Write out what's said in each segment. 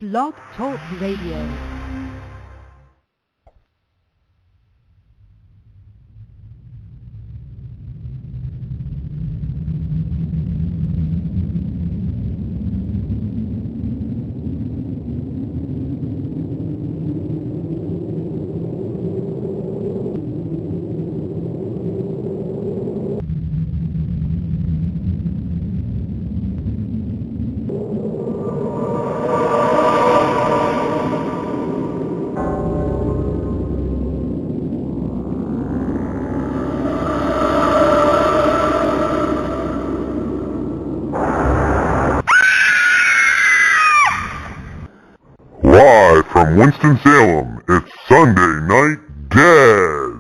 Blog Talk Radio. From Winston-Salem, it's Sunday Night Dead.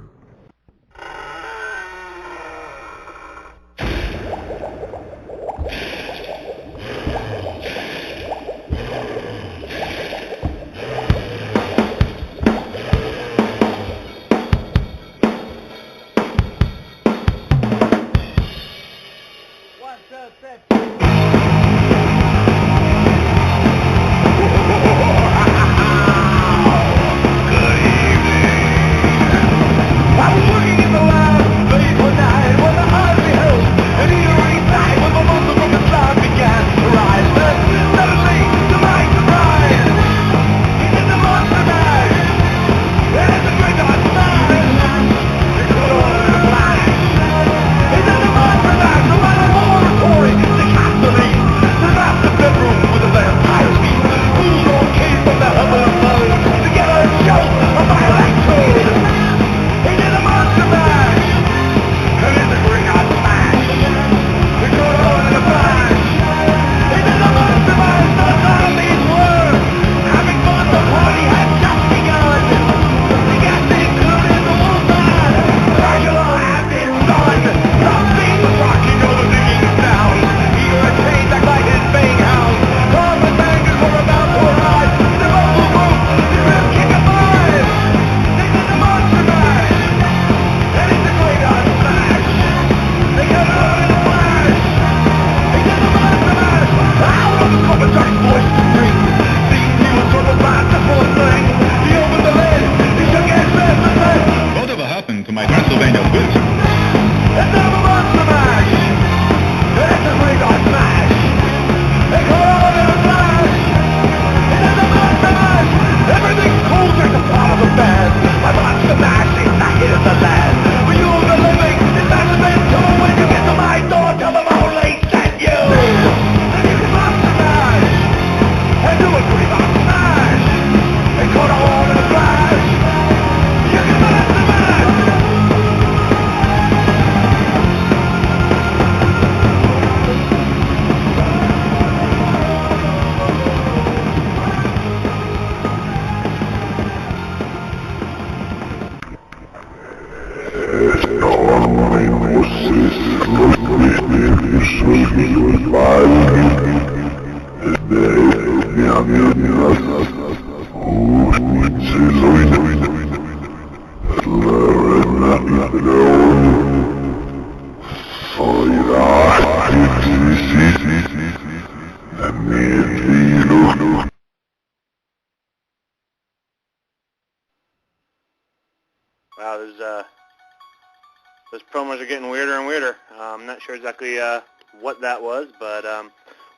Wow, those promos are getting weirder and weirder. I'm not sure exactly what that was, but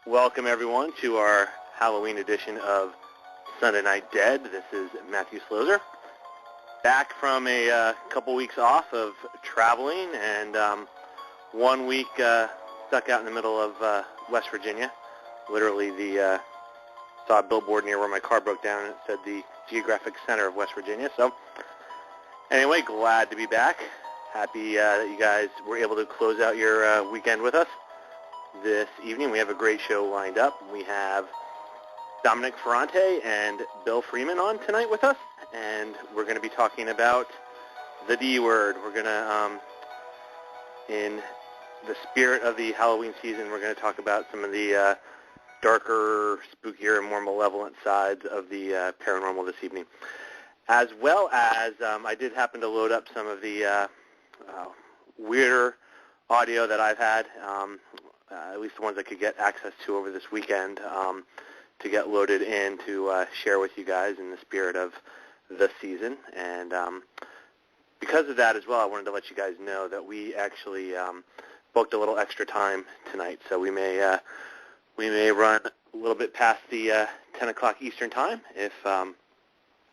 welcome everyone to our Halloween edition of Sunday Night Dead. This is Matthew Slozer, back from a couple weeks off of traveling, and 1 week stuck out in the middle of West Virginia. Literally, saw a billboard near where my car broke down, and it said the geographic center of West Virginia. So anyway, glad to be back. Happy that you guys were able to close out your weekend with us. This evening we have a great show lined up. We have Dominic Ferrante and Bill Freeman on tonight with us, and we're going to be talking about the D word. We're going to, in the spirit of the Halloween season, we're going to talk about some of the darker, spookier, and more malevolent sides of the paranormal this evening. As well as I did happen to load up some of the weirder audio that I've had, at least the ones I could get access to over this weekend, get loaded in to share with you guys in the spirit of the season. And because of that as well, I wanted to let you guys know that we actually booked a little extra time tonight, so we may run a little bit past the 10 o'clock Eastern time.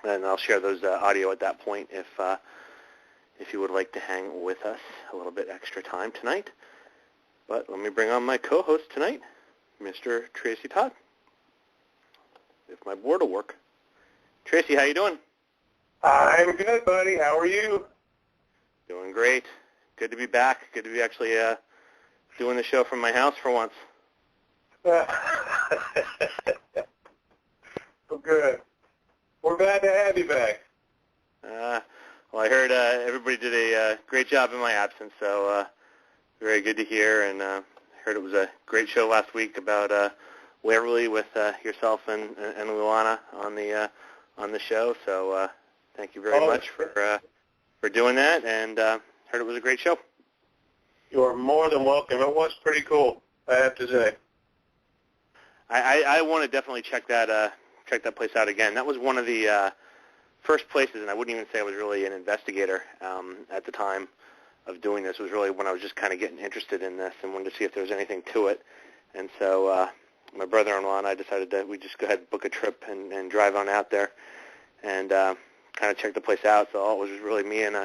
And I'll share those audio at that point if you would like to hang with us a little bit extra time tonight. But let me bring on my co-host tonight, Mr. Tracy Todd, if my board will work. Tracy, how you doing? I'm good, buddy. How are you? Doing great. Good to be back. Good to be actually doing the show from my house for once. Oh, good. We're glad to have you back. Well, I heard everybody did a great job in my absence, so very good to hear. And heard it was a great show last week about Waverly with yourself and Luana on the show. So thank you very much for doing that, and heard it was a great show. You are more than welcome. It was pretty cool, I have to say. I want to definitely check that place out again. That was one of the first places, and I wouldn't even say I was really an investigator at the time of doing this. It was really when I was just kind of getting interested in this and wanted to see if there was anything to it. And so my brother-in-law and I decided that we'd just go ahead and book a trip and drive on out there and kind of check the place out. So all it was really me and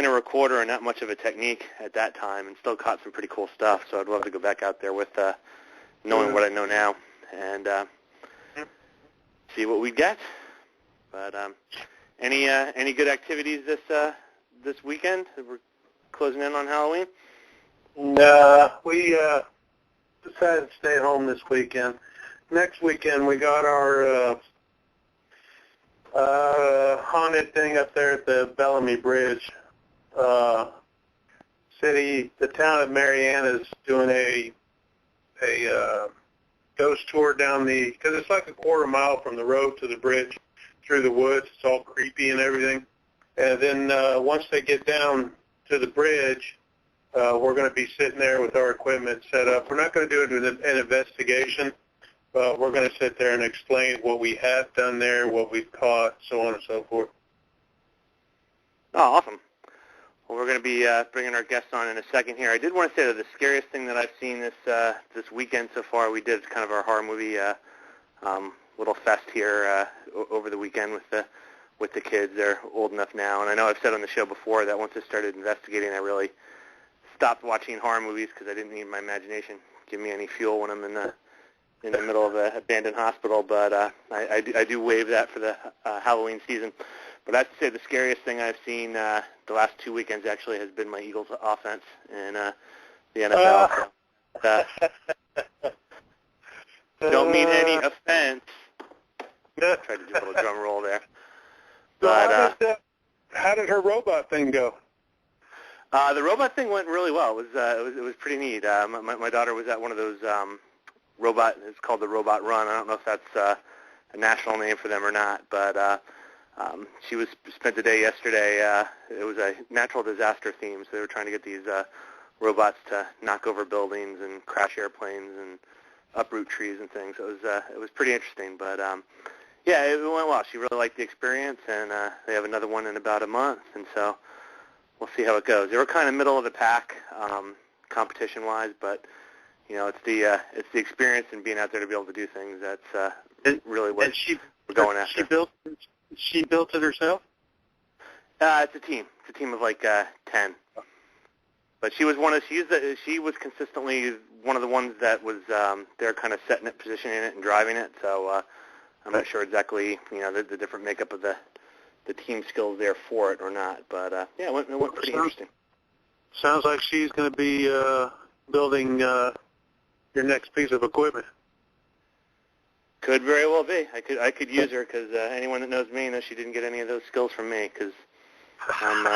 a recorder and not much of a technique at that time, and still caught some pretty cool stuff. So I'd love to go back out there with knowing what I know now and see what we get. But any good activities this weekend? We're closing in on Halloween. Nah, we decided to stay home this weekend. Next weekend we got our haunted thing up there at the Bellamy Bridge. The town of Marianna is doing a ghost tour down because it's like a quarter mile from the road to the bridge through the woods. It's all creepy and everything. And then once they get down to the bridge, we're going to be sitting there with our equipment set up. We're not going to do an investigation, but we're going to sit there and explain what we have done there, what we've caught, so on and so forth. Oh, awesome. Well, we're going to be bringing our guests on in a second here. I did want to say that the scariest thing that I've seen this weekend so far, we did kind of our horror movie little fest here over the weekend with the kids. They're old enough now, and I know I've said on the show before that once I started investigating, I really stopped watching horror movies because I didn't need my imagination give me any fuel when I'm in the middle of an abandoned hospital. But I do waive that for the Halloween season. But I have to say the scariest thing I've seen the last 2 weekends actually has been my Eagles offense in the NFL. So, don't mean any offense. Tried to do a little drum roll there. But how did her robot thing go? The robot thing went really well. It was pretty neat. My daughter was at one of those robot. It's called the Robot Run. I don't know if that's a national name for them or not, but she spent the day yesterday. It was a natural disaster theme, so they were trying to get these robots to knock over buildings and crash airplanes and uproot trees and things. It was pretty interesting, but yeah, it went well. She really liked the experience, and they have another one in about a month, and so we'll see how it goes. They were kind of middle of the pack competition-wise, but you know, it's the experience and being out there to be able to do things that's really what we're going after. She built it herself? It's a team. It's a team of like 10. But she was she was consistently one of the ones that was there, kind of setting it, positioning it, and driving it. So I'm not sure exactly, you know, the different makeup of the team skills there for it or not. But yeah, it went pretty interesting. Sounds like she's going to be building your next piece of equipment. Could very well be. I could use her because anyone that knows me knows she didn't get any of those skills from me because I'm.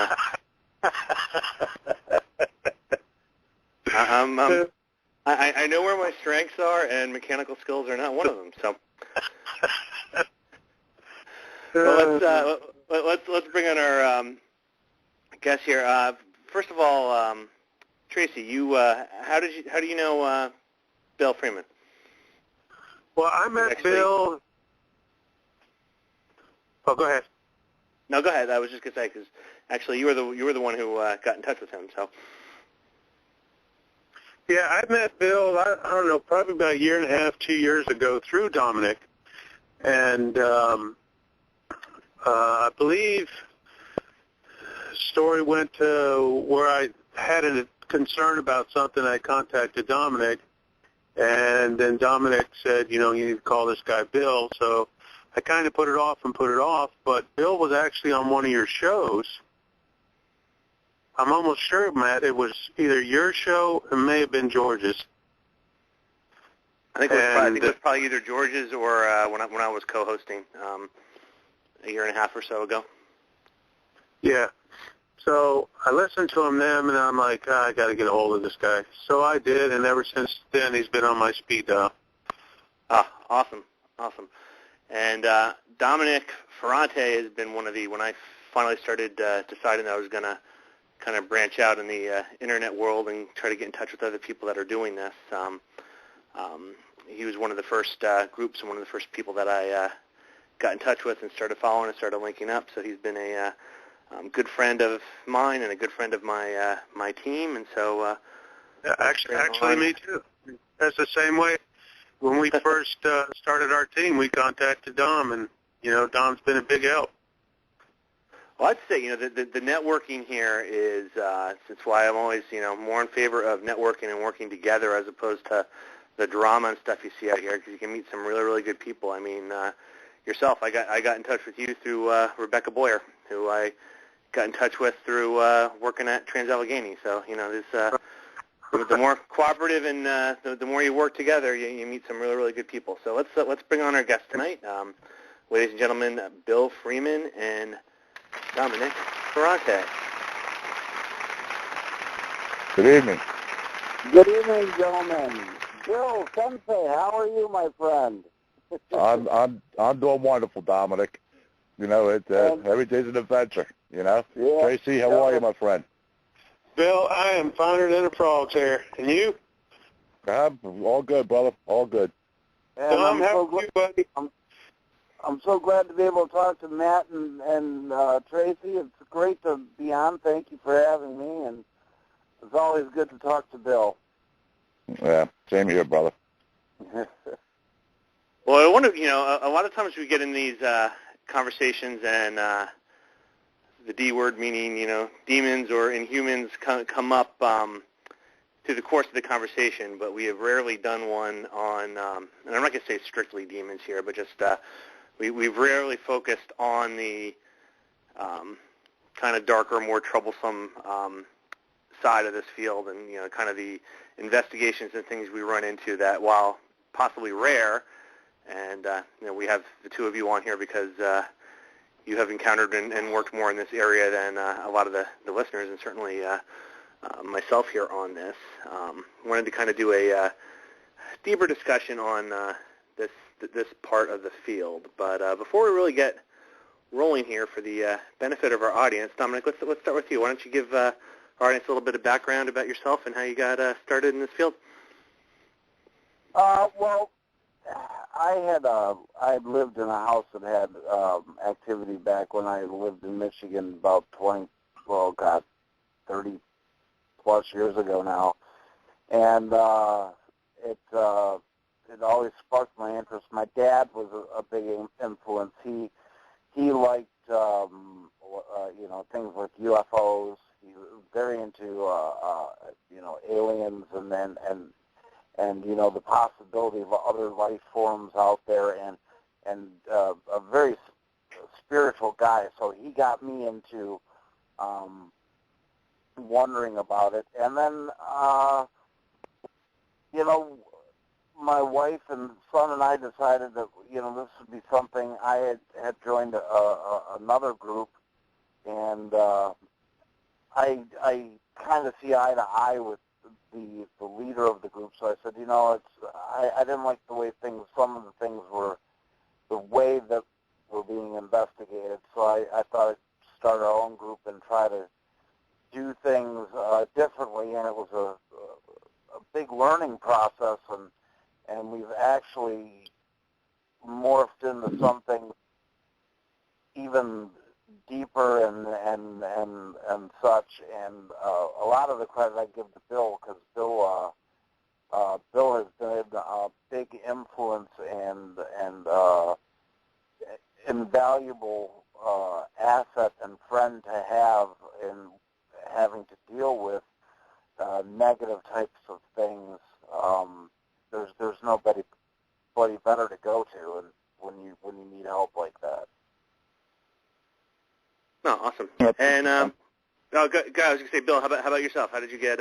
I know where my strengths are, and mechanical skills are not one of them. So, well, let's bring on our guest here. First of all, Tracy, you how do you know Bill Freeman? Well, I met Bill. Oh, go ahead. No, go ahead. I was just gonna say because actually you were the one who got in touch with him. So. Yeah, I met Bill. I don't know, probably about a year and a half, 2 years ago through Dominic, and I believe the story went to where I had a concern about something. I contacted Dominic, and then Dominic said, you need to call this guy Bill. So I kind of put it off, but Bill was actually on one of your shows. I'm almost sure, Matt, it was either your show, it may have been George's. I think it was probably either George's or when I was co-hosting a year and a half or so ago. Yeah. So I listened to him then, and I'm like, I got to get a hold of this guy. So I did, and ever since then, he's been on my speed dial. Ah, awesome. And Dominic Ferrante has been one of when I finally started deciding that I was going to kind of branch out in the internet world and try to get in touch with other people that are doing this. He was one of the first groups and one of the first people that I got in touch with and started following and started linking up. So he's been a good friend of mine and a good friend of my my team. And so yeah, actually, me too. That's the same way. When we first started our team, we contacted Dom, and Dom's been a big help. Well, I'd say, the networking here is, that's why I'm always, more in favor of networking and working together as opposed to the drama and stuff you see out here, because you can meet some really, really good people. I mean, yourself, I got in touch with you through Rebecca Boyer, who I got in touch with through working at Trans-Allegheny. So, the more cooperative and the more you work together, you meet some really, really good people. So let's bring on our guests tonight. Ladies and gentlemen, Bill Freeman and Dominic Ferrante. Good evening. Good evening, gentlemen. Bill, Sensei, how are you, my friend? I'm doing wonderful, Dominic. Every day's an adventure. Yeah, Tracy, how are you, my friend? Bill, I am finer than a frog's hair. And you? All good, brother. All good. And Dom, how are you, buddy? I'm so glad to be able to talk to Matt and Tracy. It's great to be on. Thank you for having me, and it's always good to talk to Bill. Yeah, same here, brother. Well, I wonder, a lot of times we get in these conversations and the D word, meaning, demons or inhumans come up through the course of the conversation, but we have rarely done one on, and I'm not going to say strictly demons here, but just we've rarely focused on the kind of darker, more troublesome side of this field and, kind of the investigations and things we run into that, while possibly rare, and, we have the two of you on here because you have encountered and worked more in this area than a lot of the listeners, and certainly myself here on this. Wanted to kind of do a deeper discussion on this part of the field. But before we really get rolling here, for the benefit of our audience, Dominic, let's start with you. Why don't you give our audience a little bit of background about yourself and how you got started in this field? Well, I lived in a house that had activity back when I lived in Michigan about 30 plus years ago now, and it always sparked my interest. My dad was a big influence. He liked things like UFOs. He was very into aliens, and the possibility of other life forms out there, and a very spiritual guy. So he got me into wondering about it. And then, my wife and son and I decided that, this would be something. I had joined another group, and I kind of see eye to eye with the leader of the group. So I said, I didn't like the way some of the things were, the way that were being investigated. So I thought I'd start our own group and try to do things differently. And it was a big learning process, and we've actually morphed into something even deeper and such. And a lot of the credit I give to Bill, because Bill has been a big influence and invaluable asset and friend to have in having to deal with negative types of things. There's nobody better to go to, and when you need help like that. Oh, awesome. And I was going to say, Bill, how about yourself? How did you get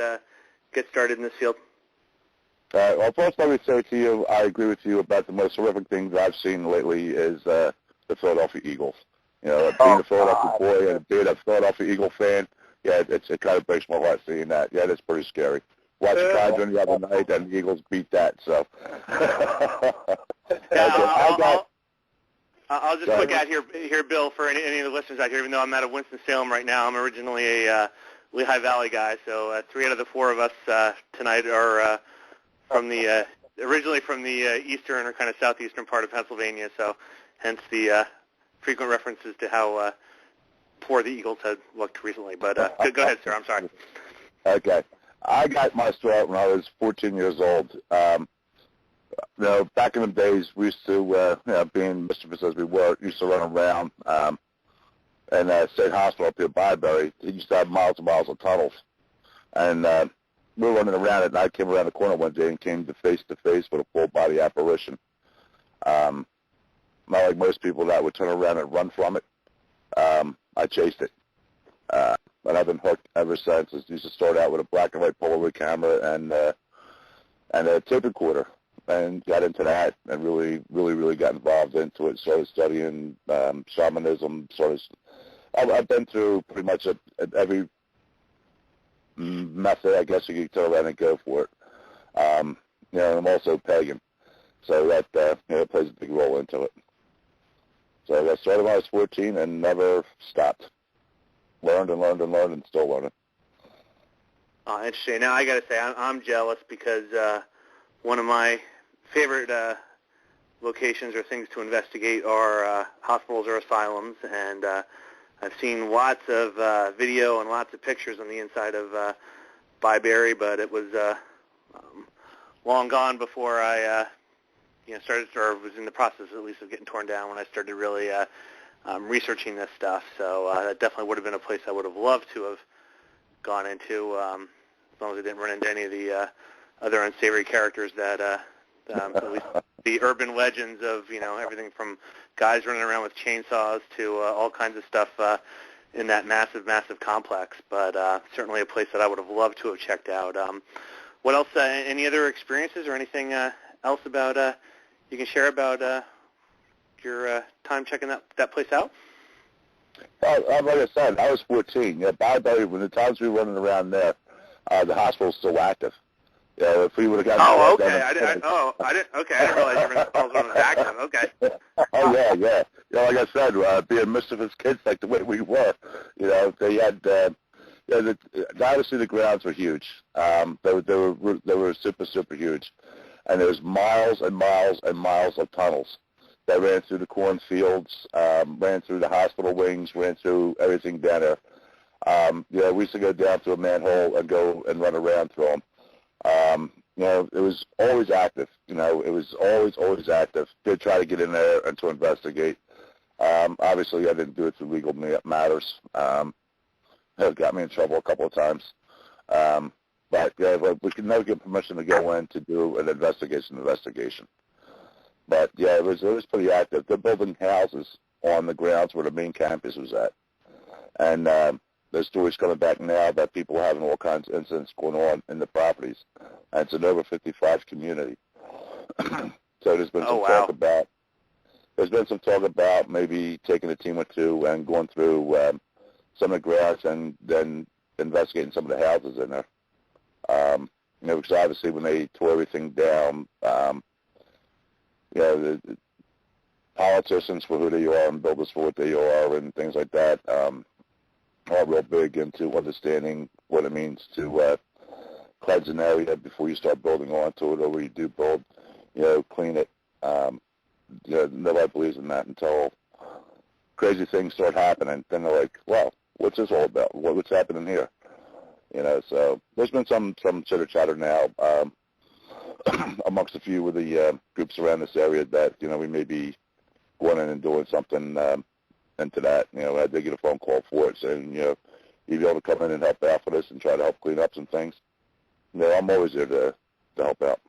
started in this field? Well, first let me say to you, I agree with you about the most horrific things I've seen lately is the Philadelphia Eagles. You know, being a Philadelphia boy and being a Philadelphia Eagle fan, yeah, it kind of breaks my heart seeing that. Yeah, that's pretty scary. Watched the Cowboys the other night, and the Eagles beat that. So, I'll just look out here, Bill, for any of the listeners out here. Even though I'm out of Winston-Salem right now, I'm originally a Lehigh Valley guy. So 3 out of the 4 of us tonight are originally from the eastern or kind of southeastern part of Pennsylvania. So, hence the frequent references to how poor the Eagles had looked recently. But go ahead, sir. I'm sorry. Okay. I got my start when I was 14 years old. You know, back in the days, we used to, being mischievous as we were, used to run around. And State Hospital up here, Byberry, it used to have miles and miles of tunnels. And we were running around it, and I came around the corner one day and came to face with a full-body apparition. Not like most people that would turn around and run from it. I chased it. And I've been hooked ever since. It used to start out with a black and white Polaroid camera and a tape recorder, and got into that and really got involved into it. Started studying shamanism. I've been through pretty much every method, I guess you could turn around and go for it. You know, I'm also pagan, so that plays a big role into it. So I started when I was 14 and never stopped. Learned and still learning. Oh, interesting. Now I got to say, I'm jealous because one of my favorite locations or things to investigate are hospitals or asylums, and I've seen lots of video and lots of pictures on the inside of Byberry, but it was long gone before I started, or was in the process at least of getting torn down when I started really researching this stuff. So that definitely would have been a place I would have loved to have gone into, as long as I didn't run into any of the other unsavory characters that at least the urban legends of, everything from guys running around with chainsaws to all kinds of stuff in that massive complex. But certainly a place that I would have loved to have checked out. What else? Any other experiences or anything else about you can share about your time checking that place out? Well, like I said, I was 14. Yeah, Byberry, when the times we were running around there, the hospital's still active. Yeah, if we would have gotten... Oh, okay. I didn't realize you were in the hospital when it was active. Okay. Oh, yeah. You know, like I said, being mischievous kids like the way we were, they had... obviously the grounds were huge. They were super huge. And there was miles and miles and miles of tunnels that ran through the cornfields, ran through the hospital wings, ran through everything down there. We used to go down through a manhole and go and run around through them. It was always active. It was always active. Did try to get in there and to investigate. Obviously, I didn't do it through legal matters. It got me in trouble a couple of times. But we could never get permission to go in to do an investigation. But yeah, it was pretty active. They're building houses on the grounds where the main campus was at, and there's stories coming back now that people are having all kinds of incidents going on in the properties, and it's an over 55 community. So there's been some talk about maybe taking a team or two and going through some of the grounds and then investigating some of the houses in there. Because obviously when they tore everything down, the politicians for who they are and builders for what they are and things like that are real big into understanding what it means to cleanse an area before you start building onto it, or when you do build, clean it. nobody believes in that until crazy things start happening. Then they're like, well, what's this all about? What's happening here? So there's been some chitter chatter now amongst a few of the groups around this area that, we may be going in and doing something into that. I did get a phone call for it saying, you'd be able to come in and help out for this and try to help clean up some things. I'm always there to help out.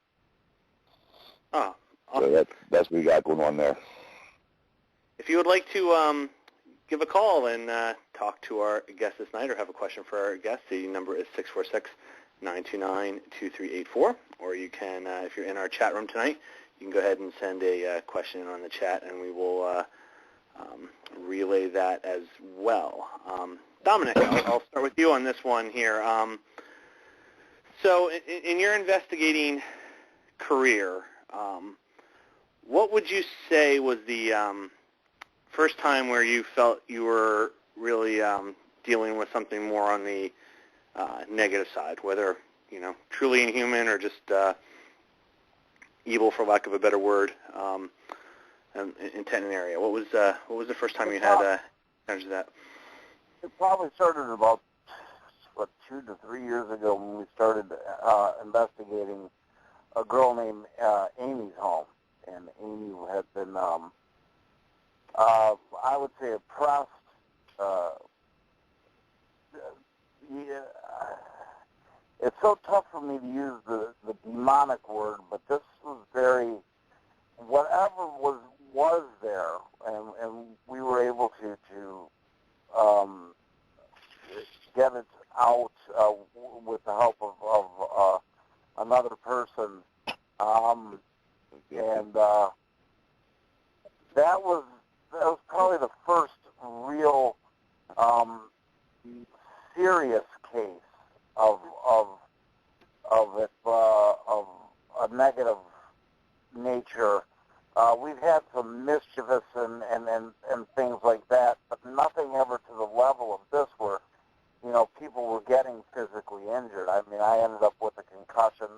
Oh, so that's what we got going on there. If you would like to give a call and talk to our guest this night or have a question for our guest, the number is 646-929-2384. Or you can, if you're in our chat room tonight, you can go ahead and send a question in on the chat, and we will relay that as well. Dominic, I'll start with you on this one here. So in your investigating career, what would you say was the first time where you felt you were really dealing with something more on the negative side, whether, truly inhuman or just evil, for lack of a better word, intent in an area? What was the first time you had encountered that? It probably started about 2 to 3 years ago when we started investigating a girl named Amy's home, and Amy had been, I would say, oppressed. It's so tough for me to use the demonic word, but this was very, whatever was there, and we were able to get it out with the help of another person, and that was probably the first real serious case of a negative nature. We've had some mischievous and things like that, but nothing ever to the level of this where, people were getting physically injured. I mean, I ended up with a concussion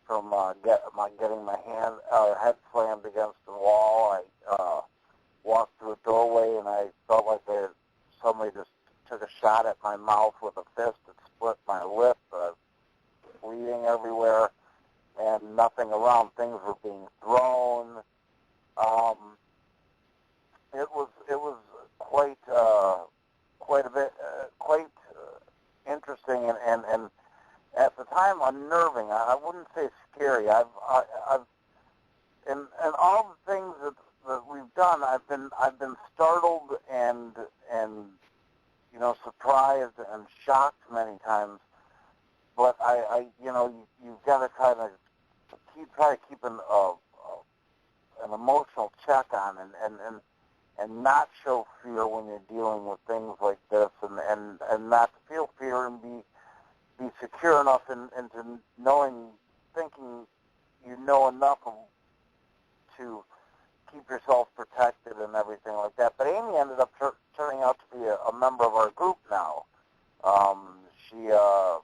from getting my head slammed against the wall. I walked through a doorway and I felt like somebody just took a shot at my mouth with a fist. It split my lip, bleeding everywhere, and nothing around. Things were being thrown. It was quite interesting and at the time unnerving. I wouldn't say scary. I've in all the things that we've done, I've been startled and surprised and shocked many times. But you've got to kind of try to keep an emotional check on and not show fear when you're dealing with things like this, and not to feel fear and be secure enough into thinking you know enough to keep yourself protected and everything like that. But Amy ended up turning out to be a member of our group now. She's a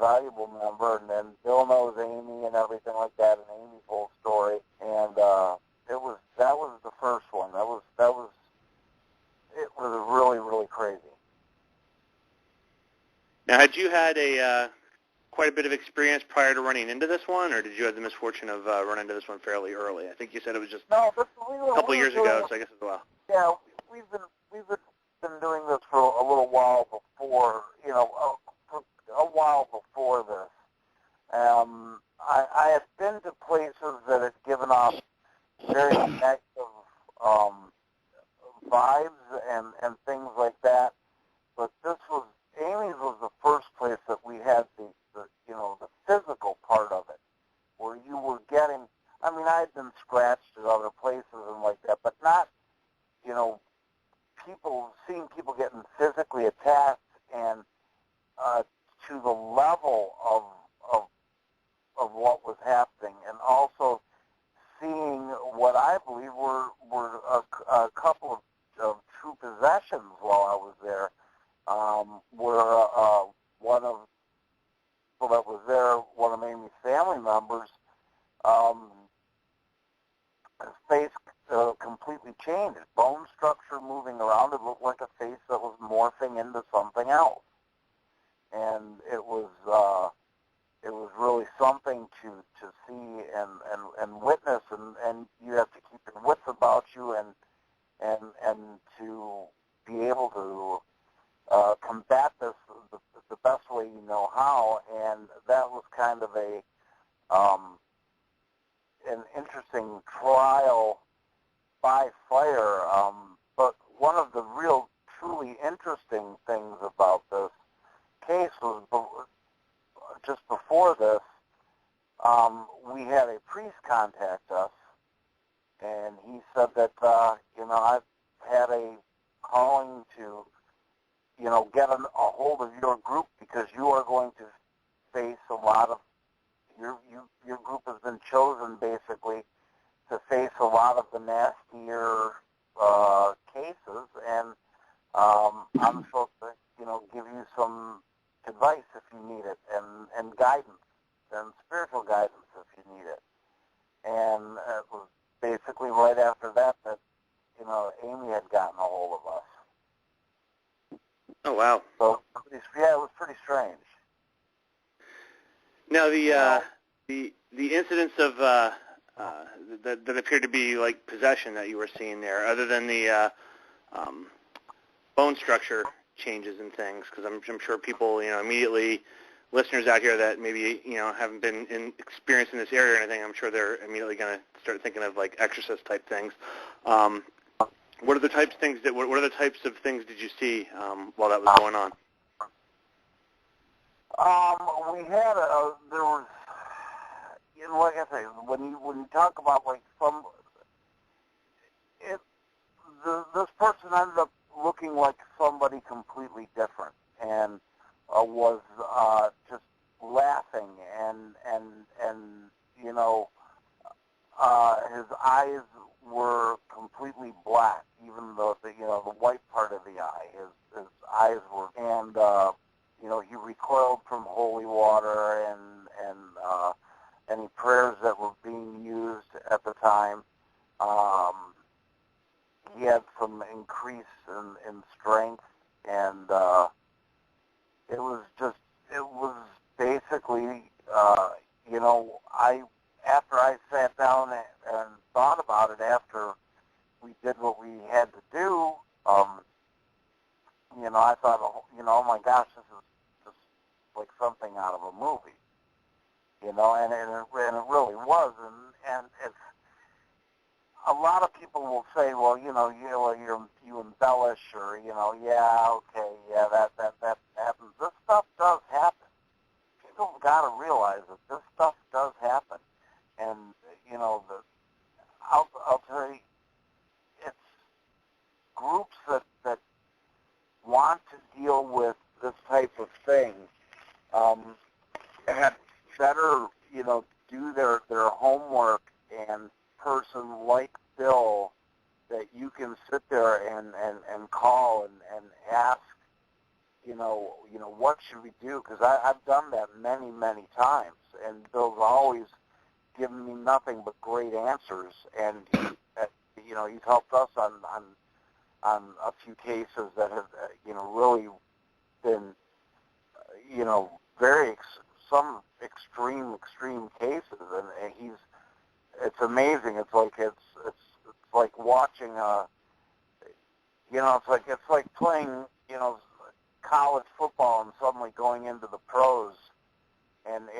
valuable member, and then Bill knows Amy and everything like that, and Amy's whole story. And that was the first one. It was really, really crazy. Now, had you had quite a bit of experience prior to running into this one, or did you have the misfortune of running into this one fairly early? I think you said it was just a couple years ago, so I guess as well. Yeah, we've been doing this for a little while before, a while before this. I had been to places that had given off very negative vibes and things like that, but Amy's was the first place that we had the physical part of it, where you were getting, I mean, I had been scratched at other places and like that, but not, seeing people getting physically attacked and to the level of what was happening, and also seeing what I believe were a couple of true possessions while I was there, where one of people that was there, one of Amy's family members, face completely changed. Bone structure moving around. It looked like a face that was morphing into something else. And it was really something to see and witness, and you have to keep your wits about you and to be able to combat this the best way you know how. And that was kind of an interesting trial by fire. But one of the real truly interesting things about this case was just before this, we had a priest contact us, and he said that, I've had a calling to, get a hold of your group because you are going to face a lot of, your group has been chosen basically to face a lot of the nastier cases, and I'm supposed to, give you some advice if you need it, and guidance, and spiritual guidance if you need it. And it was basically right after that Amy had gotten a hold of us. Oh, wow. So, yeah, it was pretty strange. Now, the incidents of that appeared to be like possession that you were seeing there, other than the bone structure changes and things, because I'm sure people, immediately, listeners out here that maybe, haven't been experienced in this area or anything, I'm sure they're immediately going to start thinking of like exorcist type things. What are the types of things did you see while that was going on? We had there was, like I say, when you talk about like this person ended up looking like somebody completely different, and was just laughing, and his eyes were completely black, even though the white part of the eye, his eyes were, and he recoiled from holy water and any prayers that were being used at the time. He had some increase in strength, and it was basically, after I sat down and thought about it, after we did what we had to do, I thought, oh my gosh, this is just like something out of a movie, and it really was, and it's, a lot of people will say, well, you embellish, or that happens. This stuff does happen. People have got to realize that this stuff does happen, and I'll tell you, it's groups that want to deal with this type of thing had better do their homework, and person like Bill that you can sit there and call and ask, what should we do? Because I've done that many, many times, and Bill's always given me nothing but great answers, and he's helped us on a few cases that have really been some extreme cases, and it's amazing. It's like watching it's like playing college football and suddenly going into the pros, and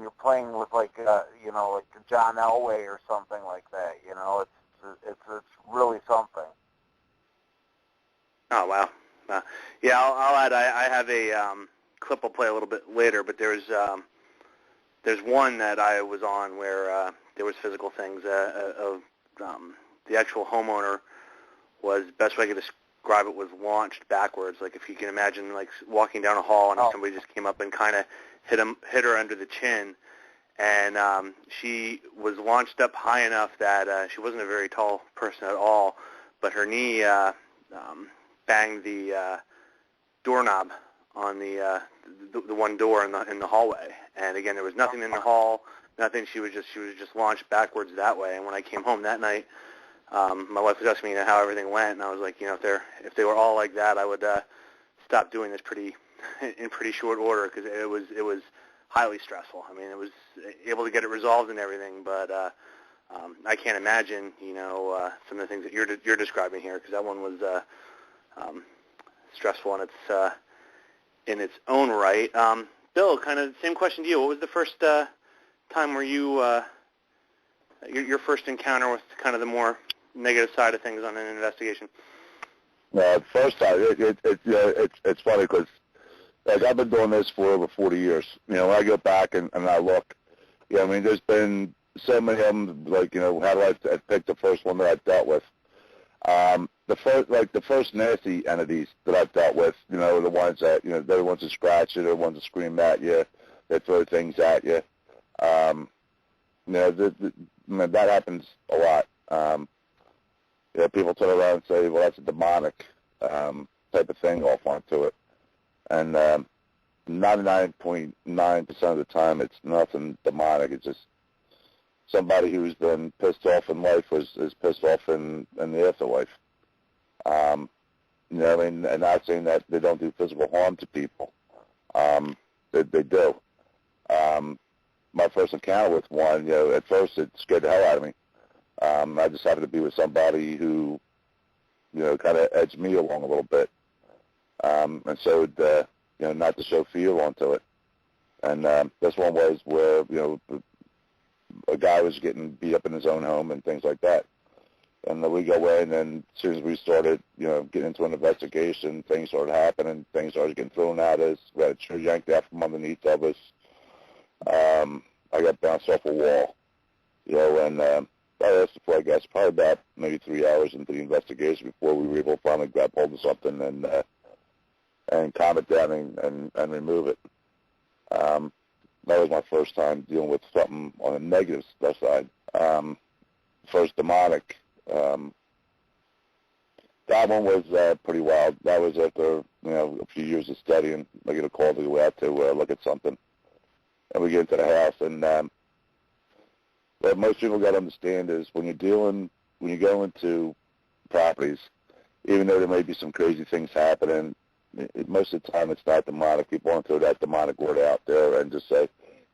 you're playing with like John Elway or something like that. It's really something. Oh, wow. Yeah, I'll add, I have a clip I'll play a little bit later, but there's one that I was on where there was physical things. The actual homeowner was, best way I could describe it, was launched backwards. Like if you can imagine, like walking down a hall and somebody just came up and kind of hit her under the chin, and she was launched up high enough that she wasn't a very tall person at all, but her knee banged the doorknob on the the one door in the hallway. And again, there was nothing in the hall, nothing. She was just launched backwards that way. And when I came home that night, my wife was asking me how everything went, and I was like, if they were all like that, I would stop doing this in pretty short order, because it was highly stressful. I mean, it was able to get it resolved and everything, but I can't imagine, some of the things that you're describing here, because that one was stressful in its own right. Bill, kind of same question to you. What was the first time where you your first encounter with kind of the more negative side of things on an investigation? First time, it's funny because I've been doing this for over 40 years. When I go back and I look, there's been so many of them. How do I pick the first one that I've dealt with? The first nasty entities that I've dealt with, are the ones that they're the ones that scratch you, they're the ones that scream at you, they throw things at you. That happens a lot. People turn around and say, well, that's a demonic type of thing off onto it. And 99.9% of the time, it's nothing demonic. It's just somebody who's been pissed off in life is pissed off in the afterlife. And not saying that they don't do physical harm to people. They do. My first encounter with one, at first it scared the hell out of me. I just happened to be with somebody who, kind of edged me along a little bit, and showed, not to show fear onto it. And this one was where, a guy was getting beat up in his own home and things like that. And then we go in, and as soon as we started, getting into an investigation, things started happening, things started getting thrown at us. We had a chair yanked out from underneath of us. I got bounced off a wall, and that's before I guess probably about maybe 3 hours into the investigation before we were able to finally grab hold of something and calm it down and remove it. That was my first time dealing with something on a negative side. First demonic. That one was pretty wild. That was after a few years of studying. I get a call to go out to look at something, and we get into the house. And what most people got to understand is when you go into properties, even though there may be some crazy things happening, most of the time it's not demonic. People want to throw that demonic word out there and just say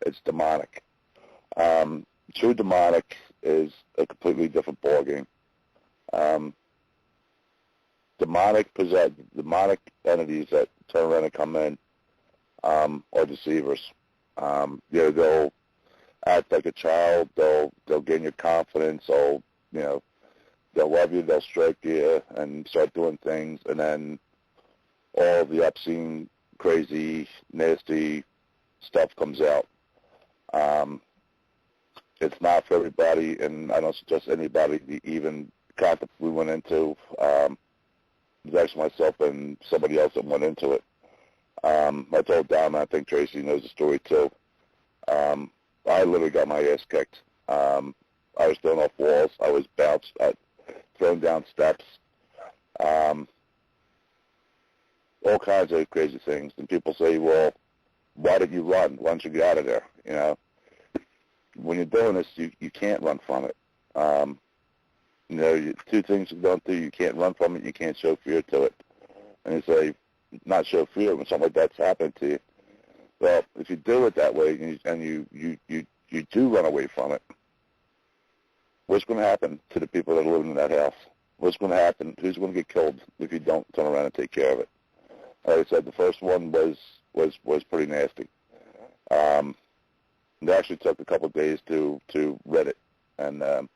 it's demonic. True demonic is a completely different ballgame. Demonic entities that turn around and come in are deceivers. They'll act like a child. They'll gain your confidence. They'll love you. They'll stroke you and start doing things, and then all the obscene, crazy, nasty stuff comes out. It's not for everybody, and I don't suggest anybody even contact we went into. It was actually myself and somebody else that went into it. I told Dom, and I think Tracy knows the story too. I literally got my ass kicked. I was thrown off walls. I was bounced, thrown down steps. All kinds of crazy things. And people say, well, why did you run? Why don't you get out of there? When you're doing this, you can't run from it. Two things you don't do. You can't run from it. You can't show fear to it. And you say, not show fear when something like that's happened to you. Well, if you do it that way and you do run away from it, what's going to happen to the people that are living in that house? What's going to happen? Who's going to get killed if you don't turn around and take care of it? Like I said, the first one was pretty nasty. It actually took a couple of days to rid it, and that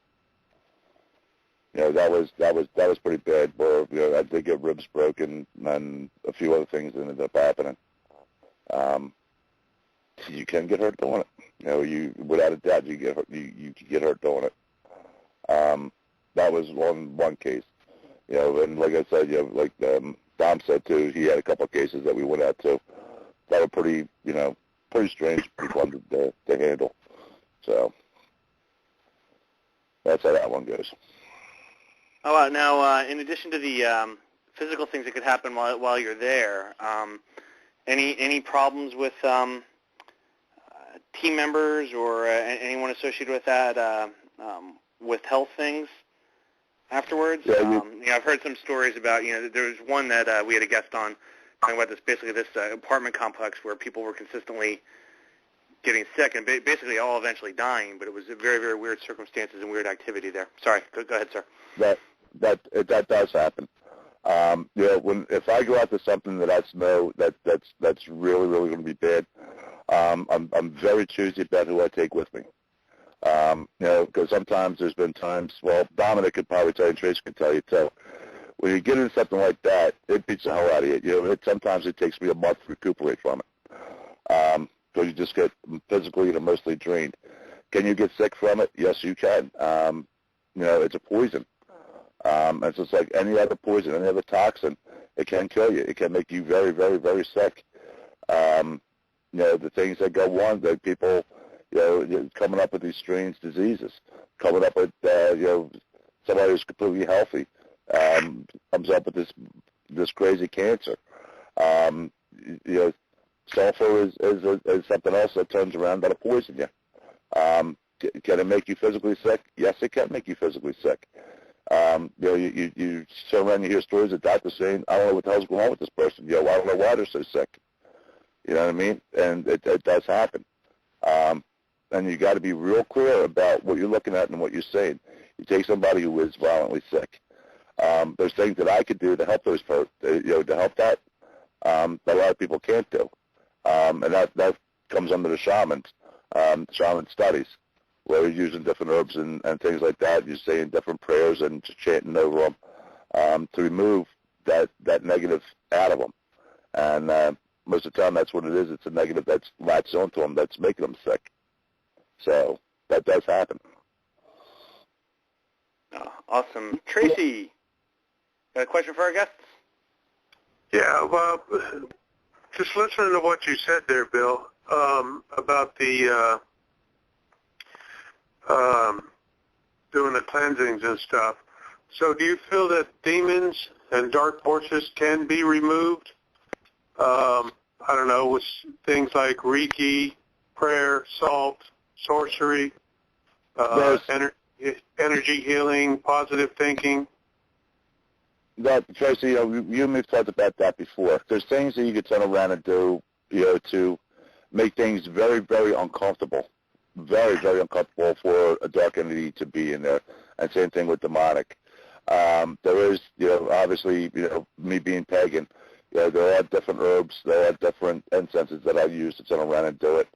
was pretty bad. Where I did get ribs broken, and a few other things ended up happening. You can get hurt doing it. You without a doubt you get hurt. You get hurt doing it. That was one case. And like I said, like Dom said too, he had a couple of cases that we went out to that were pretty strange, pretty fun to handle. So that's how that one goes. Oh, now in addition to the physical things that could happen while you're there, Any problems with team members or anyone associated with that with health things afterwards? Yeah, I've heard some stories about, there was one that we had a guest on talking about this, basically this apartment complex where people were consistently getting sick and basically all eventually dying, but it was very, very weird circumstances and weird activity there. Sorry, go ahead, sir. That does happen. If I go out to something that I know that's really, really going to be bad, I'm very choosy about who I take with me. Because sometimes there's been times, well, Dominic could probably tell you, and Tracy could tell you too, when you get into something like that, it beats the hell out of you. Sometimes it takes me a month to recuperate from it. So you just get physically and emotionally drained. Can you get sick from it? Yes, you can. It's a poison. It's just like any other poison, any other toxin. It can kill you. It can make you very, very, very sick. The things that go on, that people, coming up with these strange diseases, coming up with, somebody who's completely healthy, comes up with this crazy cancer. Sulfur is something else that turns around that'll poison you. Can it make you physically sick? Yes, it can make you physically sick. You sit around and you hear stories of doctors saying, I don't know what the hell's going on with this person. I don't know why they're so sick. You know what I mean? And it does happen. And you got to be real clear about what you're looking at and what you're saying. You take somebody who is violently sick. There's things that I could do to help those folks, to help that a lot of people can't do. And that comes under the shaman studies, where you're using different herbs and things like that. You're saying different prayers and just chanting over them to remove that negative out of them. And most of the time, that's what it is. It's a negative that's latched onto them that's making them sick. So that does happen. Awesome. Tracy, got a question for our guests? Yeah, well, just listening to what you said there, Bill, about the doing the cleansings and stuff. So do you feel that demons and dark forces can be removed? I don't know, with things like Reiki, prayer, salt, sorcery, energy healing, positive thinking? Tracy, you and me have talked about that before. There's things that you could turn around and do, to make things very, very uncomfortable. Very, very uncomfortable for a dark entity to be in there. And same thing with demonic. There is, obviously, me being pagan, there are different herbs, there are different incenses that I use to turn around and do it.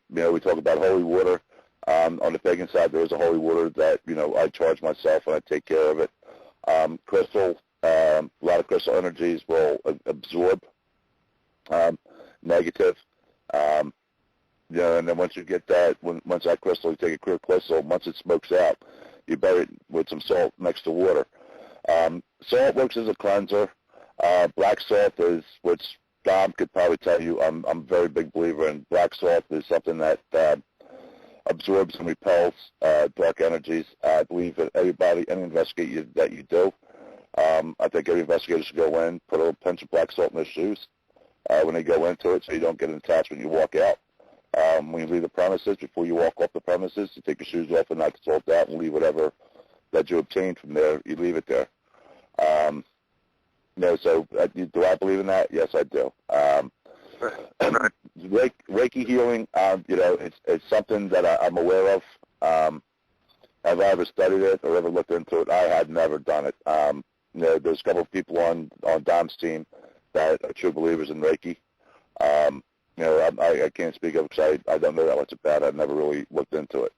We talk about holy water. On the pagan side, there is a holy water that, I charge myself and I take care of it. Crystal, a lot of crystal energies will absorb negative. And then once you get that, once that crystal, you take a clear crystal, once it smokes out, you bury it with some salt next to water. Salt works as a cleanser. Black salt is, which Dom could probably tell you, I'm a very big believer in. Black salt is something that absorbs and repels dark energies. I believe that any investigation that you do, I think every investigator should go in, put a pinch of black salt in their shoes when they go into it, so you don't get attached when you walk out. When you leave the premises, before you walk off the premises, you take your shoes off and knock the salt out and leave whatever that you obtained from there, you leave it there. So do I believe in that? Yes, I do. Reiki healing, it's something that I'm aware of. Have I ever studied it or ever looked into it? I had never done it. There's a couple of people on Dom's team that are true believers in Reiki. I can't speak of it because I don't know that much about it. I've never really looked into it.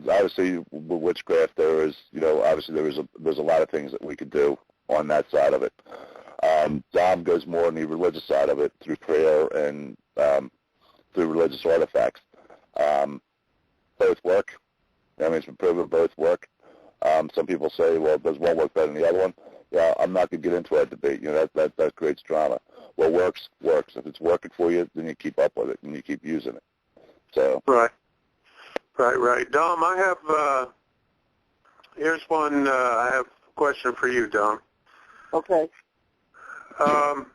Obviously with witchcraft, there's a lot of things that we could do on that side of it. Dom goes more on the religious side of it through prayer and through religious artifacts. Both work. It's been proven both work. Some people say, well, does one work better than the other one? Yeah, I'm not going to get into that debate. That creates drama. What works. If it's working for you, then you keep up with it and you keep using it. So Right. Dom, I have, here's one, I have a question for you, Dom. Okay. Do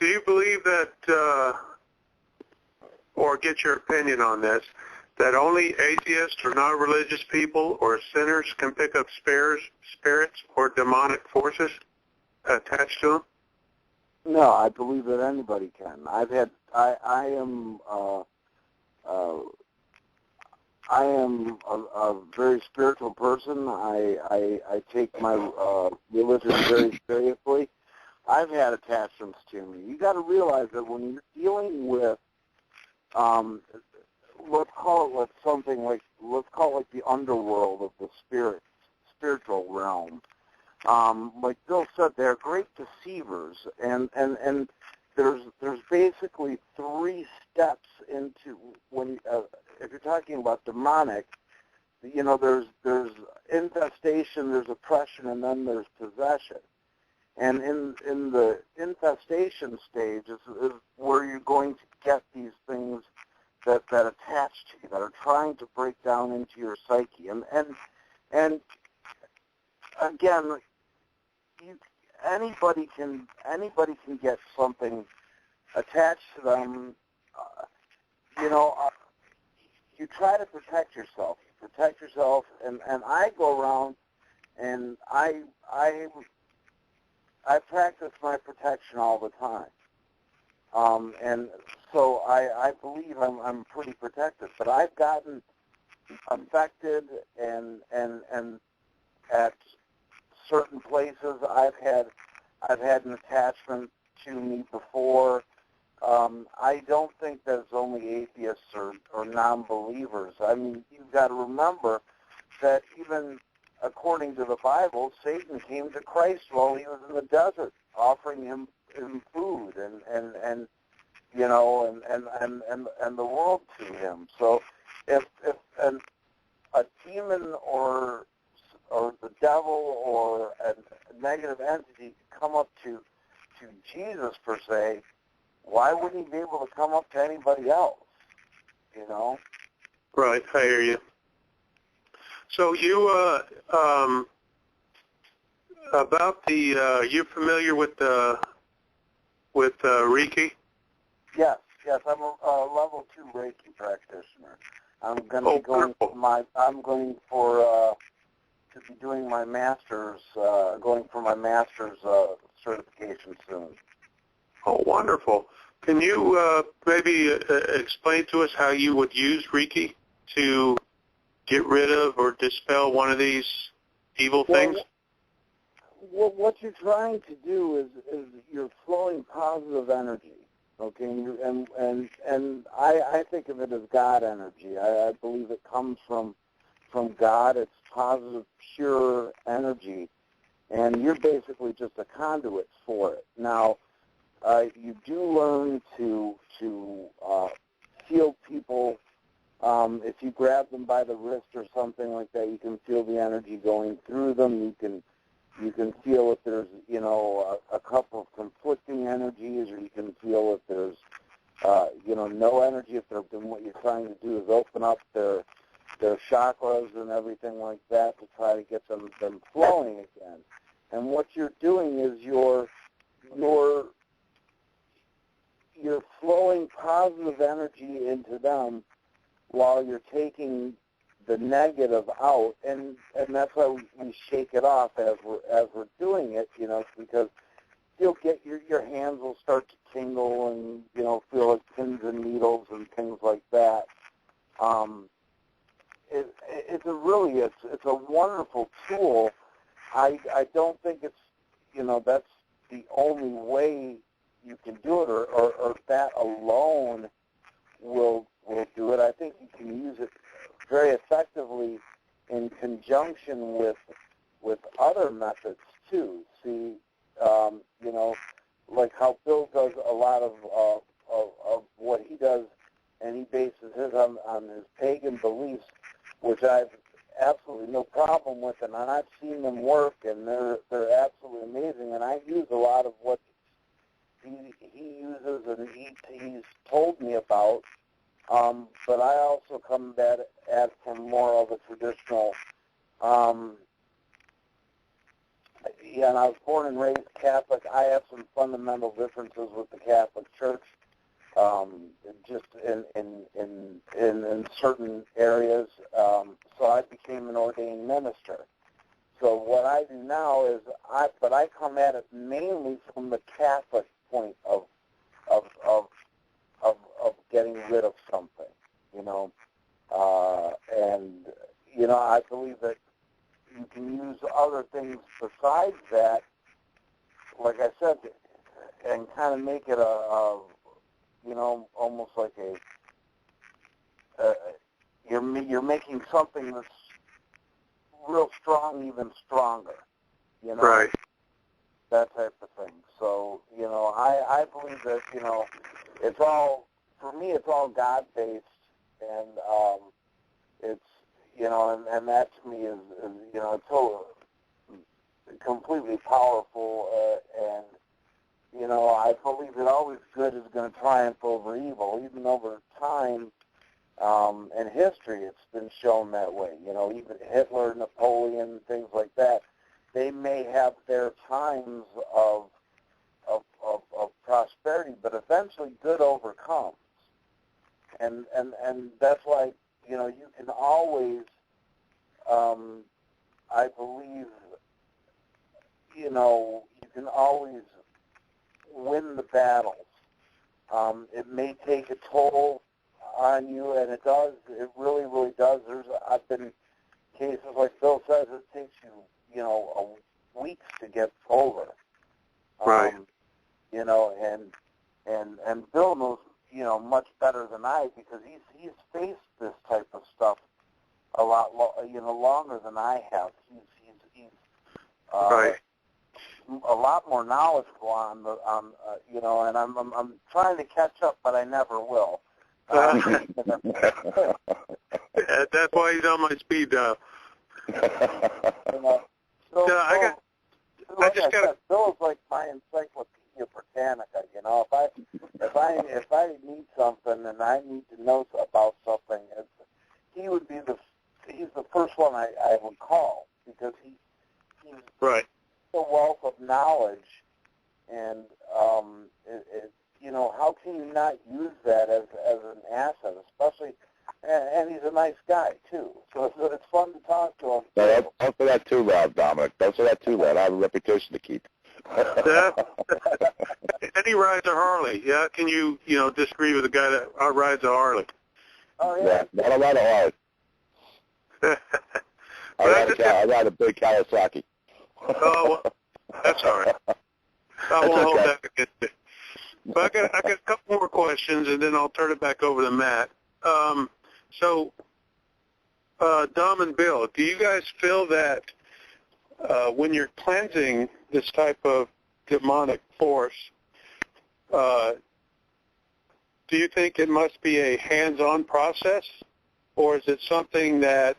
you believe that, or get your opinion on this, that only atheists or non-religious people or sinners can pick up spirits or demonic forces attached to them? No, I believe that anybody can. I am a very spiritual person. I take my religion very seriously. I've had attachments to me. You got to realize that when you're dealing with, let's call it the underworld of the spiritual realm. Like Bill said, they're great deceivers, and there's basically 3 steps into when if you're talking about demonic, there's infestation, there's oppression, and then there's possession. And in the infestation stage is where you're going to get these things that attach to you, that are trying to break down into your psyche. And again, anybody can get something attached to them. You try to protect yourself. And I go around and I practice my protection all the time. And so I believe I'm pretty protected. But I've gotten affected and at certain places I've had an attachment to me before. I don't think that it's only atheists or non-believers. I mean, you've got to remember that even according to the Bible, Satan came to Christ while he was in the desert, offering him food and the world to him. So if a demon or the devil or a negative entity come up to Jesus per se, why wouldn't he be able to come up to anybody else? Right, I hear you. So you about the you familiar with Reiki? Yes, I'm a level 2 Reiki practitioner. I'm going to be going to be doing my master's, going for my master's certification soon. Oh, wonderful. Can you maybe explain to us how you would use Reiki to get rid of or dispel one of these evil things? Well, what you're trying to do is you're flowing positive energy, okay? And I think of it as God energy. I believe it comes from God. It's positive, pure energy, and you're basically just a conduit for it. Now, you do learn to feel people. If you grab them by the wrist or something like that, you can feel the energy going through them. You can feel if there's a couple of conflicting energies, or you can feel if there's no energy. If what you're trying to do is open up their chakras and everything like that to try to get them flowing again. And what you're doing is you're flowing positive energy into them while you're taking the negative out, and that's why we shake it off as we're doing it, because you'll get your hands will start to tingle and feel like pins and needles and things like that. It's a wonderful tool. I don't think it's that's the only way you can do it, or that alone will do it. I think you can use it very effectively in conjunction with other methods too. See, like how Bill does a lot of what he does, and he bases his on his pagan beliefs, which I've absolutely no problem with, and I've seen them work, and they're absolutely amazing. And I use a lot of what he uses and he's told me about, but I also come at from more of a traditional, and I was born and raised Catholic. I have some fundamental differences with the Catholic Church, just in certain areas. So I became an ordained minister. So what I do now is I come at it mainly from the Catholic point of getting rid of something, and I believe that you can use other things besides that, like I said, and kind of make it almost like you're making something that's real strong even stronger, Right. that type of thing. So, I believe that, it's all, for me, it's all God-based, and it's, and that to me is it's so completely powerful, and, I believe that always good is going to triumph over evil, even over time. In history, it's been shown that way. Even Hitler, Napoleon, things like that, they may have their times of prosperity, but eventually good overcomes. And that's why, you can always, I believe, you can always win the battles. It may take a toll on you, and it does. It really, really does. I've been cases like Bill says. It takes you, weeks to get over. Right. And Bill knows, much better than I, because he's faced this type of stuff a lot, longer than I have. He's Right. a lot more knowledgeable on and I'm trying to catch up, but I never will. That's why he's on my speed dial. Bill is like my Encyclopedia Britannica. If I need something and I need to know about something, he's the first one I would call, because he's Right. a wealth of knowledge, and how can you not use that as an asset, especially, and he's a nice guy too, so it's fun to talk to him. No, don't say that too loud, Dominic. Don't say that too loud. I have a reputation to keep. Yeah. And he rides a Harley. Yeah. Can you, disagree with a guy that rides a Harley? Oh yeah. Not a lot of hard. I ride a big Kawasaki. Oh, well, that's all right. I won't hold that against you. But I got a couple more questions, and then I'll turn it back over to Matt. So, Dom and Bill, do you guys feel that when you're cleansing this type of demonic force, do you think it must be a hands-on process, or is it something that,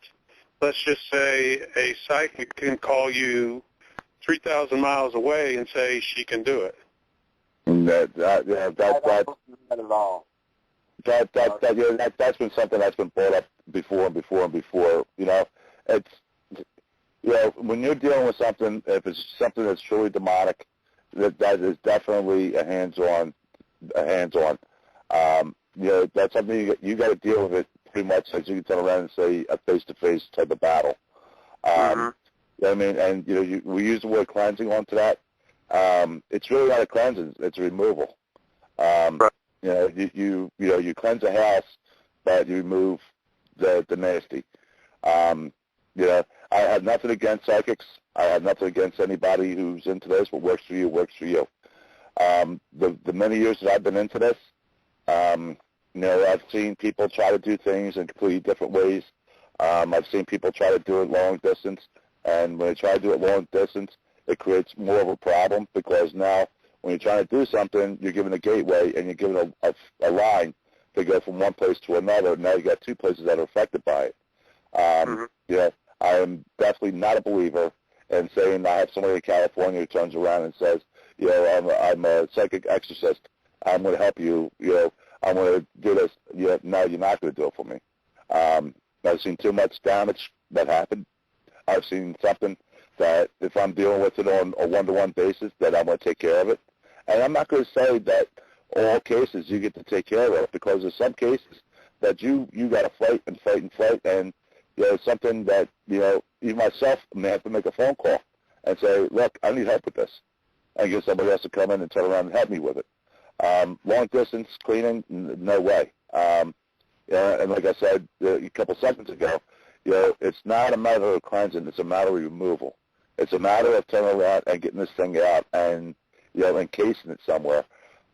let's just say, a psychic can call you 3,000 miles away and say she can do it? I don't believe that at all. That's been something that's been brought up before and before and before. It's when you're dealing with something, if it's something that's truly demonic, that is definitely a hands-on. That's something you got to deal with it pretty much, as you can turn around and say, a face-to-face type of battle. I mean, and we use the word cleansing onto that. It's really not a cleansing; it's a removal. Right. You cleanse a house, but you remove the nasty. I have nothing against psychics. I have nothing against anybody who's into this. What works for you works for you. The many years that I've been into this, I've seen people try to do things in completely different ways. I've seen people try to do it long distance, and when they try to do it long distance, it creates more of a problem, because now when you're trying to do something, you're given a gateway and you're given a line to go from one place to another. Now you got two places that are affected by it. I am definitely not a believer in saying I have somebody in California who turns around and says, I'm a psychic exorcist. I'm going to help you. I'm going to do this. No, you're not going to do it for me. I've seen too much damage that happened. I've seen something that if I'm dealing with it on a one-to-one basis, that I'm going to take care of it. And I'm not going to say that all cases you get to take care of it, because there's some cases that you got to fight and fight and fight, and it's something that even myself may have to make a phone call and say, look, I need help with this, and get somebody else to come in and turn around and help me with it. Long distance cleaning, no way. And like I said a couple seconds ago, it's not a matter of cleansing; it's a matter of removal. It's a matter of turning around and getting this thing out and encasing it somewhere.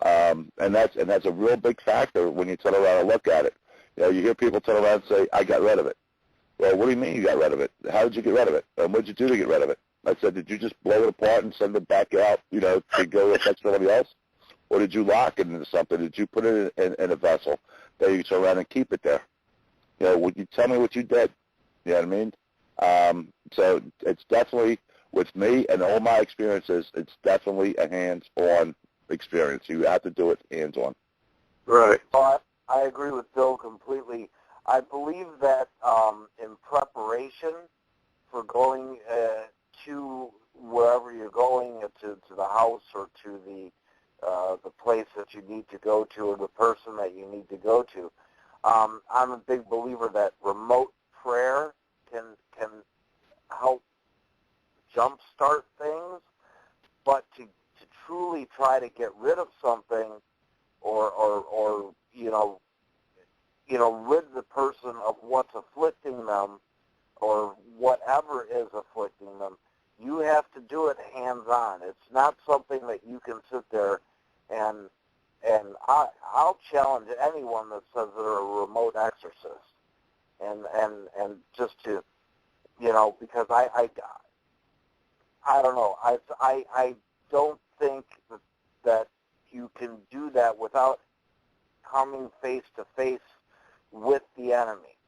And that's a real big factor when you turn around and look at it. You hear people turn around and say, I got rid of it. Well, what do you mean you got rid of it? How did you get rid of it? And what did you do to get rid of it? I said, did you just blow it apart and send it back out, to go affect somebody else? Or did you lock it into something? Did you put it in a vessel that you turn around and keep it there? Would you tell me what you did? You know what I mean? So it's definitely, with me and all my experiences, it's definitely a hands-on experience. You have to do it hands-on. Right. Well, I agree with Bill completely. I believe that in preparation for going to wherever you're going, to the house or to the place that you need to go to, or the person that you need to go to, I'm a big believer that remote prayer can help jumpstart things, but to truly try to get rid of something or rid the person of what's afflicting them or whatever is afflicting them, you have to do it hands-on. It's not something that you can sit there and I'll challenge anyone that says they're a remote exorcist, and just to, because I don't know, I don't think that you can do that without coming face to face with the enemy.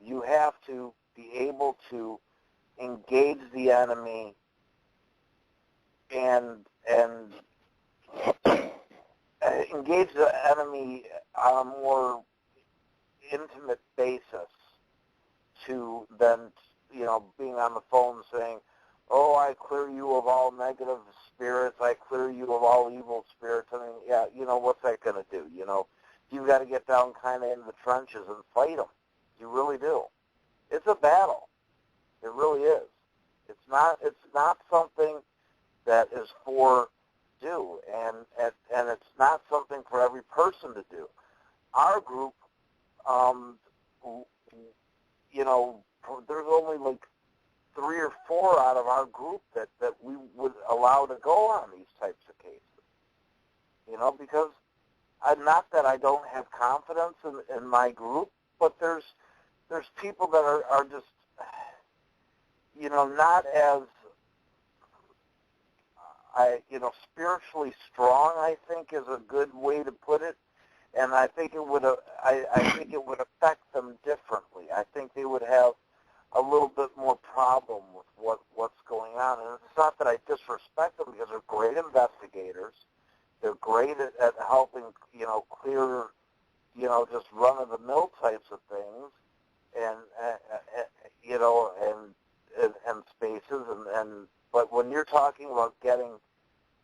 You have to be able to engage the enemy and engage the enemy on a more intimate basis to then, being on the phone saying, oh, I clear you of all negative spirits, I clear you of all evil spirits. I mean, yeah, what's that going to do? You've got to get down kind of in the trenches and fight them. You really do. It's a battle. It really is. It's not something that is for do, and it's not something for every person to do. Our group, there's only like 3 or 4 out of our group that we would allow to go on these types of cases. Because not that I don't have confidence in my group, but there's people that are just, not as, spiritually strong, I think, is a good way to put it. And I think it would affect them differently. I think they would have a little bit more problem with what's going on. And it's not that I disrespect them, because they're great investigators. They're great at helping, clear, just run-of-the-mill types of things, and spaces. But when you're talking about getting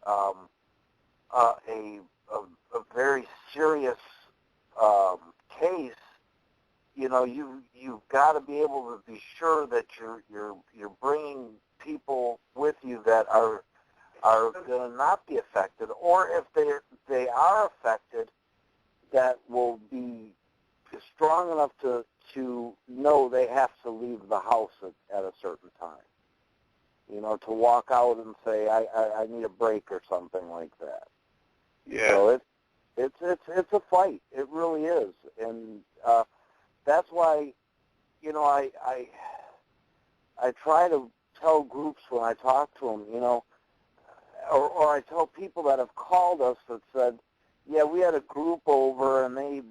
a very serious case, you've got to be able to be sure that you're bringing people with you that are going to not be affected, or if they are affected, that will be strong enough to know they have to leave the house at a certain time. To walk out and say, I need a break or something like that. Yeah. So it's a fight. It really is, and that's why, I try to tell groups when I talk to them, or I tell people that have called us that said, yeah, we had a group over, and they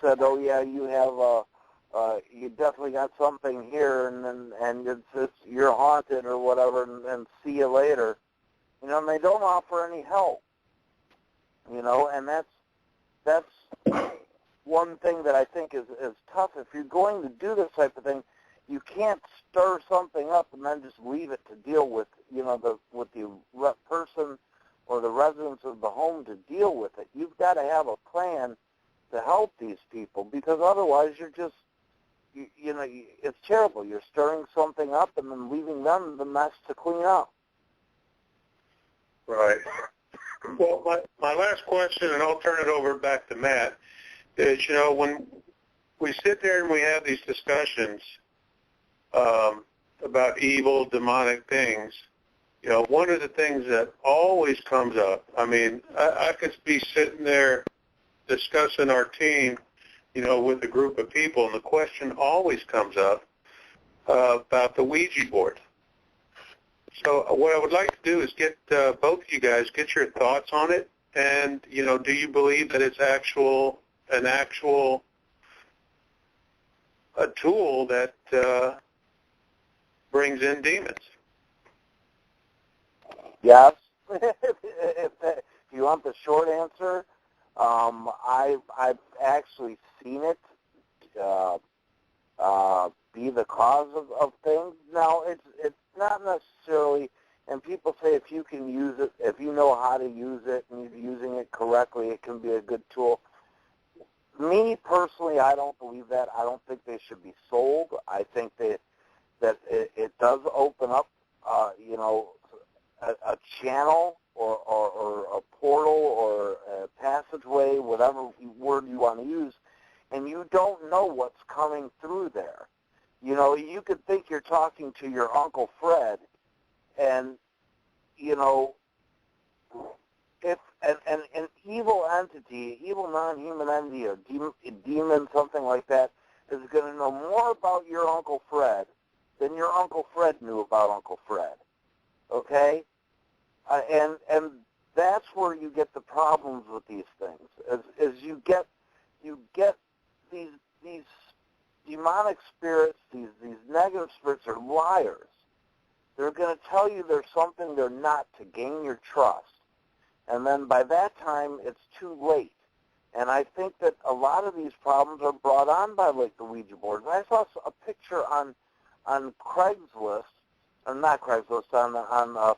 said, oh yeah, you definitely got something here, and it's you're haunted or whatever, and see you later. And they don't offer any help. And that's one thing that I think is tough. If you're going to do this type of thing, you can't stir something up and then just leave it to deal with, the person or the residents of the home to deal with it. You've got to have a plan to help these people, because otherwise you're just, it's terrible. You're stirring something up and then leaving them the mess to clean up. Right. Well, my last question, and I'll turn it over back to Matt, is, when we sit there and we have these discussions about evil, demonic things, one of the things that always comes up, I could be sitting there discussing our team, with a group of people, and the question always comes up about the Ouija board. So what I would like to do is get both of you guys, get your thoughts on it, and, do you believe that it's an actual tool that brings in demons? Yes. If you want the short answer, I've actually seen it be the cause of things. Now, it's not necessarily, and people say if you can use it, if you know how to use it and you're using it correctly, it can be a good tool. Me, personally, I don't believe that. I don't think they should be sold. I think that it does open up, a channel or a portal or a passageway, whatever word you want to use, and you don't know what's coming through there. You could think you're talking to your Uncle Fred, and, if an evil entity, evil non-human entity, or demon, something like that, is going to know more about your Uncle Fred than your Uncle Fred knew about Uncle Fred. Okay? And that's where you get the problems with these things. Is you get these demonic spirits, these negative spirits are liars. They're going to tell you there's something they're not to gain your trust. And then by that time, it's too late. And I think that a lot of these problems are brought on by, like, the Ouija board. And I saw a picture on Craigslist, or not Craigslist, on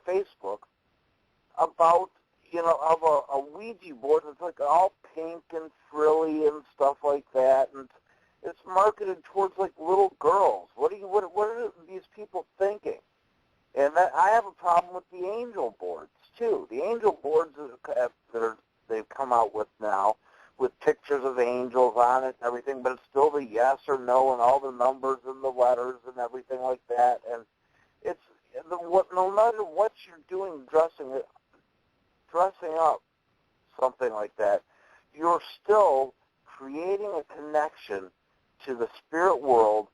Facebook, about, of a Ouija board that's like all pink and frilly and stuff like that, and it's marketed towards, like, little girls. What are these people thinking? And I have a problem with the angel boards too. The angel boards they've come out with now, with pictures of angels on it and everything, but it's still the yes or no and all the numbers and the letters and everything like that. And it's no matter what you're doing, dressing up something like that, you're still creating a connection to the spirit world,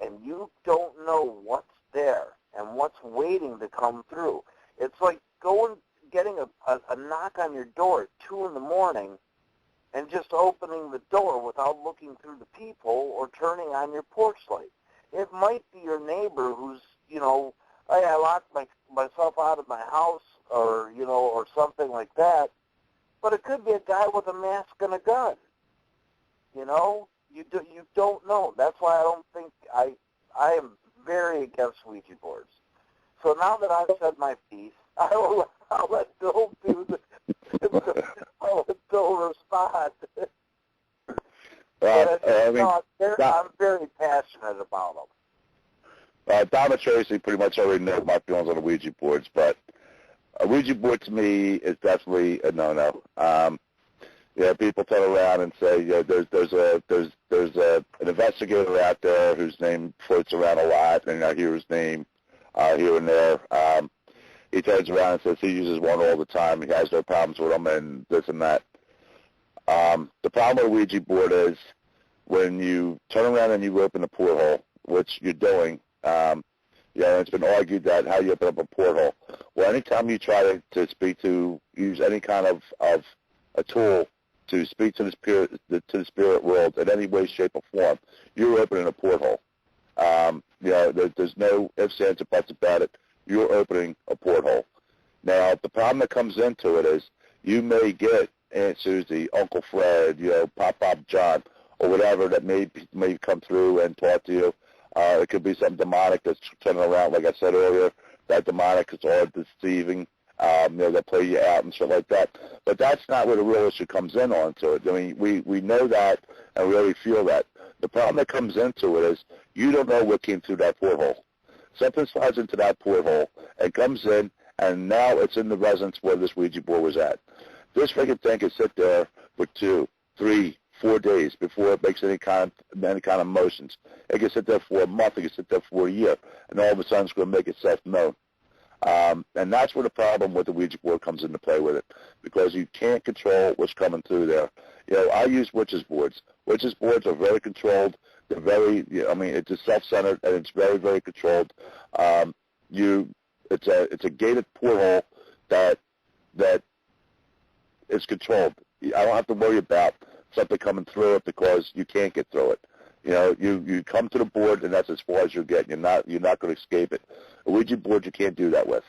and you don't know what's there and what's waiting to come through. It's like getting a knock on your door at 2 in the morning and just opening the door without looking through the people or turning on your porch light. It might be your neighbor who's, I locked myself out of my house or something like that, but it could be a guy with a mask and a gun. You don't know. That's why I don't think I am very against Ouija boards. So now that I've said my piece, I'll let Bill do I'll let Bill respond. I'm very passionate about them. Donna Tracy pretty much already knows my feelings on the Ouija boards, but a Ouija board to me is definitely a no-no. People turn around and say, there's an investigator out there whose name floats around a lot, and I hear his name here and there. He turns around and says he uses one all the time. He has no problems with them and this and that. The problem with a Ouija board is when you turn around and you open a porthole, which you're doing, it's been argued that how you open up a porthole. Well, anytime you try to use any kind of a tool to speak to the spirit world in any way, shape, or form, you're opening a porthole. There's no ifs, ands, or buts about it. You're opening a porthole. Now, the problem that comes into it is you may get Aunt Susie, Uncle Fred, Pop John, or whatever that may come through and talk to you. It could be something demonic that's turning around, like I said earlier. That demonic is all deceiving. They'll play you out and stuff like that. But that's not where the real issue comes in onto it. I mean, we know that and really feel that. The problem that comes into it is you don't know what came through that porthole. Something slides into that porthole and comes in, and now it's in the residence where this Ouija board was at. This freaking thing can sit there for 2, 3, 4 days before it makes any kind of motions. It can sit there for a month. It can sit there for a year, and all of a sudden it's going to make itself known. And that's where the problem with the Ouija board comes into play with it, because you can't control what's coming through there. I use witches boards. Witches boards are very controlled. They're very, it's just self-centered, and it's very, very controlled. It's a gated porthole that is controlled. I don't have to worry about something coming through it because you can't get through it. You come to the board, and that's as far as you'll get. You're not going to escape it. A Ouija board you can't do that with.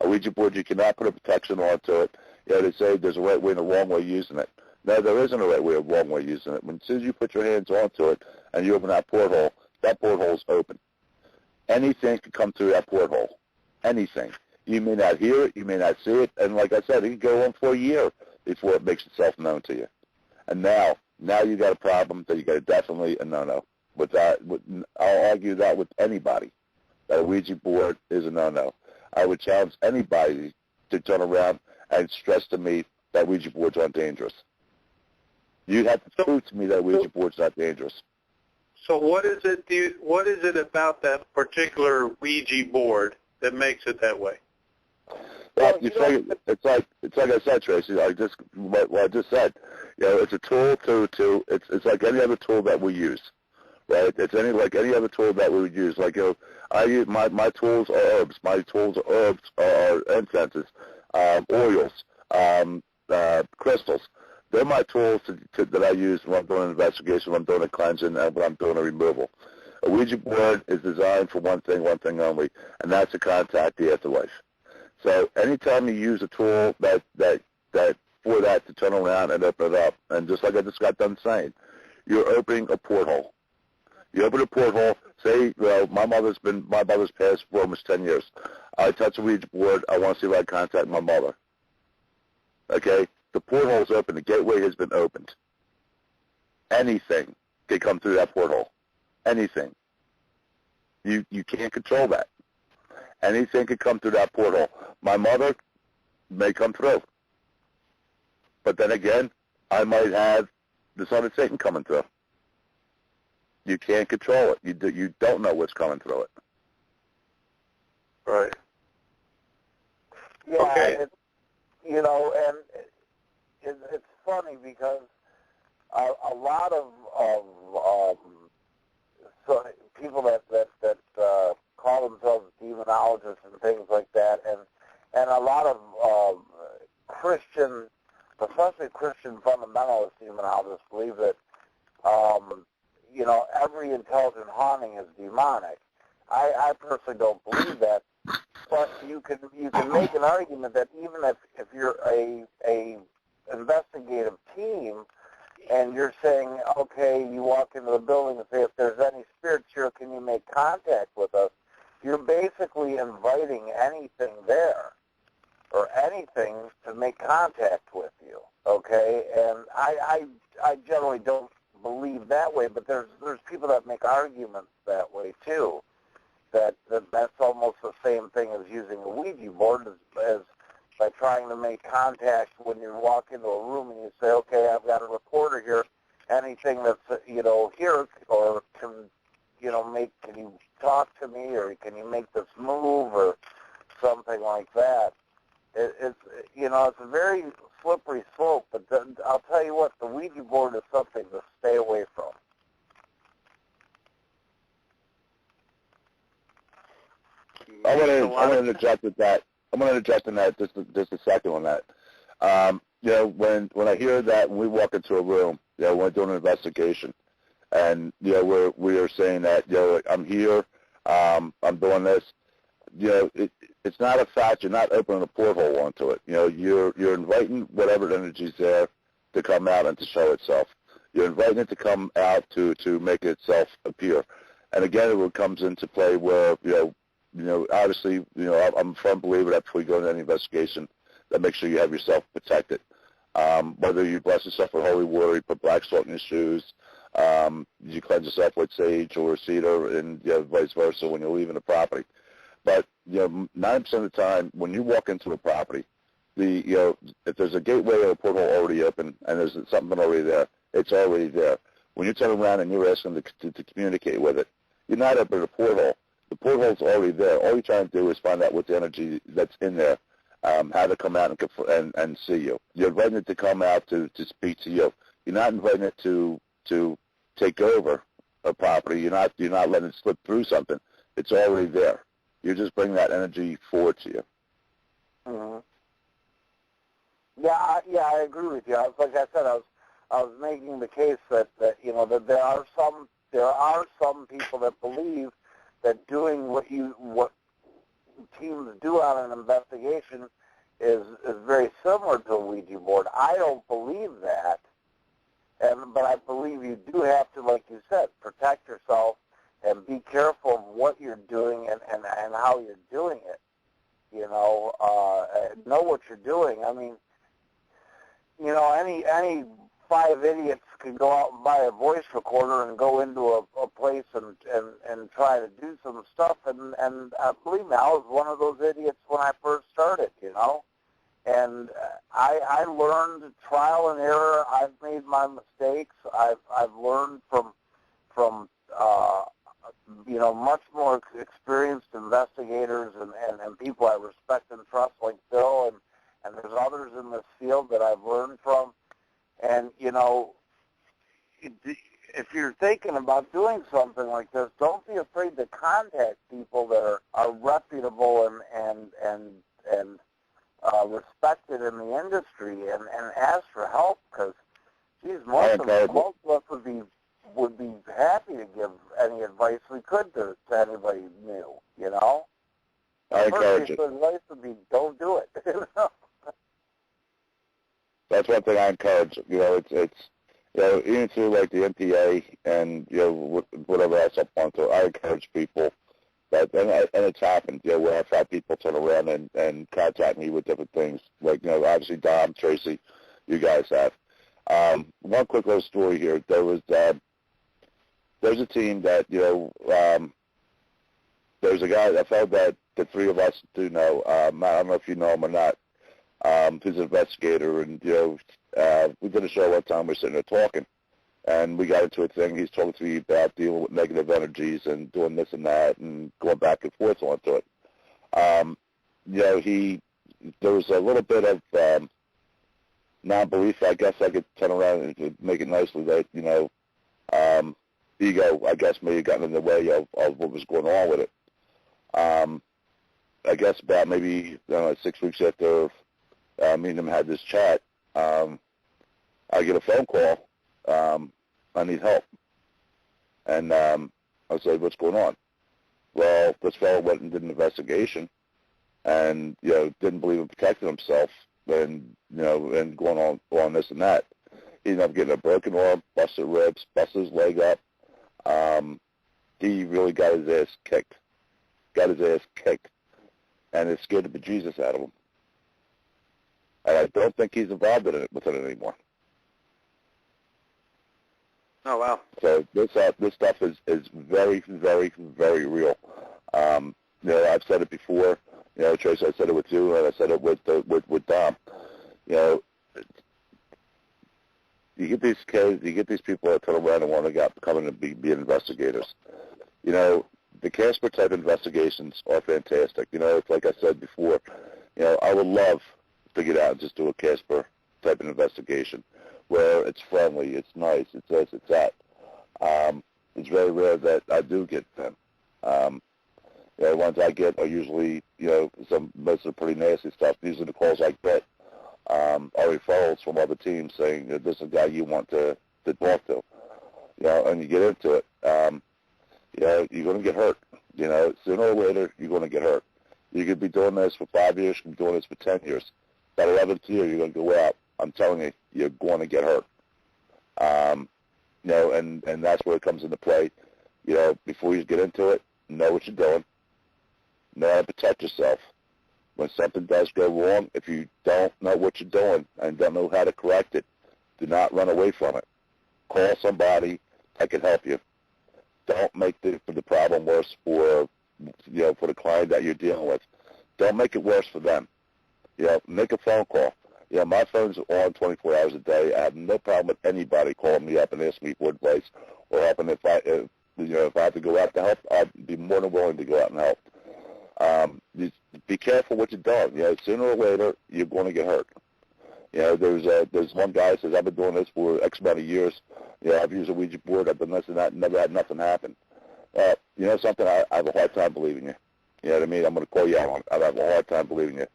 A Ouija board you cannot put a protection onto it. They say there's a right way and a wrong way using it. No, there isn't a right way or wrong way using it. As soon as you put your hands onto it and you open that porthole is open. Anything can come through that porthole. Anything. You may not hear it, you may not see it, and like I said, it can go on for a year before it makes itself known to you. And now you got a problem that you got definitely a no-no. With that, I'll argue that with anybody, that a Ouija board is a no-no. I would challenge anybody to turn around and stress to me that Ouija boards aren't dangerous. You have to prove to me that Ouija board's not dangerous. So what is it about that particular Ouija board that makes it that way? Well, it's like I said, Tracy. What I just said. It's a tool it's like any other tool that we use, right? It's like any other tool that we would use. Like I use my tools are herbs. My tools are herbs are incenses, oils, crystals. They're my tools that I use when I'm doing an investigation, when I'm doing a cleansing, and when I'm doing a removal. A Ouija board is designed for one thing only, and that's to contact the afterlife. So anytime you use a tool that for that to turn around and open it up, and just like I just got done saying, you're opening a porthole. You open a porthole. Say, my mother's passed for almost 10 years. I touch a Ouija board. I want to see if I can contact my mother. Okay, the porthole's open. The gateway has been opened. Anything can come through that porthole. Anything. You can't control that. Anything can come through that porthole. My mother may come through. But then again, I might have the son of Satan coming through. You can't control it. You don't know what's coming through it. Right. Yeah, okay. And it's funny because a lot of people that call themselves demonologists and things like that, and a lot of Christian, especially Christian fundamentalist demonologists, believe that every intelligent haunting is demonic. I personally don't believe that, but you can make an argument that even if you're a investigative team and you're saying, okay, you walk into the building and say, if there's any spirits here, can you make contact with us? You're basically inviting anything there or anything to make contact with you, okay? And I generally don't believe that way, but there's people that make arguments that way too, that's almost the same thing as using a Ouija board as by trying to make contact when you walk into a room and you say, okay, I've got a reporter here, anything that's, here, or can you talk to me, or can you make this move, or something like that. It's a very slippery slope, but I'll tell you what, the Ouija board is something to stay away from. I want to interject with that. I'm going to interject in that just a second on that. When I hear that, when we walk into a room, when we're doing an investigation, and we are saying that I'm here, I'm doing this. It's not a fact. You're not opening a porthole onto it. You're inviting whatever energy's there to come out and to show itself. You're inviting it to come out to make itself appear. And again, it comes into play where, obviously, I'm a firm believer that before you go into any investigation, that make sure you have yourself protected. Whether you bless yourself with holy water, you put black salt in your shoes, you cleanse yourself with sage or cedar, and vice versa when you're leaving the property. But 9% of the time, when you walk into a property, if there's a gateway or a porthole already open and there's something already there, it's already there. When you turn around and you're asking to communicate with it, you're not opening a porthole. The porthole's already there. All you're trying to do is find out what the energy that's in there, how to come out and see you. You're inviting it to come out to speak to you. You're not inviting it to take over a property. You're not letting it slip through something. It's already there. You're just bringing that energy forward to you. Mm-hmm. Yeah, I agree with you. Like I said, I was making the case that that there are some people that believe that doing what teams do on an investigation is very similar to a Ouija board. I don't believe that, but I believe you do have to, like you said, protect yourself and be careful of what you're doing and how you're doing it. Know what you're doing. I mean, any 5 idiots could go out and buy a voice recorder and go into a place and try to do some stuff. And believe me, I was one of those idiots when I first started, And I learned trial and error. I've made my mistakes. I've learned from much more experienced investigators and people I respect and trust, like Bill, and there's others in this field that I've learned from. And, if you're thinking about doing something like this, don't be afraid to contact people that are reputable and respected in the industry and ask for help, because, geez, most of us would be happy to give any advice we could to anybody new, I encourage it. The advice would be, don't do it, That's one thing I encourage. It's even through like the NPA and whatever else up onto. I encourage people that, and it's happened. Where I've had people turn around and contact me with different things. Like obviously Dom, Tracy, you guys have. One quick little story here. There's a team that there's a guy, a fellow that the 3 of us do know. I don't know if you know him or not. Who's an investigator, and we did a show one time. We're sitting there talking, and we got into a thing. He's talking to me about dealing with negative energies and doing this and that, and going back and forth onto it. There was a little bit of non-belief. I guess I could turn around and make it nicely that ego, I guess, may have gotten in the way of what was going on with it. I guess about maybe 6 weeks after me and him had this chat, I get a phone call. I need help. And I said, what's going on? Well, this fellow went and did an investigation and, didn't believe in protecting himself and, and going on this and that. He ended up getting a broken arm, busted ribs, busted his leg up. He really got his ass kicked. And it scared the bejesus out of him. And I don't think he's involved in it with it anymore. Oh, wow. So this stuff is very, very, very real. I've said it before. Trace, I said it with you, and I said it with Dom. You get these kids, you get these people that turn around and want to come in and be investigators. The Casper type investigations are fantastic. It's like I said before. I would love to get out and just do a Casper type of investigation where it's friendly, it's nice, it's this, it's that. It's very rare that I do get them. The ones I get are usually, most of the pretty nasty stuff. Usually the calls I get are referrals from other teams saying that this is a guy you want to talk to. And you get into it. You're going to get hurt. Sooner or later, you're going to get hurt. You could be doing this for 5 years, you could be doing this for 10 years. That 11th year, you're going to go out. I'm telling you, you're going to get hurt. And that's where it comes into play. before you get into it, know what you're doing. Know how to protect yourself. When something does go wrong, if you don't know what you're doing and don't know how to correct it, do not run away from it. Call somebody that can help you. Don't make the problem worse for the client that you're dealing with. Don't make it worse for them. Make a phone call. My phone's on 24 hours a day. I have no problem with anybody calling me up and asking me for advice or helping. If I have to go out to help, I'd be more than willing to go out and help. Just be careful what you're doing. Sooner or later, you're going to get hurt. There's one guy who says, I've been doing this for X amount of years. I've used a Ouija board. I've done this and that. Never had nothing happen. Something, I have a hard time believing you. You know what I mean? I'm going to call you out on it. I have a hard time believing you.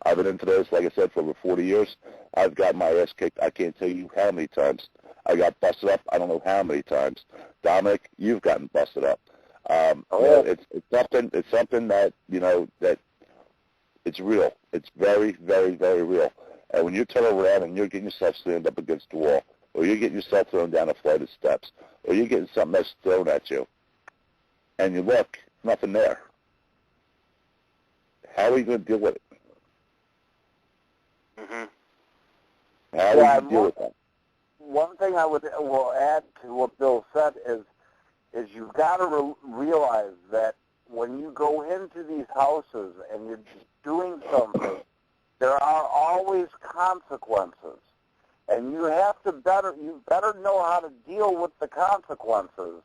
I've been into this, like I said, for over 40 years. I've got my ass kicked. I can't tell you how many times. I got busted up. I don't know how many times. Dominic, you've gotten busted up. It's something that, that it's real. It's very, very, very real. And when you turn around and you're getting yourself slammed up against the wall, or you're getting yourself thrown down a flight of steps, or you're getting something that's thrown at you, and you look, nothing there. How are you going to deal with it? Mm-hmm. How are you going to deal with that? One thing I will add to what Bill said is you've got to realize that when you go into these houses and you're doing something, there are always consequences, and you better know how to deal with the consequences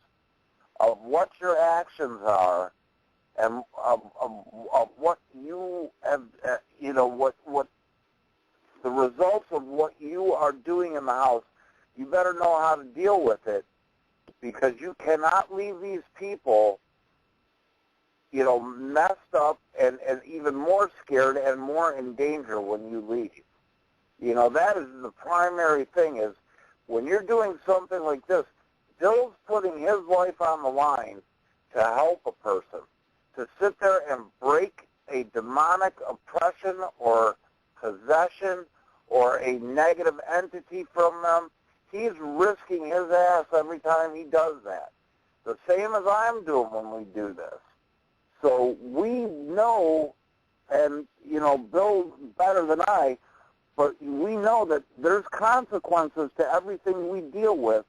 of what your actions are, and of what you have, what the results of what you are doing in the house. You better know how to deal with it, because you cannot leave these people, messed up and even more scared and more in danger when you leave. That is the primary thing, is when you're doing something like this, Bill's putting his life on the line to help a person. To sit there and break a demonic oppression or possession or a negative entity from them, he's risking his ass every time he does that. The same as I'm doing when we do this. So we know, and, Bill's better than I, but we know that there's consequences to everything we deal with.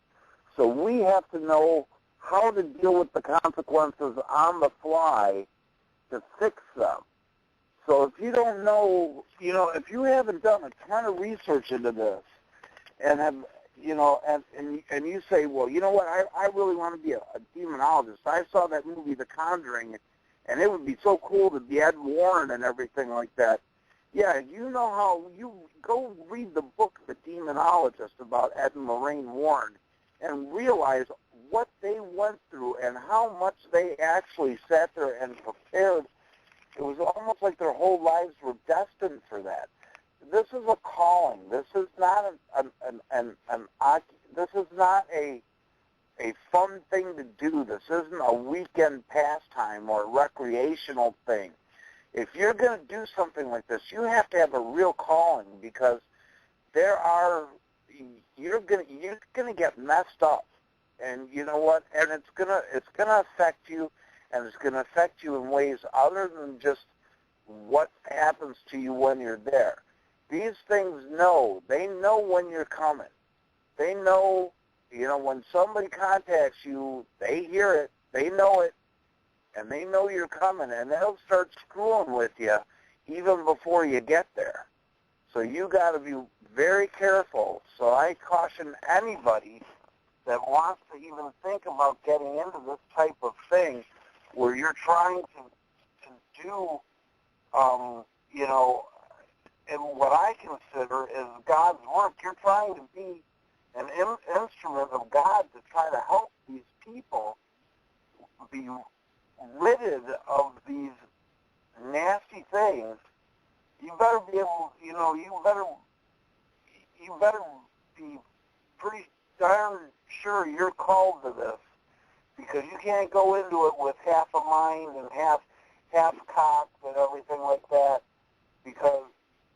So we have to know how to deal with the consequences on the fly to fix them. So if you don't know, if you haven't done a ton of research into this and have, and you say, well, you know what, I really want to be a demonologist. I saw that movie, The Conjuring, and it would be so cool to be Ed Warren and everything like that. Yeah, you know how, you go read the book, The Demonologist, about Ed and Lorraine Warren, and realize what they went through and how much they actually sat there and prepared. It was almost like their whole lives were destined for that. This is a calling. This is not this is not a fun thing to do. This isn't a weekend pastime or a recreational thing. If you're going to do something like this, you have to have a real calling, because you're going to get messed up, and you know what? And it's going to affect you, and it's going to affect you in ways other than just what happens to you when you're there. These things they know when you're coming. They know, when somebody contacts you, they hear it, they know it, and they know you're coming, and they'll start screwing with you even before you get there. So you got to be very careful. So I caution anybody that wants to even think about getting into this type of thing, where you're trying to do, and what I consider is God's work. You're trying to be an instrument of God to try to help these people be rid of these nasty things. You better be able, you better be pretty darn sure you're called to this, because you can't go into it with half a mind and half cocked and everything like that, because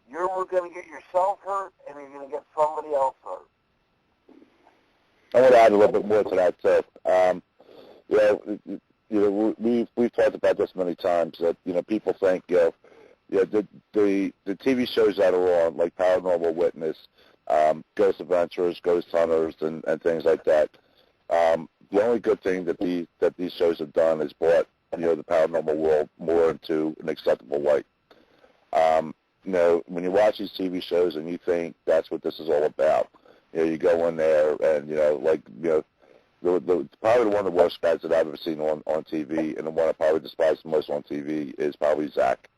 you're going to get yourself hurt and you're going to get somebody else hurt. I want to add a little bit more to that, too. we've talked about this many times that people think the TV shows that are on, like Paranormal Witness, Ghost Adventures, Ghost Hunters, and things like that. The only good thing that these shows have done is brought the paranormal world more into an acceptable light. When you watch these TV shows and you think that's what this is all about, you go in there and probably one of the worst guys that I've ever seen on TV, and the one I probably despise the most on TV is probably Zach.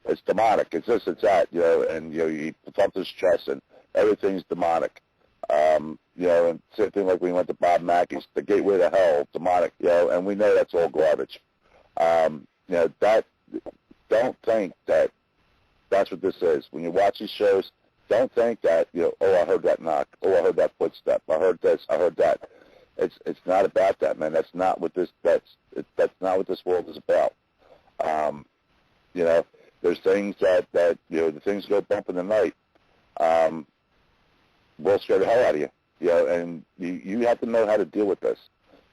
It's demonic. It's this, it's that, and you thump his chest and everything's demonic. And same thing like when we went to Bob Mackey's, the gateway to hell, demonic, and we know that's all garbage. Don't think that that's what this is. When you watch these shows, don't think that, I heard that knock, I heard that footstep, I heard this, I heard that. It's not about that, man. That's not what this not what this world is about. There's things that the things go bump in the night. Will scare the hell out of you. And you have to know how to deal with this.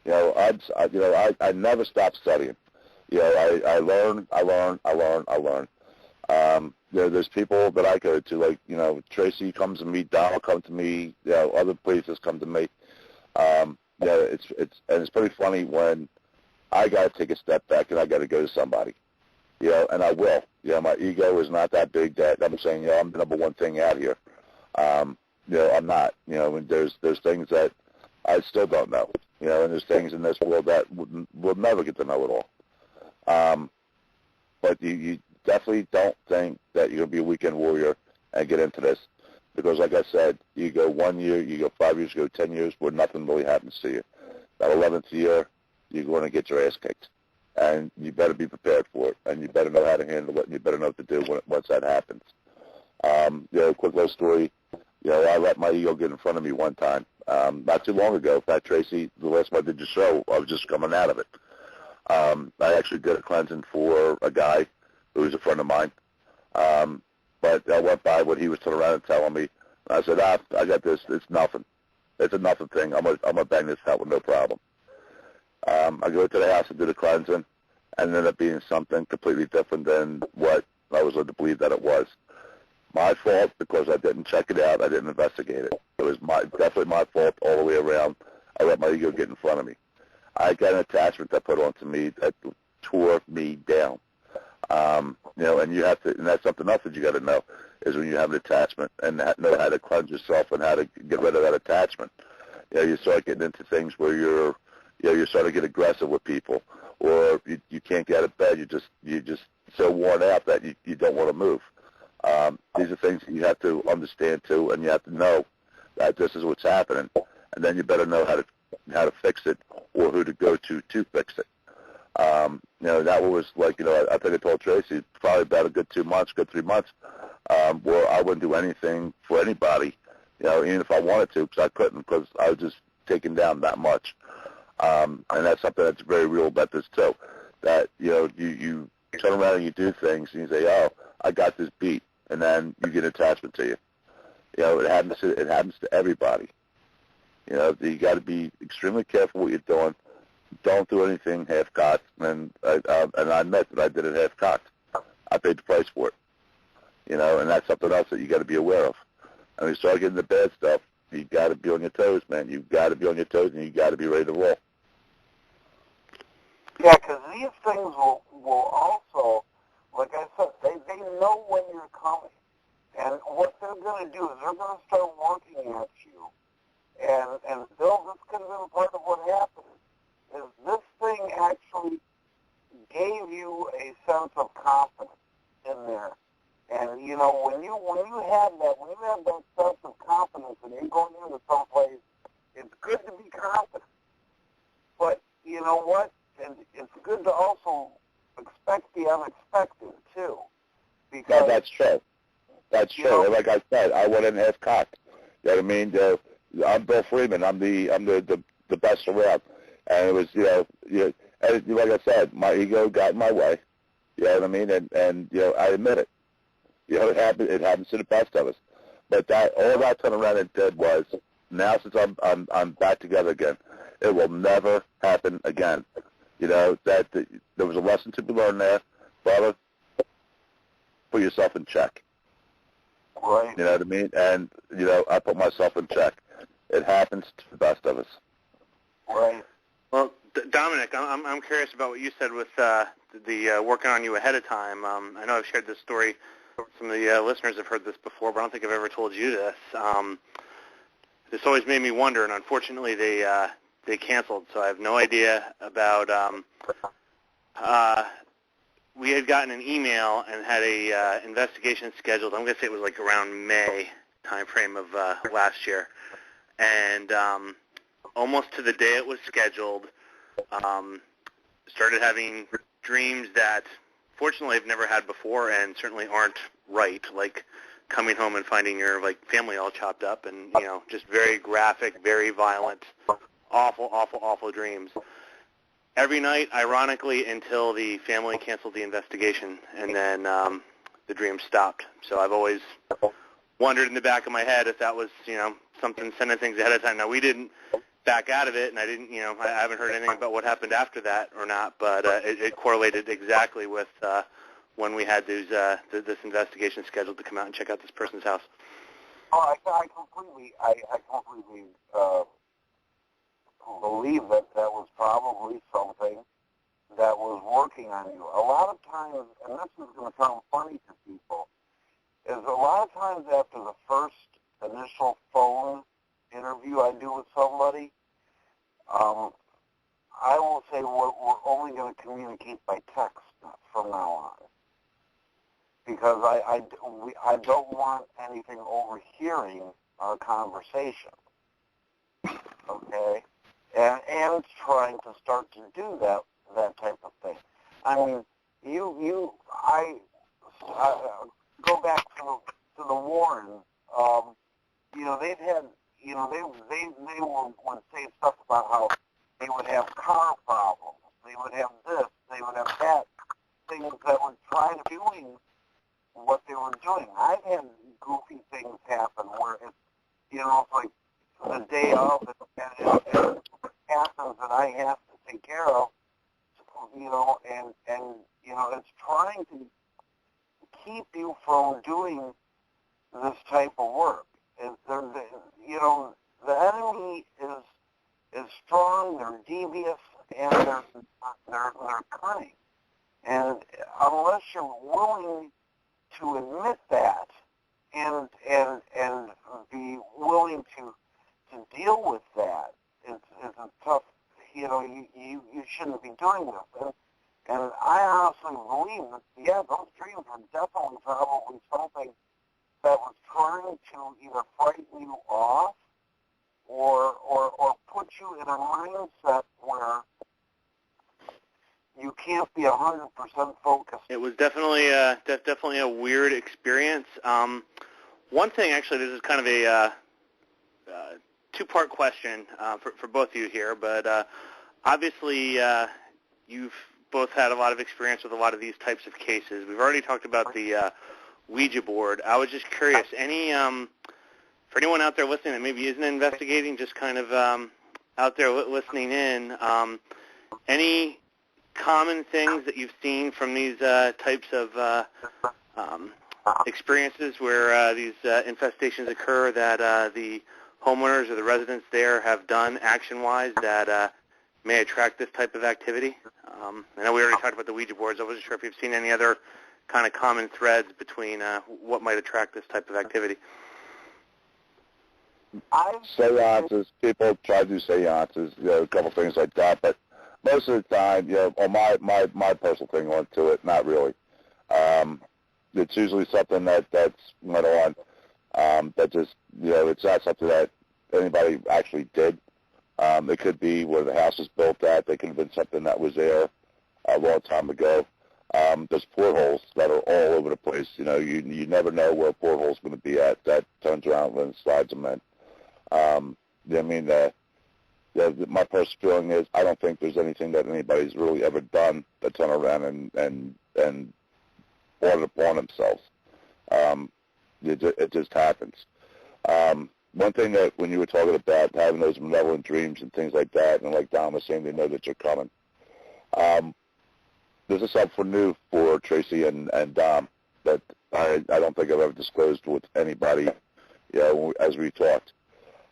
I never stop studying. I learn. There's people that I go to, like, Tracy comes to me, Donald comes to me, other places come to me. It's pretty funny when I got to take a step back and I got to go to somebody, and I will. My ego is not that big that I'm saying, I'm the number one thing out here. I'm not. And there's things that I still don't know. And there's things in this world that we'll never get to know it all. But you definitely don't think that you're going to be a weekend warrior and get into this. Because, like I said, you go 1 year, you go 5 years, you go 10 years where nothing really happens to you. That 11th year, you're going to get your ass kicked. And you better be prepared for it. And you better know how to handle it. And you better know what to do once that happens. Quick little story. I let my ego get in front of me one time. Not too long ago. In fact, Tracy, the last time I did your show, I was just coming out of it. I actually did a cleansing for a guy who was a friend of mine. But I went by what he was turning around and telling me. And I said, I got this. It's nothing. It's a nothing thing. I'm gonna bang this out with no problem. I go to the house and do the cleansing, and it ended up being something completely different than what I was led to believe that it was. My fault because I didn't check it out. I didn't investigate it. It was definitely my fault all the way around. I let my ego get in front of me. I got an attachment that put onto me that tore me down. And you have to, and that's something else that you got to know is when you have an attachment and know how to cleanse yourself and how to get rid of that attachment. You start getting into things where you're starting to get aggressive with people, or you can't get out of bed. You're just so worn out that you don't want to move. These are things that you have to understand too, and you have to know that this is what's happening, and then you better know how to fix it or who to go to fix it. That was like, I think I told Tracy probably about a good 2 months, good 3 months, where I wouldn't do anything for anybody, even if I wanted to, because I couldn't, because I was just taken down that much. And that's something that's very real about this too, that, you turn around and you do things and you say, oh, I got this beat, and then you get attachment to you. It happens to everybody. You got to be extremely careful what you're doing. Don't do anything half-cocked, and I admit that I did it half-cocked. I paid the price for it, and that's something else that you got to be aware of. And when you start getting the bad stuff, you got to be on your toes, man. You got to be on your toes, and you got to be ready to roll. Yeah, because these things will also, like I said, they know when you're coming, and what they're going to do is they're going to start working at you, and Bill, this could have been part of what happened. Is this thing actually gave you a sense of confidence in there. And, when you have that sense of confidence and you're going into someplace, it's good to be confident. But you know what? And it's good to also expect the unexpected, too. Because, no, that's true. That's true. And like I said, I went in half-cocked. You know what I mean? I'm Bill Freeman. I'm the best around. And it was, and like I said, my ego got in my way. You know what I mean? And I admit it. It happens to the best of us. But all that turned around and did was, now since I'm back together again, It will never happen again. You know, there was a lesson to be learned there. Brother, put yourself in check. Right. You know what I mean? And, you know, I put myself in check. It happens to the best of us. Right. Well, Dominic, I'm curious about what you said with the working on you ahead of time. I know I've shared this story. Some of the listeners have heard this before, but I don't think I've ever told you this. This always made me wonder, and unfortunately they canceled, so I have no idea about. We had gotten an email and had a investigation scheduled. I'm going to say it was like around May timeframe of last year, and almost to the day it was scheduled, started having dreams that fortunately I've never had before and certainly aren't right, like coming home and finding your like family all chopped up and, you know, just very graphic, very violent, awful dreams. Every night, ironically, until the family canceled the investigation, and then the dreams stopped. So I've always wondered in the back of my head if that was, you know, something sending things ahead of time. Now, we didn't back out of it, and I didn't, you know, I haven't heard anything about what happened after that or not, but it correlated exactly with when we had this investigation scheduled to come out and check out this person's house. Oh, I completely believe that was probably something that was working on you. A lot of times, and this is going to sound funny to people, is a lot of times after the first initial phone interview I do with somebody, I will say we're only going to communicate by text from now on, because I don't want anything overhearing our conversation. Okay, and trying to start to do that type of thing. I mean, I go back to the Warrens. You know, they've had, you know, they would say stuff about how they would have car problems, they would have this, they would have that, things that would try to doing what they were doing. I've had goofy things happen where it's, you know, it's like the day of, and it happens that I have to take care of, you know, and you know, it's trying to keep you from doing this type of work. You know, the enemy is strong, they're devious, and they're cunning. And unless you're willing to admit that and be willing to deal with that, it's a tough, you know, you shouldn't be doing this. And I honestly believe that, yeah, those dreams were definitely probably something that was trying to either frighten you off or put you in a mindset where you can't be 100% focused. It was definitely a weird experience. One thing, actually, this is kind of a two-part question for both of you here, but obviously you've both had a lot of experience with a lot of these types of cases. We've already talked about the Ouija board. I was just curious, for anyone out there listening that maybe isn't investigating, just kind of out there listening in, any common things that you've seen from these types of experiences where these infestations occur that the homeowners or the residents there have done action-wise that may attract this type of activity? I know we already talked about the Ouija boards. I wasn't sure if you've seen any other kind of common threads between what might attract this type of activity. Seances, people try to do seances, you know, a couple things like that, but most of the time, you know, on my personal thing onto it, not really. It's usually something that's went on that just, you know, it's not something that anybody actually did. It could be where the house was built at. It could have been something that was there a long time ago. There's portholes that are all over the place. You know, you never know where a porthole's going to be at. That turns around and slides them in. I mean, my personal feeling is I don't think there's anything that anybody's really ever done that's turned around and brought it upon themselves. It just happens. one thing that when you were talking about having those malevolent dreams and things like that, and like Dom was saying, they know that you're coming. This is something new for Tracy and Dom that I don't think I've ever disclosed with anybody, as we talked.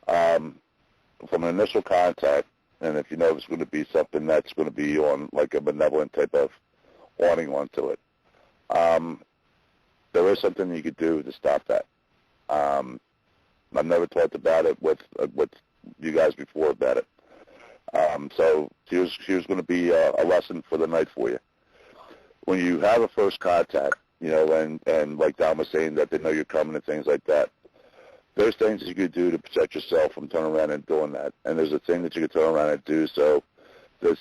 From an initial contact, and if you know it's going to be something that's going to be on like a benevolent type of warning onto it, there is something you could do to stop that. I've never talked about it with you guys before about it. So here's going to be a lesson for the night for you. When you have a first contact, and like Don was saying that they know you're coming and things like that, there's things that you could do to protect yourself from turning around and doing that. And there's a thing that you could turn around and do so this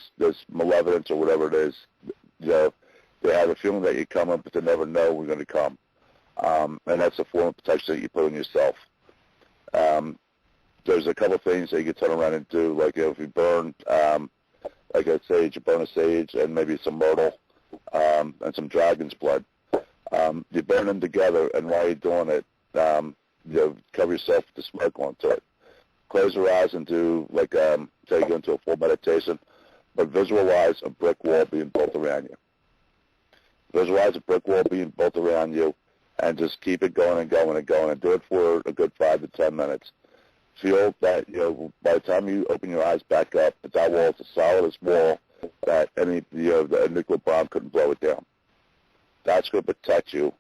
malevolence or whatever it is, they have a feeling that you're coming, but they never know we're going to come. And that's a form of protection that you put on yourself. There's a couple of things that you can turn around and do, like if you burn, like a sage, you burn a sage and maybe some myrtle and some dragon's blood. You burn them together, and while you're doing it, cover yourself with the smoke onto it. Close your eyes and do, like, say you go into a full meditation, but visualize a brick wall being built around you. Visualize a brick wall being built around you, and just keep it going and going and going, and do it for a good 5 to 10 minutes. Feel that, by the time you open your eyes back up, that wall is the solidest wall that any, the nuclear bomb couldn't blow it down. That's going to protect you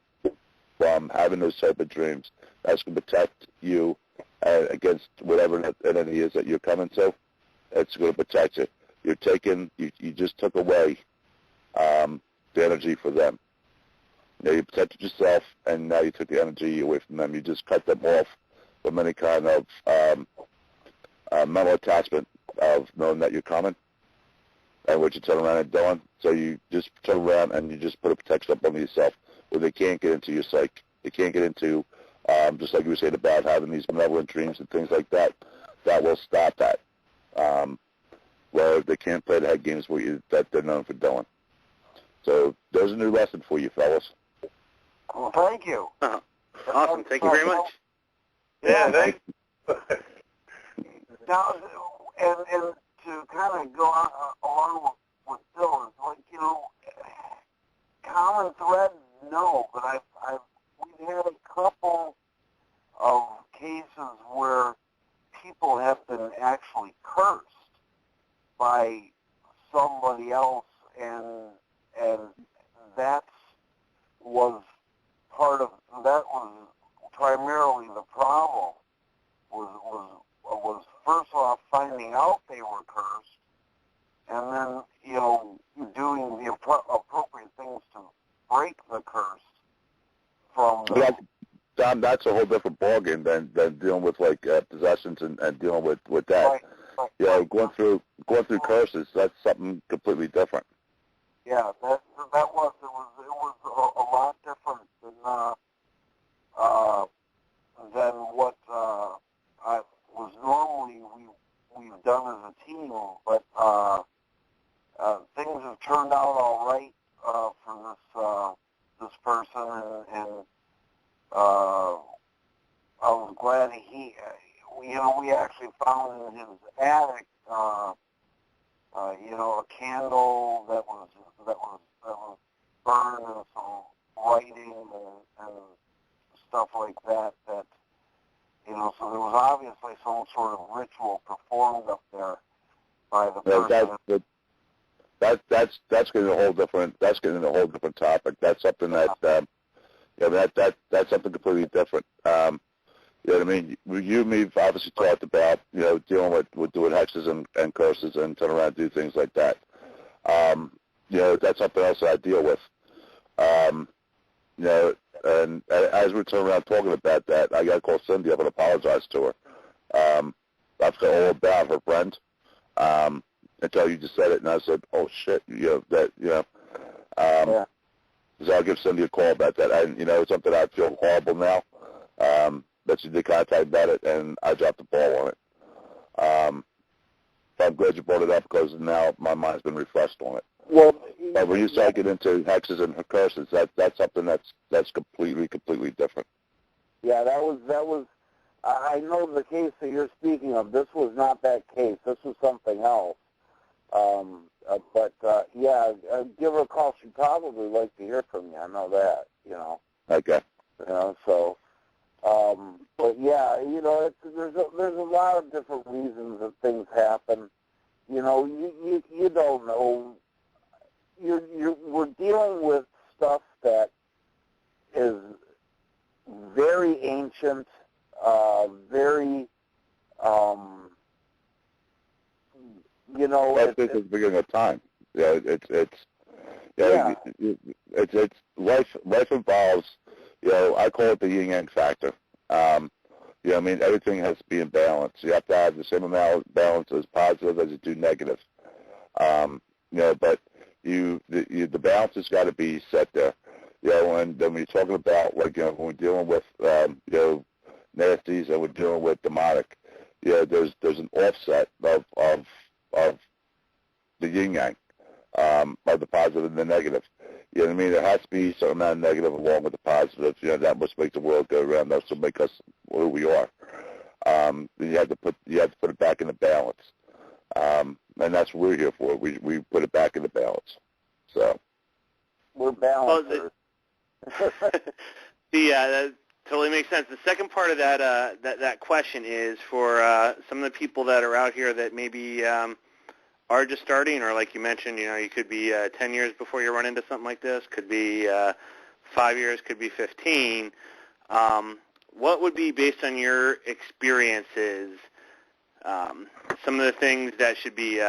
from having those type of dreams. That's going to protect you against whatever that entity is that you're coming to. It's going to protect you. You just took away the energy for them. You protected yourself, and now you took the energy away from them. You just cut them off from any kind of mental attachment of knowing that you're coming and what you turn around and doing. So you just turn around and you just put a protection up on yourself where they can't get into your psyche. They can't get into, just like you were saying about having these malevolent dreams and things like that. That will stop that. Where they can't play the head games with you that they're known for doing. So there's a new lesson for you, fellas. Well, thank you. Awesome. Thank you very much. Yeah, thanks. Now, and to kind of go along with Bill, it's like, common thread, no, but we've had a couple of cases where people have been actually cursed by somebody else, and that was primarily the problem, was first off finding out they were cursed, and then, doing the appropriate things to break the curse from them. Don, that's a whole different ballgame than dealing with like possessions and dealing with that. Right. Going through curses, that's something completely different. Yeah, it was a lot different than what I was normally we've done as a team, but things have turned out all right for this person, and I was glad we actually found in his attic a candle that was burned, and some writing and stuff like that. So there was obviously some sort of ritual performed up there by the person. That's getting a whole different. That's getting a whole different topic. That's something that that's something completely different. You know what I mean? You and me have obviously talked about, dealing with doing hexes and curses and turn around and do things like that. That's something else that I deal with. And as we turn around talking about that, I got to call Cindy up and apologize to her. I've got all about her friend until you just said it, and I said, oh, shit, So I'll give Cindy a call about that. And, it's something I feel horrible now. But she did contact about it, and I dropped the ball on it. I'm glad you brought it up because now my mind's been refreshed on it. Well, but when you start getting into hexes and curses, that's something that's completely different. Yeah, that was I know the case that you're speaking of. This was not that case. This was something else. Give her a call. She'd probably like to hear from you. I know that, Okay. So, but yeah, there's a lot of different reasons that things happen. You don't know. We're dealing with stuff that is very ancient, very, That's since the beginning of time. Yeah, it's life involves, I call it the yin yang factor. Everything has to be in balance. You have to have the same amount of balance as positive as you do negative. But the balance has got to be set there. And then when you're talking about, when we're dealing with, nasties and we're dealing with demonic, there's an offset of the yin yang, of the positive and the negative. You know what I mean? There has to be some amount of negative along with the positive. That must make the world go around. That's what make us who we are. You have to put it back in the balance. And that's what we're here for. We put it back in the balance. So we're balancers. Yeah, that totally makes sense. The second part of that question is for some of the people that are out here that maybe are just starting, or like you mentioned, you could be 10 years before you run into something like this. Could be 5 years, could be 15. What would be, based on your experiences, some of the things that should be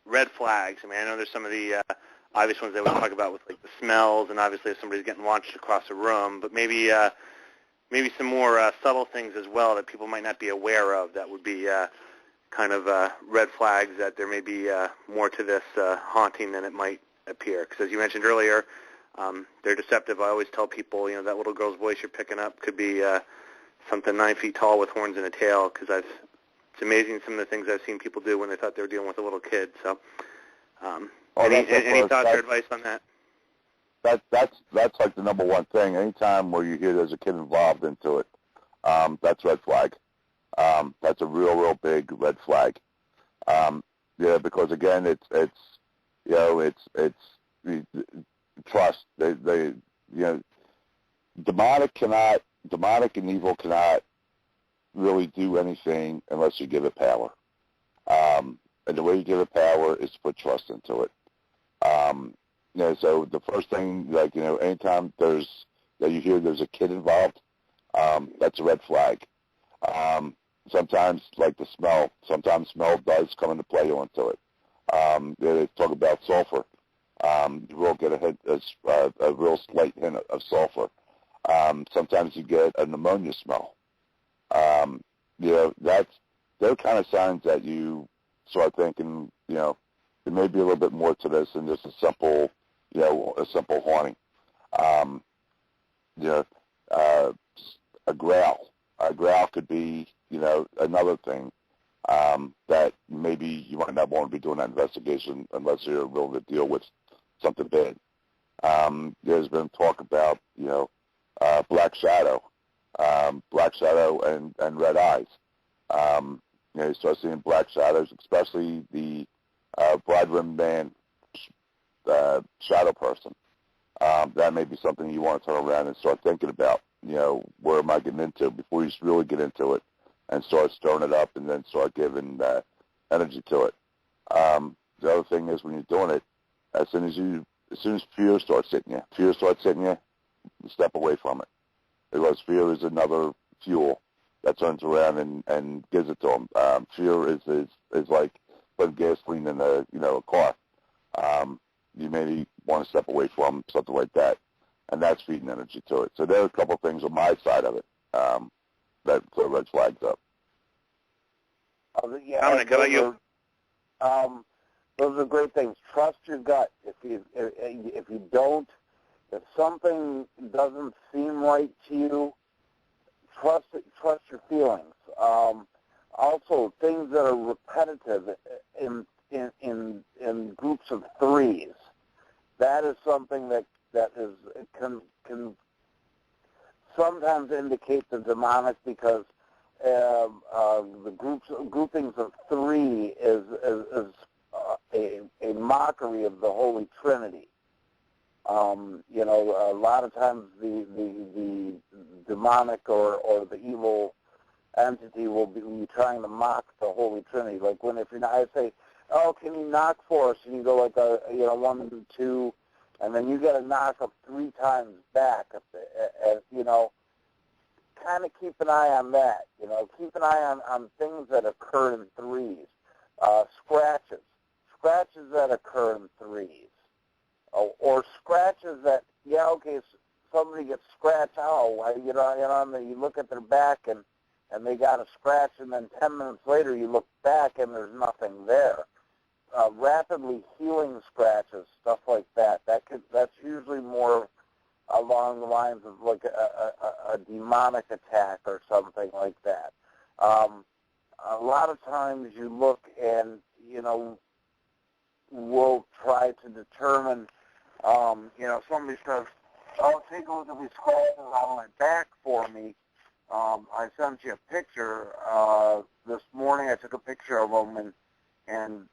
red flags? I know there's some of the obvious ones that we talk about with like the smells, and obviously if somebody's getting launched across a room, but maybe some more subtle things as well that people might not be aware of that would be kind of red flags that there may be more to this haunting than it might appear. Because as you mentioned earlier, they're deceptive. I always tell people, that little girl's voice you're picking up could be something 9 feet tall with horns and a tail, because it's amazing some of the things I've seen people do when they thought they were dealing with a little kid. So any thoughts or advice on that? That's like the number one thing. Anytime where you hear there's a kid involved into it, that's a red flag. That's a real big red flag. Because again, it's trust. Demonic and evil cannot really do anything unless you give it power. And the way you give it power is to put trust into it. So the first thing, anytime you hear there's a kid involved, that's a red flag. Sometimes, like the smell, smell does come into play onto it. They talk about sulfur. You will get a real slight hint of sulfur. Sometimes you get a pneumonia smell. They're kind of signs that you start thinking, there may be a little bit more to this than just a simple haunting. A growl. A growl could be, another thing that maybe you might not want to be doing that investigation unless you're willing to deal with something big. There's been talk about, black shadow and red eyes. You start seeing black shadows, especially the broad-rimmed man shadow person. That may be something you want to turn around and start thinking about. Where am I getting into before you really get into it and start stirring it up and then start giving energy to it. The other thing is when you're doing it, as soon as fear starts hitting you, step away from it. Because fear is another fuel that turns around and gives it to them. Fear is like putting gasoline in a car. You may want to step away from something like that, and that's feeding energy to it. So there are a couple of things on my side of it that put red flags up. Dominic, how about you? Those are great things. Trust your gut. If something doesn't seem right to you, trust your feelings. Also, things that are repetitive in groups of threes. That is something that can sometimes indicate the demonic because the groupings of three is a mockery of the Holy Trinity. You know, a lot of times the demonic or the evil entity will be trying to mock the Holy Trinity. Like when if I say, "Oh, can you knock for us?" and you go like 1, 2, and then you got to knock up 3 times back. You know, kind of keep an eye on that. You know, keep an eye on things that occur in threes. Scratches that occur in threes, or scratches that somebody gets scratched out. You look at their back and they got a scratch, and then 10 minutes later you look back and there's nothing there. Rapidly healing scratches, stuff like that. That's usually more along the lines of like a demonic attack or something like that. A lot of times you look and, we'll try to determine, somebody says, "Oh, take a look at these scratches on my back for me." I sent you a picture this morning. I took a picture of them, and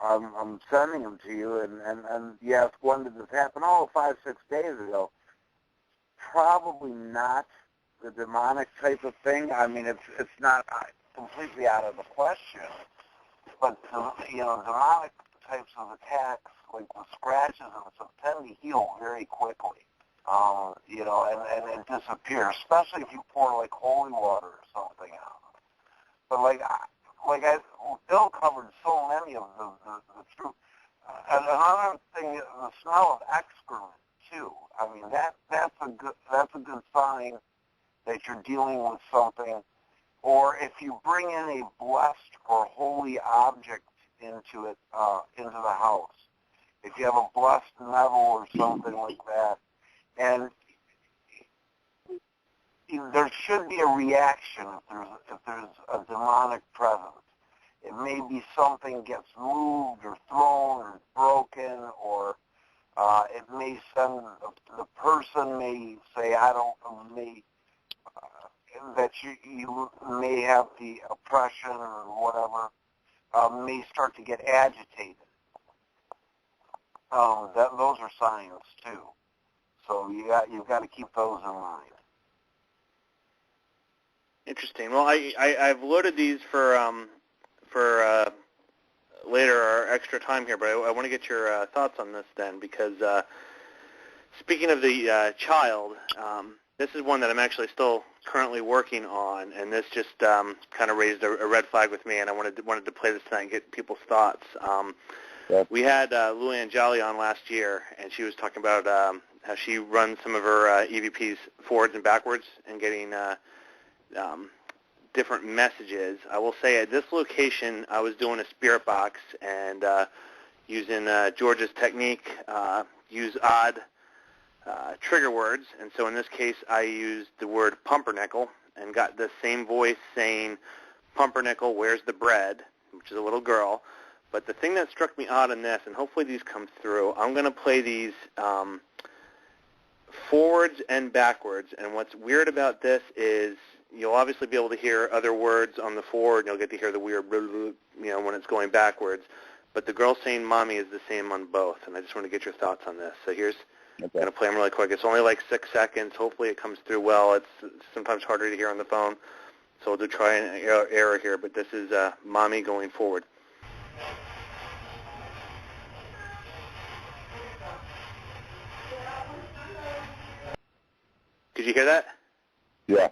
I'm sending them to you, and you ask, when did this happen? 5, 6 days ago. Probably not the demonic type of thing. I mean, it's not completely out of the question, but demonic types of attacks, like the scratches and stuff, tend to heal very quickly. And it disappears, especially if you pour like holy water or something out. But Bill covered so many of the truth. Another thing, the smell of excrement too. I mean, that's a good sign that you're dealing with something. Or if you bring in a blessed or holy object into the house, if you have a blessed medal or something like that, and there should be a reaction if there's a demonic presence. It may be something gets moved or thrown or broken, or it may send the person may say, that you may have the oppression or whatever, may start to get agitated. Those are signs too. So you've got to keep those in mind. Interesting. Well, I've loaded these for later our extra time here, but I want to get your thoughts on this then, because speaking of the child, this is one that I'm actually still currently working on, and this just kind of raised a red flag with me, and I wanted to play this tonight and get people's thoughts. We had Luann Jolly on last year, and she was talking about how she runs some of her EVPs forwards and backwards and getting different messages. I will say at this location, I was doing a spirit box and using George's technique, use odd trigger words. And so in this case, I used the word pumpernickel and got the same voice saying, "Pumpernickel, where's the bread?" which is a little girl. But the thing that struck me odd in this, and hopefully these come through, I'm going to play these forwards and backwards. And what's weird about this is you'll obviously be able to hear other words on the forward, and you'll get to hear the weird, when it's going backwards. But the girl saying "mommy" is the same on both, and I just want to get your thoughts on this. So here's, I'm going to play them really quick. It's only like 6 seconds. Hopefully it comes through well. It's sometimes harder to hear on the phone, so we'll do try and error here. But this is "mommy" going forward. Could you hear that? Yeah.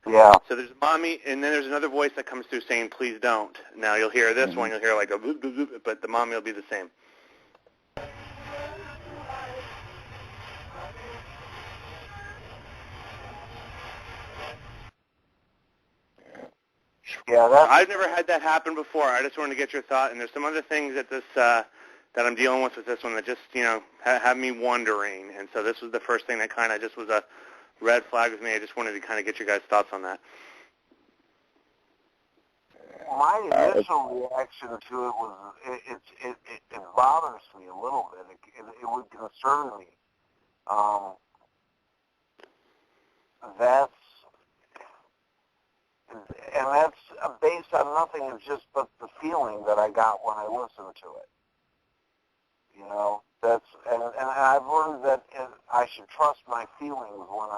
Yeah. So there's "mommy," and then there's another voice that comes through saying "please don't." Now you'll hear this one. You'll hear like a boop, boop, boop, but the "mommy" will be the same. Yeah, I've never had that happen before. I just wanted to get your thought. And there's some other things that that I'm dealing with this one that just have me wondering. And so this was the first thing that kind of just was a red flag with me. I just wanted to kind of get your guys' thoughts on that. my initial reaction to it was it bothers me a little bit. It would concern me. that's based on nothing. It's just but the feeling that I got when I listened to it. You know, and I've learned that I should trust my feelings when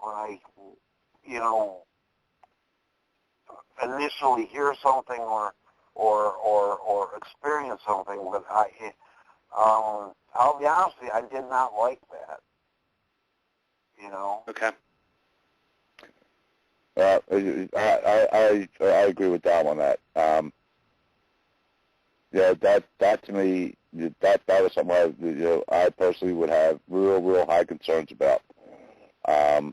I you know, initially hear something or experience something. But I'll be honest with you, I did not like that. You know. Okay. I agree with Dom on that. That to me, that was something I personally would have real high concerns about. I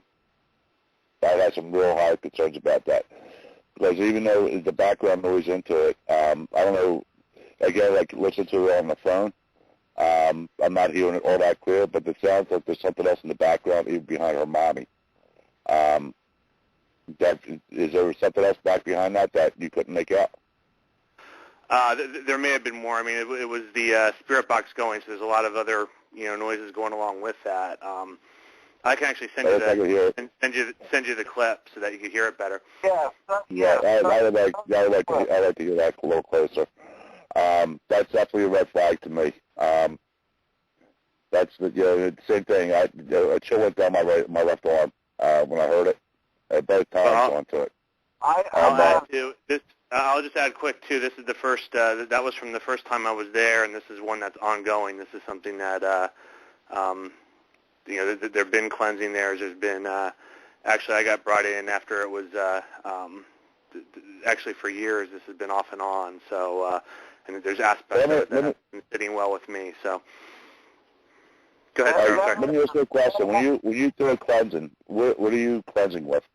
had some real high concerns about that, because even though the background noise into it, I don't know. Again, like listen to it on the phone. I'm not hearing it all that clear, but it sounds like there's something else in the background, even behind her mommy. Is there something else back behind that you couldn't make out? There may have been more. I mean, it was the spirit box going, so there's a lot of other noises going along with that. I can actually send you the clip so that you can hear it better. Yeah. I would like to hear that a little closer. That's definitely a red flag to me. That's the same thing. A chill went down my left arm when I heard it. Both times onto it. I'll just add quick too. This is the first. That was from the first time I was there, and this is one that's ongoing. This is something that there've been cleansing there. There's been actually I got brought in after it was actually for years. This has been off and on. So and there's aspects of it that have been sitting well with me. So go ahead. Sorry. Let me ask you a question. When you do a cleansing, what are you cleansing with?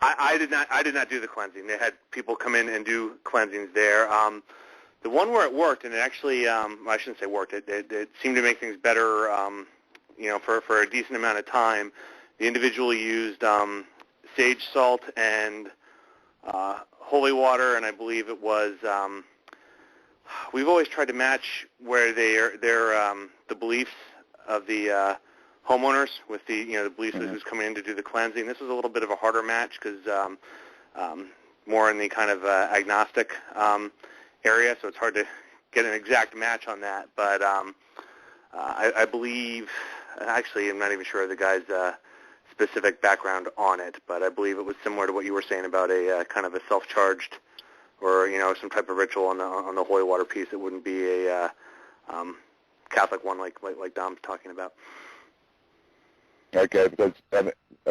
I did not do the cleansing. They had people come in and do cleansings there. The one where it worked, and it actually, I shouldn't say worked. It seemed to make things better. For a decent amount of time, the individual used sage salt and holy water, and I believe it was. We've always tried to match where their the beliefs of the homeowners with the the beliefs of who's coming in to do the cleansing. This was a little bit of a harder match because more in the kind of agnostic area, so it's hard to get an exact match on that. But I believe, actually, I'm not even sure of the guy's specific background on it, but I believe it was similar to what you were saying about a kind of a self-charged or some type of ritual on the holy water piece. It wouldn't be a Catholic one like Dom's talking about. Okay, because I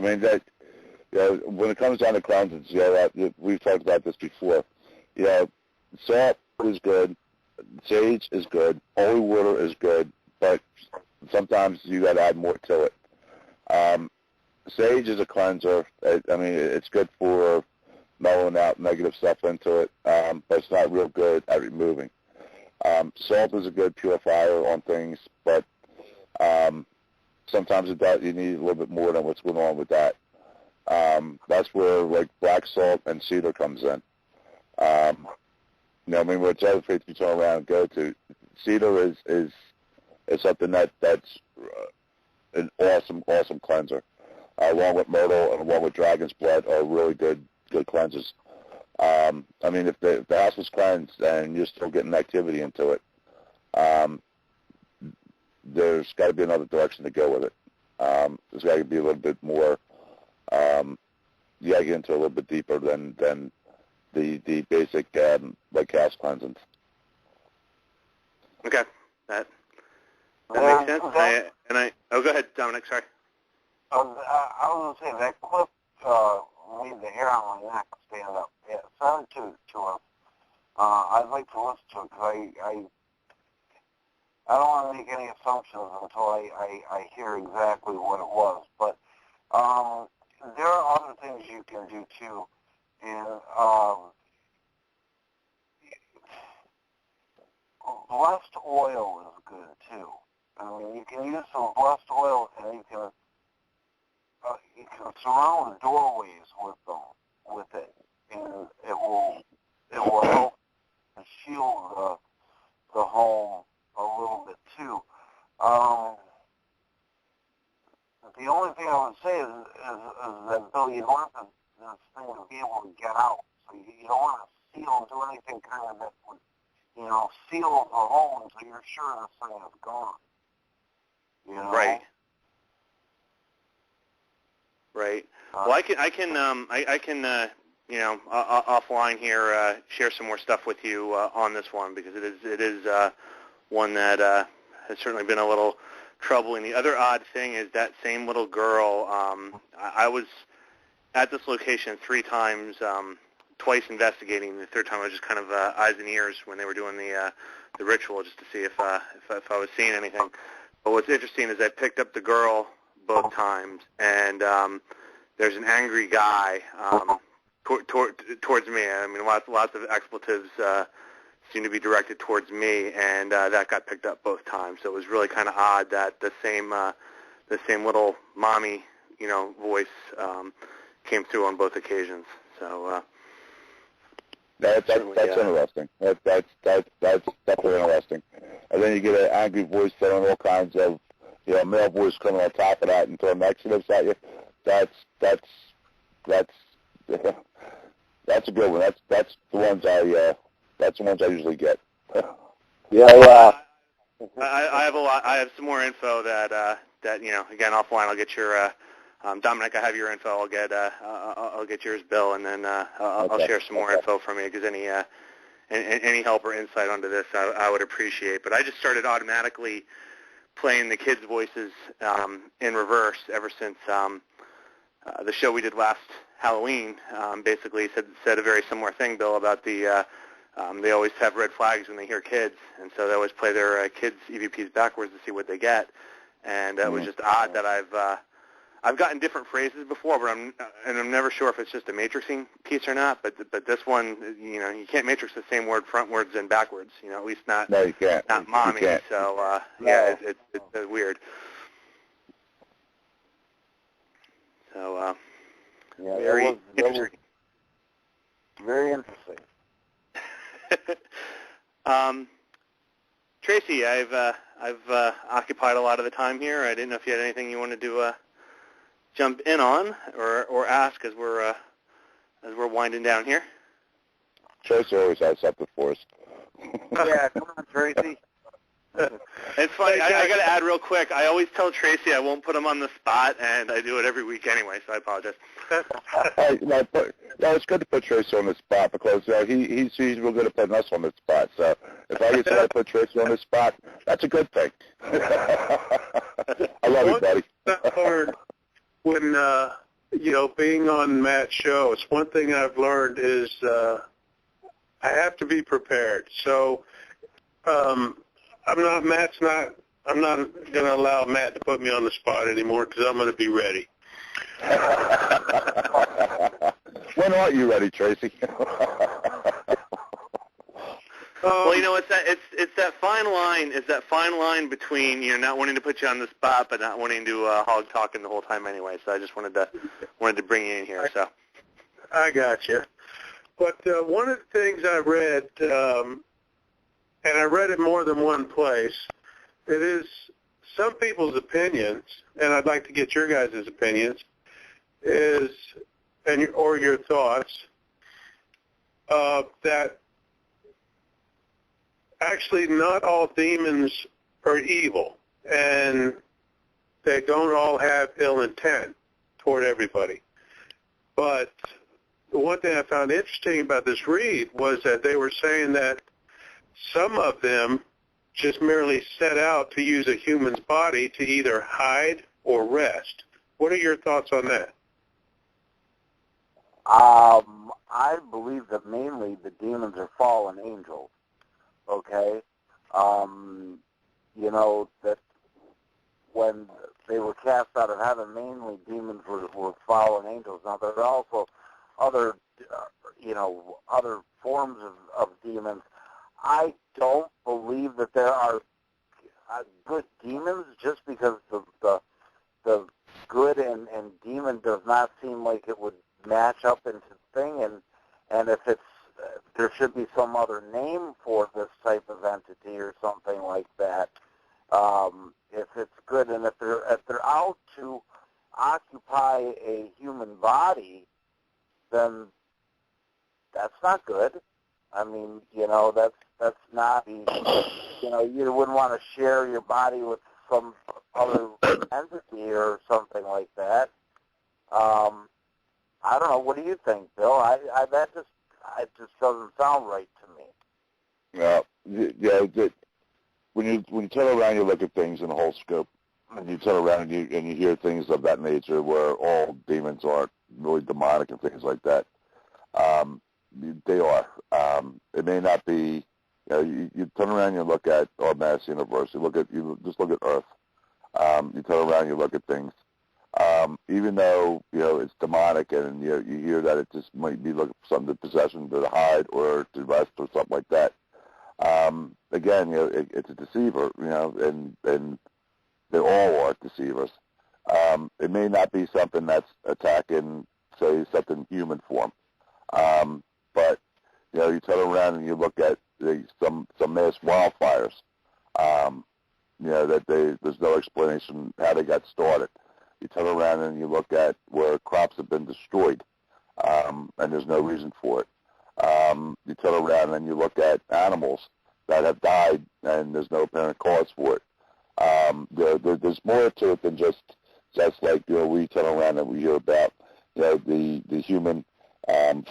mean that when it comes down to cleansings, we've talked about this before. Salt is good, sage is good, holy water is good, but sometimes you got to add more to it. Sage is a cleanser. I mean, it's good for mellowing out negative stuff into it, but it's not real good at removing. Salt is a good purifier on things, but sometimes you need a little bit more than what's going on with that. That's where like black salt and cedar comes in. I mean, which other faiths you turn around and go to, cedar is something that's an awesome cleanser. Along with myrtle and along with dragon's blood are really good cleanses. I mean, if the house was cleansed and you're still getting activity into it, there's got to be another direction to go with it. There's got to be a little bit more. You got to get into a little bit deeper than the basic like house cleansings. Okay, that makes sense. Oh, go ahead, Dominic. Sorry. I was going to say that clip made the hair on my neck stand up. It sounded to us. I'd like to listen to it because I don't want to make any assumptions until I hear exactly what it was. But there are other things you can do too, and blessed oil is good too. I mean, you can use some blessed oil, and you can surround doorways with it, and it will help shield the home a little bit too. The only thing I would say is you want this thing to be able to get out. So you don't want to seal and do anything kind of that would, seal the hole until you're sure this thing is gone. Right. Right. Well, I can offline here share some more stuff with you on this one, because it is one that has certainly been a little troubling. The other odd thing is that same little girl. I was at this location 3 times, twice investigating. The third time I was just kind of eyes and ears when they were doing the ritual, just to see if I was seeing anything. But what's interesting is I picked up the girl both times, and there's an angry guy towards me. I mean, lots of expletives seem to be directed towards me, and that got picked up both times. So it was really kind of odd that the same little mommy, voice came through on both occasions. So that's interesting. That's definitely interesting. And then you get an angry voice telling all kinds of, male voice coming on top of that and throwing expletives at you. That's a good one. That's the ones I usually get. Yeah. I have a lot. I have some more info that again, offline I'll get your Dominic. I have your info. I'll get yours, Bill, and then I'll share some more info from you, because any help or insight onto this I would appreciate. But I just started automatically playing the kids' voices in reverse ever since the show we did last Halloween. Basically said a very similar thing, Bill, about the they always have red flags when they hear kids, and so they always play their kids' EVPs backwards to see what they get. And it was just odd that I've gotten different phrases before, but I'm never sure if it's just a matrixing piece or not. But this one, you can't matrix the same word frontwards and backwards. At least not. No, you can't. Not mommy. You can't. So yeah, it's weird. So very interesting. Very interesting. Tracy, I've occupied a lot of the time here. I didn't know if you had anything you wanted to jump in on or ask as we're winding down here. Tracy always has something for us. Yeah, come on, Tracy. It's funny. I got to add real quick. I always tell Tracy I won't put him on the spot, and I do it every week anyway, so I apologize. It's good to put Tracy on the spot, because he's real good at putting us on the spot. So if I get somebody to put Tracy on the spot, that's a good thing. I love you, buddy. When being on Matt's show, it's one thing I've learned is I have to be prepared. So I'm not going to allow Matt to put me on the spot anymore, because I'm going to be ready. When aren't you ready, Tracy? Well, it's that fine line. It's that fine line between not wanting to put you on the spot, but not wanting to hog talking the whole time anyway. So I just wanted to bring you in here. So I got you. But one of the things I read, and I read it more than one place, it is some people's opinions, and I'd like to get your guys' opinions, or your thoughts, that actually not all demons are evil, and they don't all have ill intent toward everybody. But the one thing I found interesting about this read was that they were saying that some of them just merely set out to use a human's body to either hide or rest. What are your thoughts on that? I believe that mainly the demons are fallen angels. Okay? That when they were cast out of heaven, mainly demons were fallen angels. Now, there are also other, other forms of demons. I don't believe that there are good demons, just because the good and demon does not seem like it would match up into the thing, and if there should be some other name for this type of entity or something like that. If it's good, and if they're out to occupy a human body, then that's not good. I mean, that's not, you wouldn't want to share your body with some other entity or something like that. I don't know. What do you think, Bill? It just doesn't sound right to me. Well, yeah. When you turn around, you look at things in a whole scope, and you turn around and you hear things of that nature, where all demons are really demonic and things like that. They are. It may not be. You turn around, and you look at our mass universe. You just look at Earth. You turn around, you look at things. Even though it's demonic, and you hear that it just might be looking for something to possession, to hide, or to rest, or something like that. Again, it's a deceiver, and they all are deceivers. It may not be something that's attacking, say, something human form, but you turn around and you look at some mass wildfires. That there's no explanation how they got started. You turn around and you look at where crops have been destroyed, and there's no reason for it. You turn around and you look at animals that have died, and there's no apparent cause for it. There's more to it than just like we turn around and we hear about the human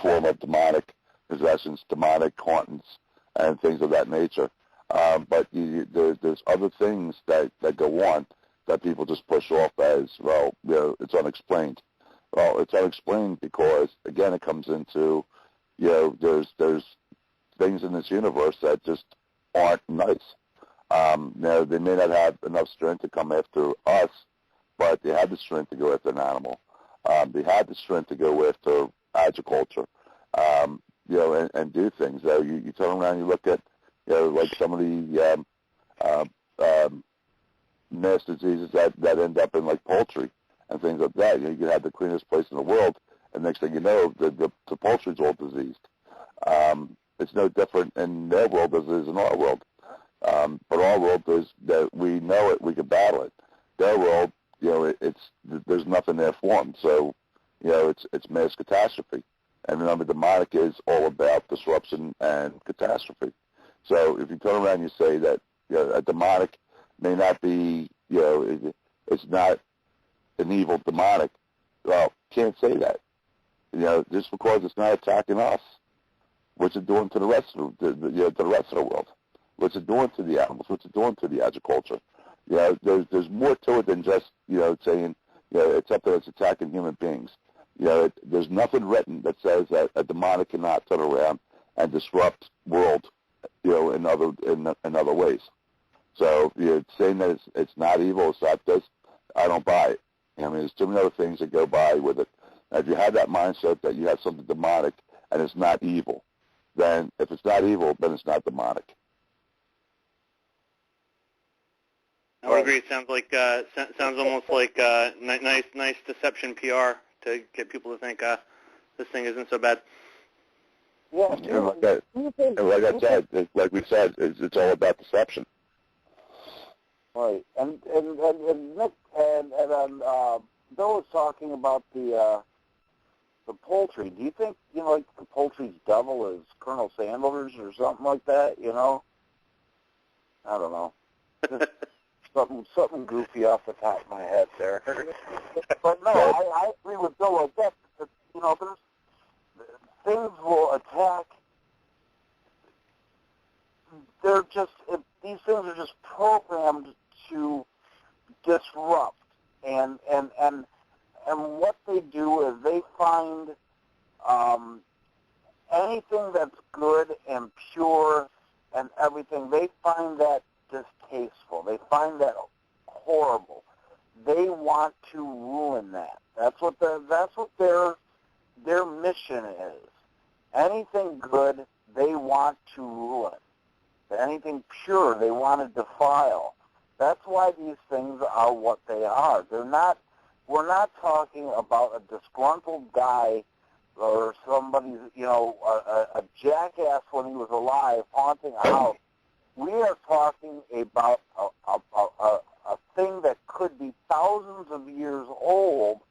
form of demonic possessions, demonic hauntings, and things of that nature. But there's other things that go on that people just push off as, well, it's unexplained. Well, it's unexplained because, again, it comes into, there's things in this universe that just aren't nice. They may not have enough strength to come after us, but they have the strength to go after an animal. They have the strength to go after agriculture, and do things. You turn around, you look at, like some of the mass diseases that end up in, like, poultry and things like that. You can have the cleanest place in the world, and next thing you know, the poultry's all diseased. It's no different in their world as it is in our world. But our world is that we know it, we can battle it. Their world, there's nothing there for them. So, it's mass catastrophe. And remember, demonic is all about disruption and catastrophe. So if you turn around and you say that a demonic may not be, it's not an evil demonic, well, can't say that. Just because it's not attacking us, what's it doing to the rest of to the rest of the world? What's it doing to the animals? What's it doing to the agriculture? There's more to it than just saying it's something that's attacking human beings. There's nothing written that says that a demonic cannot turn around and disrupt world, in other ways. So saying that it's not evil, it's not this, I don't buy it. There's too many other things that go by with it. And if you have that mindset that you have something demonic and it's not evil, then if it's not evil, then it's not demonic. I would agree. It sounds like sounds almost like nice deception PR to get people to think this thing isn't so bad. Yeah, like I said, like we said, it's all about deception. Right, and Nick and Bill was talking about the poultry. Do you think like the poultry's devil is Colonel Sanders or something like that? I don't know. Something goofy off the top of my head there. But no, I agree with Bill like that. There's things will attack. These things are just programmed to disrupt, and what they do is they find anything that's good and pure and everything. They find that distasteful. They find that horrible. They want to ruin that. That's what their mission is. Anything good, they want to ruin. Anything pure, they want to defile. That's why these things are what they are. We're not talking about a disgruntled guy or somebody, a jackass when he was alive haunting a house. We are talking about a thing that could be thousands of years old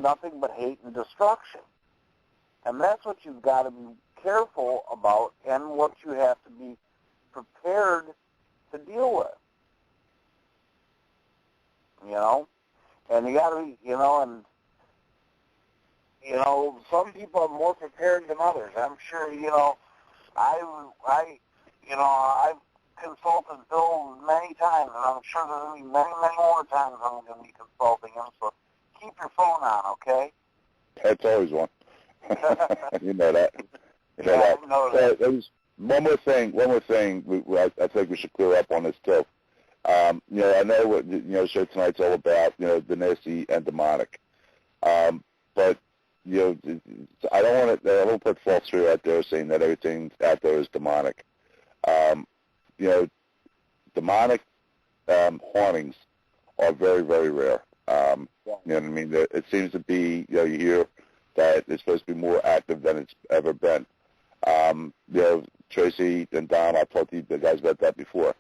bring nothing but hate and destruction. And that's what you've got to be careful about and what you have to be prepared to deal with. You know? And you got to be, and some people are more prepared than others. I'm sure, I've consulted Bill many times, and I'm sure there's going to be many, many more times I'm going to be consulting him. So keep your phone on, okay? That's always one. You know that. I know that. There's one more thing I think we should clear up on this too. I know what show tonight's all about, the nasty and demonic. But I don't put falsehood out there saying that everything out there is demonic. Demonic hauntings are very, very rare. You know what I mean? It seems to be, you hear that it's supposed to be more active than it's ever been. Tracy and Don, I've talked to you guys about that before.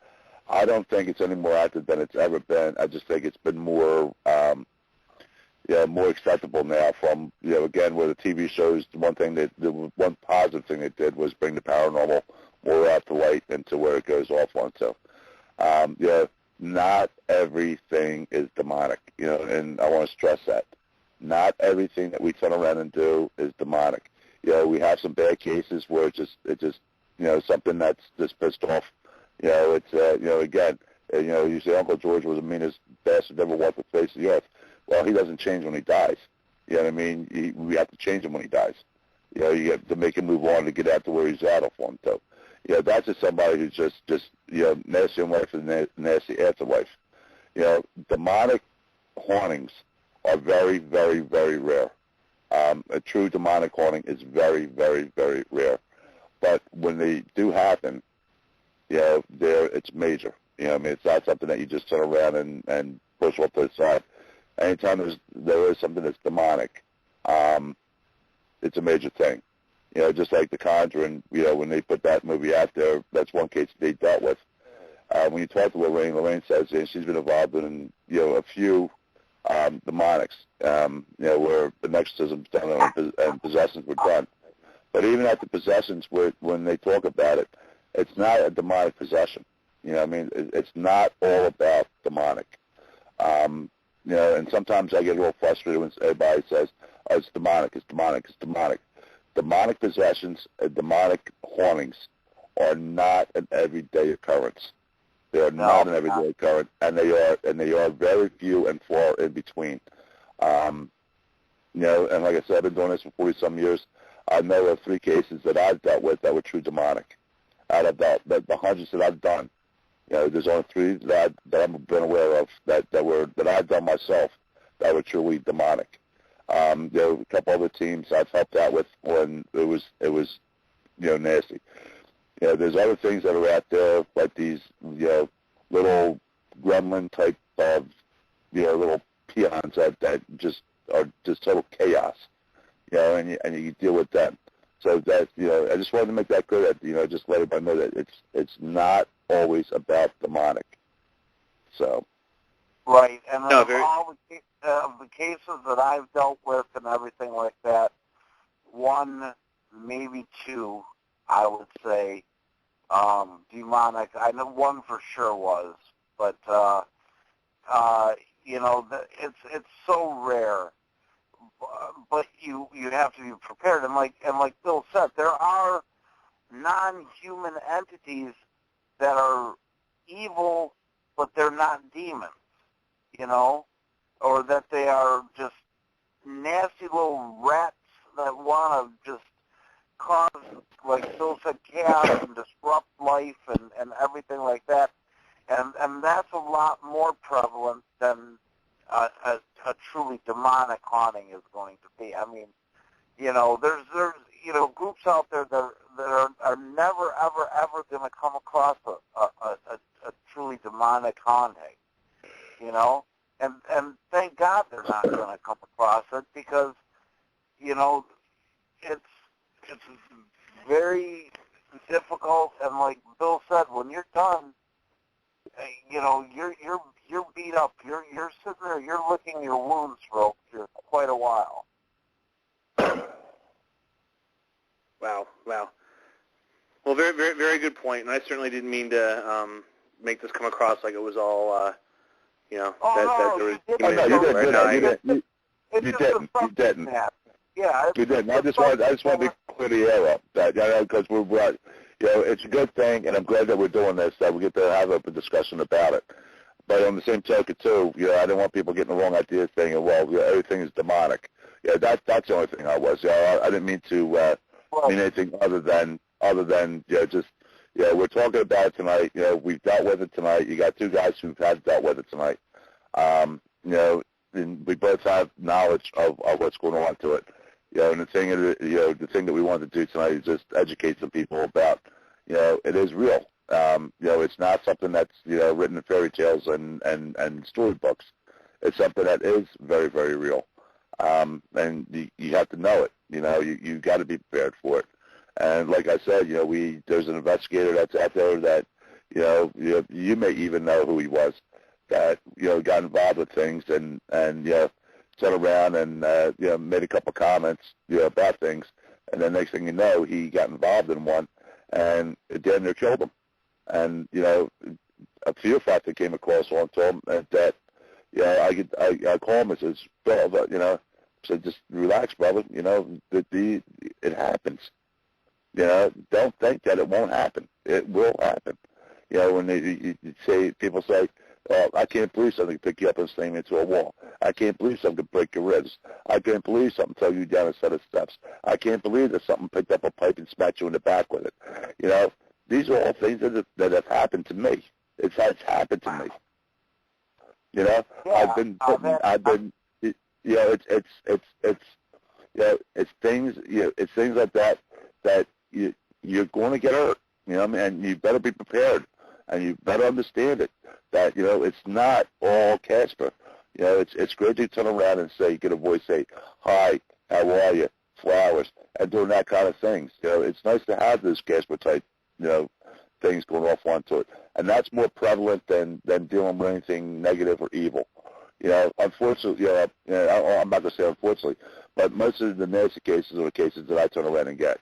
I don't think it's any more active than it's ever been. I just think it's been more, more acceptable now. From again, where the TV shows, the one positive thing they did was bring the paranormal more out to light and to where it goes off onto. Not everything is demonic, and I want to stress that. Not everything that we turn around and do is demonic. We have some bad cases where it's just something that's just pissed off. Again, you say Uncle George was the meanest bastard ever walked the face of the earth. Well, he doesn't change when he dies. You know what I mean? We have to change him when he dies. You have to make him move on to get out to where he's at off one toe. That's just somebody who's just nasty wife and nasty afterwife. Demonic hauntings are very, very, very rare. A true demonic haunting is very, very, very rare. But when they do happen, it's major. It's not something that you just turn around and push off to the side. Anytime there is something that's demonic, it's a major thing. Just like The Conjuring, when they put that movie out there, that's one case they dealt with. When you talk to Lorraine says she's been involved in, a few demonics, where the exorcisms done and possessions were done. But even at the possessions, when they talk about it, it's not a demonic possession. It's not all about demonic. And sometimes I get a little frustrated when everybody says, oh, it's demonic, it's demonic, it's demonic. Demonic possessions and demonic hauntings are not an everyday occurrence. They are not an everyday occurrence, and they are very few and far in between. And like I said, I've been doing this for 40-some years. I know of 3 cases that I've dealt with that were true demonic. Out of the hundreds that I've done, there's only 3 that I've been aware of that I've done myself that were truly demonic. A couple other teams I've helped out with when it was nasty. There's other things that are out there like these little gremlin type of little peons that just are just total chaos. And you deal with them. So that I just wanted to make that clear that just let everybody know that it's not always about demonic. So. Right, and all the cases that I've dealt with and everything like that, 1, maybe 2, I would say, demonic. I know 1 for sure was, but it's so rare. But you have to be prepared, and like Bill said, there are non-human entities that are evil, but they're not demons. Or that they are just nasty little rats that want to just cause, like Bill said, chaos and disrupt life and everything like that. And that's a lot more prevalent than a truly demonic haunting is going to be. There's groups out there that are never, ever, ever going to come across a truly demonic haunting. And thank God they're not going to come across it because, it's very difficult. And like Bill said, when you're done, you're beat up. You're sitting there, you're licking your wounds for quite a while. Wow. Well, very, very, very good point. And I certainly didn't mean to make this come across like it was all, you know, that there was human interest. You didn't. Yeah, You didn't. I just wanted to clear the air up. That, you know, because we're, you know, it's a good thing, and I'm glad that we're doing this, that we get to have a discussion about it. But on the same token, too, you know, I didn't want people getting the wrong idea saying, well, you know, everything is demonic. Yeah, that's the only thing I was. You know, I didn't mean to mean anything other than you know, just, you know, we're talking about it tonight. You know, we've dealt with it tonight. You got two guys who have dealt with it tonight. You know, and we both have knowledge of what's going on to it. You know, and the thing that we wanted to do tonight is just educate some people about, you know, it is real. You know, it's not something that's, you know, written in fairy tales and storybooks. It's something that is very, very real. And you have to know it. You know, you got to be prepared for it. And like I said, you know, there's an investigator that's out there that, you know, you may even know who he was, that, you know, got involved with things and you know, turned around and you know, made a couple comments, you know, about things, and then next thing you know, he got involved in one, and it damn near killed him. And you know, a fear factor came across onto him, and that, you know, I call him and says, Bill, you know, said, just relax, brother. You know, it happens. You know, don't think that it won't happen. It will happen. You know, when people say, I can't believe something can pick you up and slam you into a wall. I can't believe something can break your ribs. I can't believe something throw you down a set of steps. I can't believe that something picked up a pipe and smacked you in the back with it. You know, these are all things that have happened to me. It's happened to me. You know, yeah, I've been, you know, it's you know, it's things, you know, it's things like that you're going to get hurt. You know, and you better be prepared, and you better understand it. That, you know, it's not all Casper. You know, it's great to turn around and get a voice say, hi, how are you, flowers, and doing that kind of things. You know, it's nice to have this Casper type, you know, things going off onto it. And that's more prevalent than dealing with anything negative or evil. You know, unfortunately, you know, I'm not going to say unfortunately, but most of the nasty cases are the cases that I turn around and get.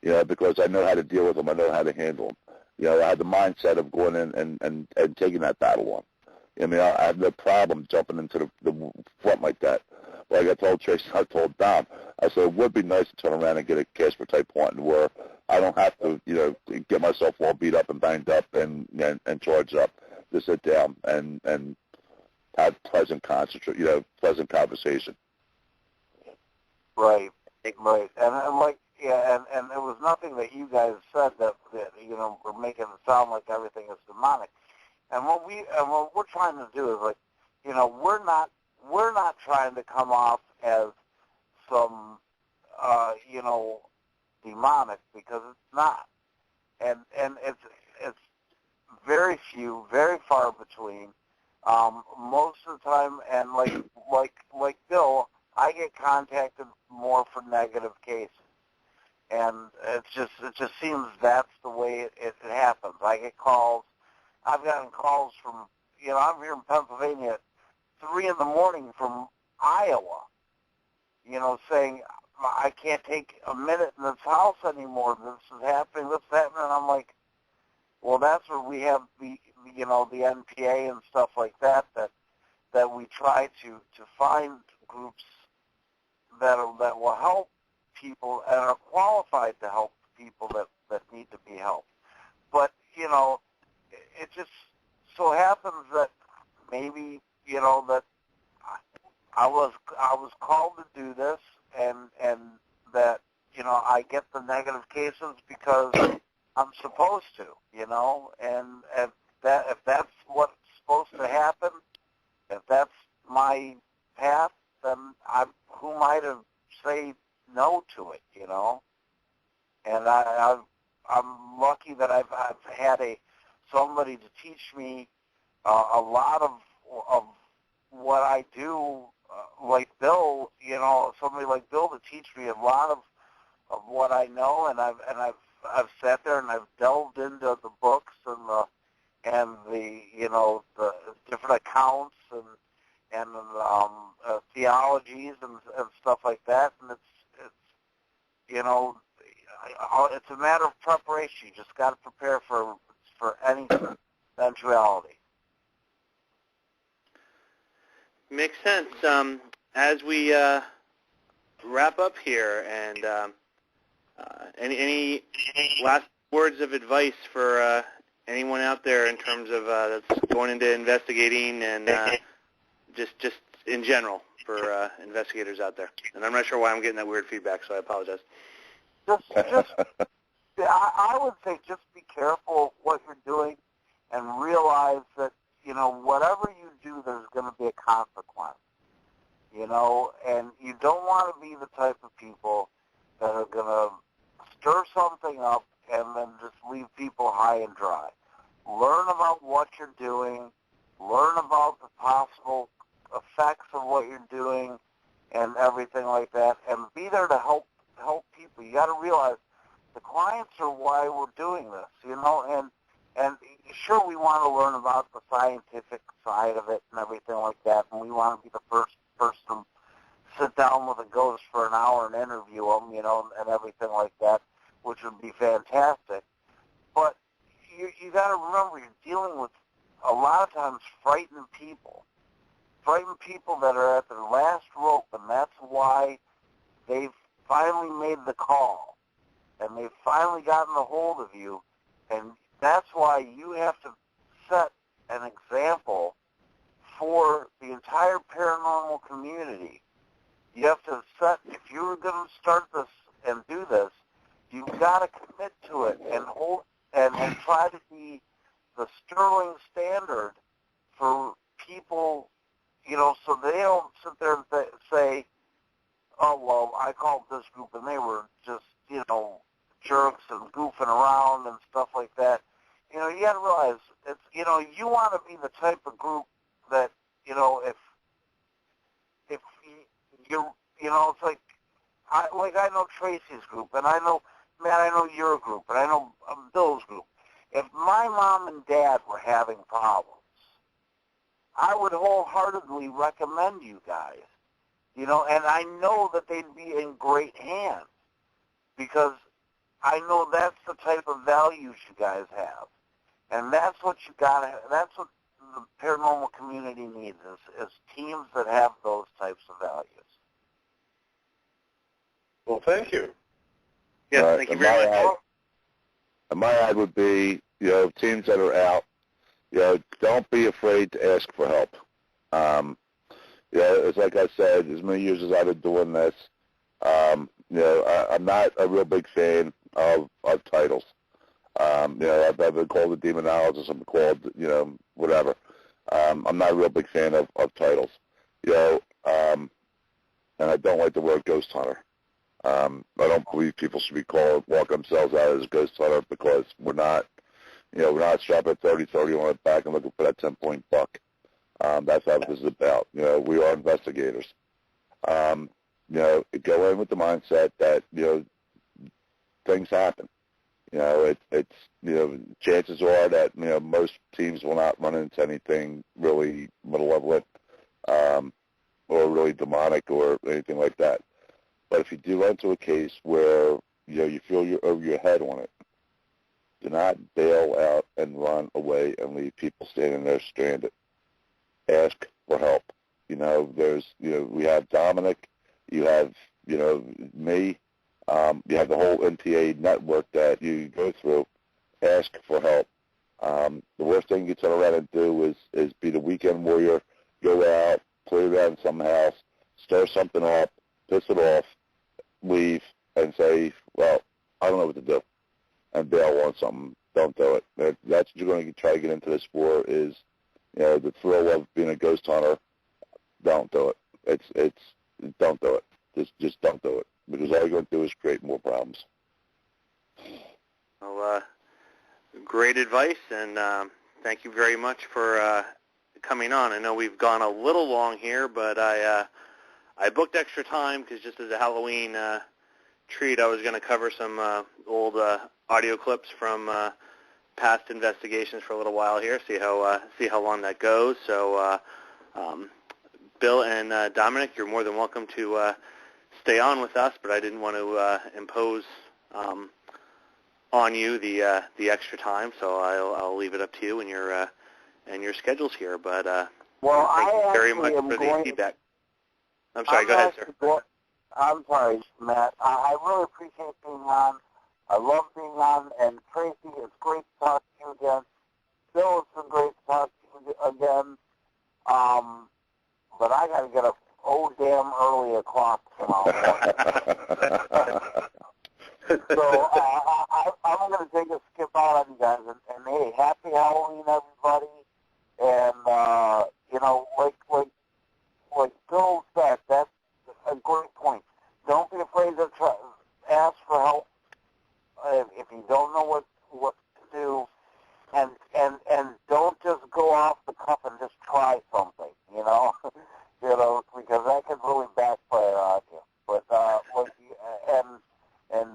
You know, because I know how to deal with them. I know how to handle them. You know, I have the mindset of going in and taking that battle on. I mean, I have no problem jumping into the front like that. Like I told Tracy, I told Dom, I said it would be nice to turn around and get a Casper type point where I don't have to, you know, get myself all beat up and banged up and charged up to sit down and have pleasant conversation. Right. And like, yeah, and there was nothing that you guys said that you know, were making it sound like everything is demonic. And what we're trying to do is, like, you know, we're not trying to come off as some you know, demonic, because it's not. And it's very few, very far between. Most of the time, and like Bill, I get contacted more for negative cases. And it just seems that's the way it happens. I get calls. I've gotten calls from, you know, I'm here in Pennsylvania at 3 in the morning from Iowa, you know, saying, I can't take a minute in this house anymore. This is happening. And I'm like, well, that's where we have the, you know, the NPA and stuff like that we try to find groups that will help people and are qualified to help people that need to be helped. But, you know, it just so happens that maybe, you know, that I was called to do this, and that, you know, I get the negative cases because I'm supposed to, you know, and if that's what's supposed to happen, if that's my path, then who am I to say no to it, you know? And I'm lucky that I've had somebody to teach me a lot of what I do, like Bill, you know, somebody like Bill to teach me a lot of what I know, and I've sat there and I've delved into the books and the you know, the different accounts and theologies and stuff like that. And it's you know, it's a matter of preparation. You just got to prepare for any eventuality. Makes sense. As we wrap up here, and any last words of advice for anyone out there in terms of that's going into investigating and just in general for investigators out there? And I'm not sure why I'm getting that weird feedback, so I apologize. I would say just be careful of what you're doing and realize that, you know, whatever you do, there's going to be a consequence, you know, and you don't want to be the type of people that are going to stir something up and then just leave people high and dry. Learn about what you're doing, learn about the possible effects of what you're doing and everything like that, and be there to help people. You got to realize the clients are why we're doing this, you know, and sure we want to learn about the scientific side of it and everything like that, and we want to be the first person to sit down with a ghost for an hour and interview them, you know, and everything like that, which would be fantastic. But you got to remember you're dealing with a lot of times frightened people that are at their last rope, and that's why they've finally made the call, and they've finally gotten a hold of you, and that's why you have to set an example for the entire paranormal community. You have to set, if you're going to start this and do this, you've got to commit to it and hold and try to be the sterling standard for people, you know, so they don't sit there and say, oh, well, I called this group and they were just, you know, jerks and goofing around and stuff like that. You know, you got to realize, it's, you know, you want to be the type of group that, you know, if you know, it's like I know Tracy's group, and I know, Matt, I know your group, and I know Bill's group. If my mom and dad were having problems, I would wholeheartedly recommend you guys, you know, and I know that they'd be in great hands because I know that's the type of values you guys have. And that's what you gotta, that's what the paranormal community needs is teams that have those types of values. Well, thank you. Yes, thank you very much. And my ad would be, you know, teams that are out, you know, don't be afraid to ask for help. You know, it's like I said, as many years as I've been doing this, you know, I'm not a real big fan of titles. You know, I've been called a demonologist, I'm called, you know, whatever. I'm not a real big fan of titles. You know, and I don't like the word ghost hunter. I don't believe people should be called, walk themselves out as a ghost hunter because we're not, you know, we're not strapping 30-30 on our back and looking for that 10-point buck. That's what this is about. You know, we are investigators. You know, go in with the mindset that, you know, things happen. You know, it's, you know, chances are that, you know, most teams will not run into anything really malevolent or really demonic or anything like that. But if you do run into a case where, you know, you feel you're over your head on it, do not bail out and run away and leave people standing there stranded. Ask for help. You know, there's, you know, we have Dominic, you have, you know, me, you have the whole MTA network that you go through. Ask for help. The worst thing you can turn around and do is be the weekend warrior, go out, play around some house, stir something up, piss it off, leave, and say, well, I don't know what to do, and bail on something. Don't do it. That's what you're going to try to get into this for is, you know, the thrill of being a ghost hunter. Don't do it. Don't do it. Just don't do it, because all you're going to do is create more problems. Well, great advice, and thank you very much for coming on. I know we've gone a little long here, but I booked extra time because just as a Halloween treat, I was going to cover some old audio clips from past investigations for a little while here, see how long that goes. So Bill and Dominic, you're more than welcome to stay on with us, but I didn't want to impose on you the extra time, so I'll leave it up to you and your schedules here. But thank you very much for the feedback. I'm sorry, go ahead, sir. I'm sorry, Matt. I really appreciate being on. I love being on, and Tracy, it's great to talk to you again. Bill, it's been great to talk to you again. But I got to get up damn early o'clock tomorrow. So I'm going to take a skip out on you guys, and hey, happy Halloween, everybody. And like Bill said, that's a great point. Don't be afraid to ask for help if you don't know what to do, and don't just go off the cuff and just try something, because that could really backfire on you. But and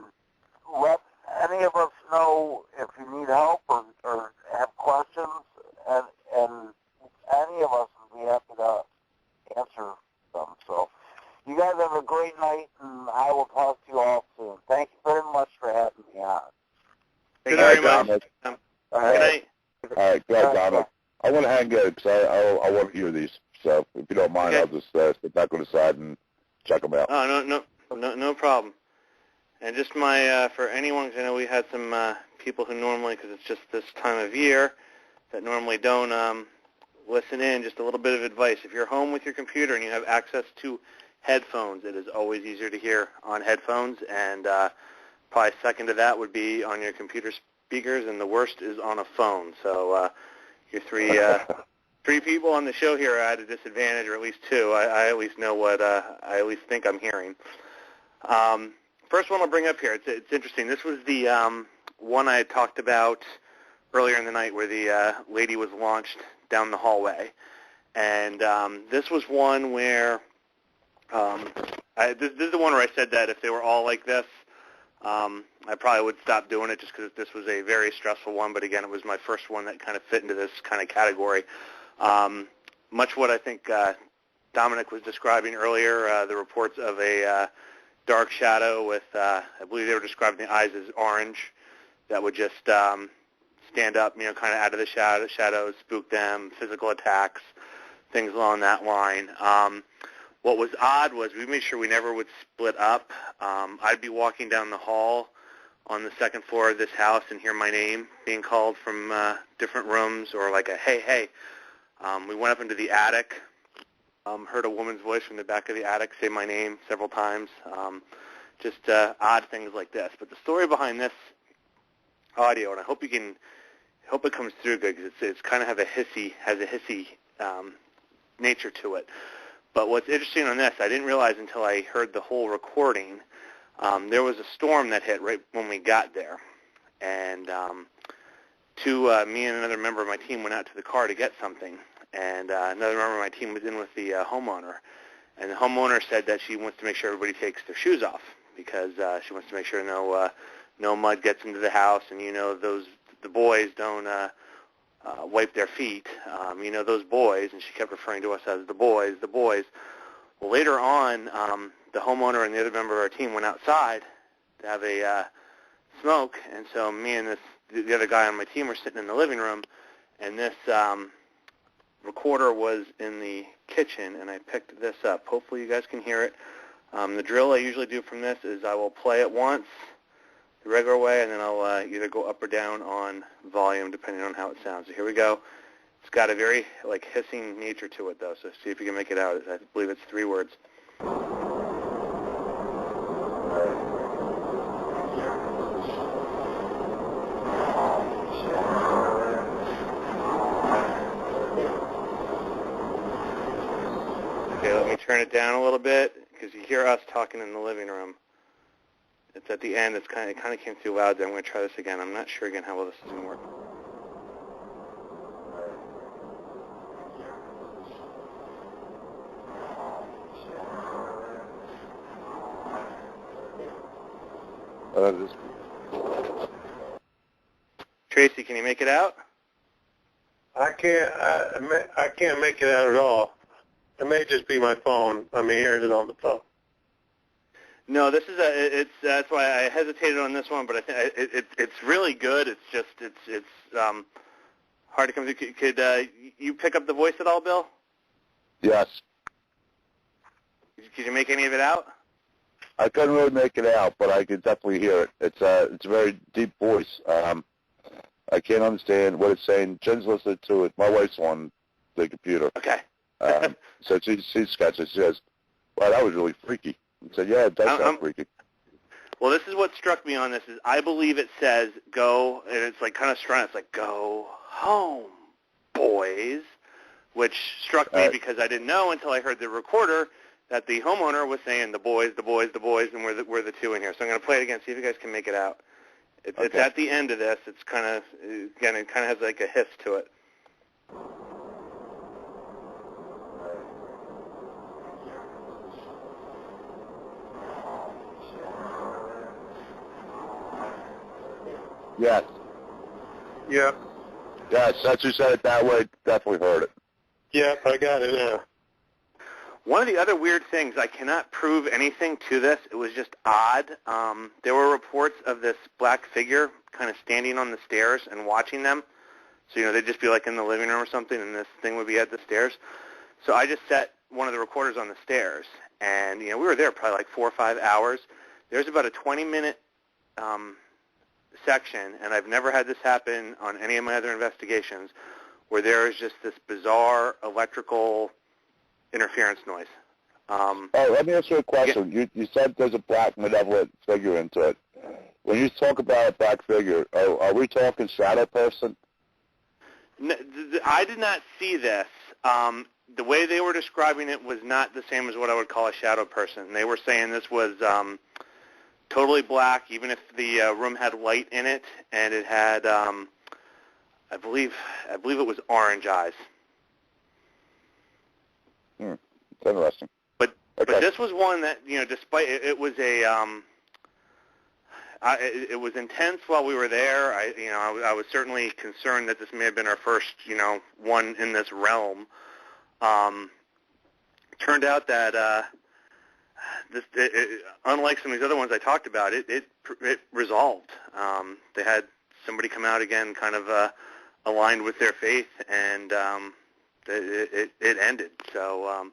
let any of us know if you need help or have questions, and any of us would be happy to answer them. So you guys have a great night, and I will talk to you all soon. Thank you very much for having me on. Thank you very much. All Good right. night. All right, go ahead, Dominic. I want to hang good because I want to hear these. So if you don't mind, Okay. I'll just sit back on the side and check them out. Oh, no problem. And just for anyone, because I know we had some people who normally, because it's just this time of year, that normally don't listen in, just a little bit of advice. If you're home with your computer and you have access to headphones, it is always easier to hear on headphones, and probably second to that would be on your computer speakers, and the worst is on a phone. So your three people on the show here are at a disadvantage, or at least two. I at least know what I at least think I'm hearing. First one I'll bring up here. It's interesting. This was the one I had talked about earlier in the night where the lady was launched down the hallway. And this was one where this is the one where I said that if they were all like this, I probably would stop doing it just because this was a very stressful one. But, again, it was my first one that kind of fit into this kind of category. Much what I think Dominic was describing earlier, the reports of a dark shadow with, I believe they were describing the eyes as orange, that would just stand up, kind of out of the shadows, spook them, physical attacks, things along that line. What was odd was we made sure we never would split up. I'd be walking down the hall on the second floor of this house and hear my name being called from different rooms, or like a hey. We went up into the attic, heard a woman's voice from the back of the attic say my name several times, just odd things like this. But the story behind this audio, and I hope it comes through good, because it's kind of has a hissy nature to it. But what's interesting on this, I didn't realize until I heard the whole recording, there was a storm that hit right when we got there. And me and another member of my team went out to the car to get something. And another member of my team was in with the homeowner. And the homeowner said that she wants to make sure everybody takes their shoes off, because she wants to make sure no mud gets into the house, and the boys don't wipe their feet. Those boys, and she kept referring to us as the boys. Well, later on, the homeowner and the other member of our team went outside to have a smoke, and so me and the other guy on my team were sitting in the living room, and this recorder was in the kitchen, and I picked this up. Hopefully you guys can hear it. The drill I usually do from this is I will play it once the regular way, and then I'll either go up or down on volume depending on how it sounds. So here we go. It's got a very hissing nature to it, though, so see if you can make it out. I believe it's 3 words. Okay, let me turn it down a little bit, because you hear us talking in the living room. It's at the end. It kind of came through loud there. I'm going to try this again. I'm not sure again how well this is going to work. Tracy, can you make it out? I can't make it out at all. It may just be my phone. I'm hearing it on the phone. No, this is that's why I hesitated on this one, but I think it's really good. It's just it's hard to come through. Could you pick up the voice at all, Bill? Yes. Could you make any of it out? I couldn't really make it out, but I could definitely hear it. It's a very deep voice. I can't understand what it's saying. Jen's listening to it. My wife's on the computer. Okay. So she's sketching. She says, "Wow, that was really freaky." I said, "Yeah, it does sound freaky." Well, this is what struck me on this is I believe it says go, and it's like kind of strong. It's like go home, boys, which struck me because I didn't know until I heard the recorder that the homeowner was saying the boys, the boys, the boys, and we're the two in here. So I'm going to play it again, see if you guys can make it out. It's at the end of this. It's kind of, again, it kind of has like a hiss to it. Yes. Yep. Yes, that's who said it that way. Definitely heard it. Yep, I got it now. One of the other weird things, I cannot prove anything to this. It was just odd. There were reports of this black figure kind of standing on the stairs and watching them. So, they'd just be like in the living room or something, and this thing would be at the stairs. So I just set one of the recorders on the stairs, and, we were there probably like 4 or 5 hours. There's about a 20-minute section, and I've never had this happen on any of my other investigations, where there is just this bizarre electrical interference noise. Let me ask you a question. Yeah. You said there's a black malevolent figure into it. When you talk about a black figure, are we talking shadow person? No, I did not see this. The way they were describing it was not the same as what I would call a shadow person. They were saying this was totally black, even if the room had light in it, and it had, I believe it was orange eyes. It's interesting. But this was one that, despite it was it was intense while we were there. I was certainly concerned that this may have been our first, one in this realm. Turned out that unlike some of these other ones I talked about, it resolved. They had somebody come out again, kind of aligned with their faith, and it ended. So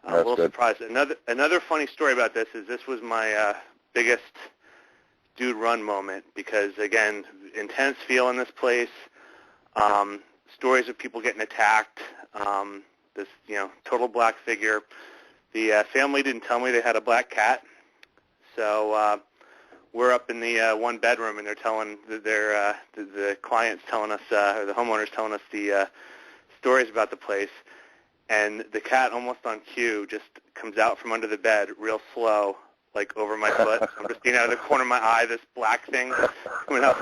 I'm a little surprised. Another funny story about this is this was my biggest dude run moment because, again, intense feel in this place, stories of people getting attacked, this, total black figure. The family didn't tell me they had a black cat, so we're up in the one bedroom, and they're telling the clients telling us, or the homeowners telling us the stories about the place, and the cat, almost on cue, just comes out from under the bed real slow, like over my foot. I'm just seeing out of the corner of my eye this black thing coming out.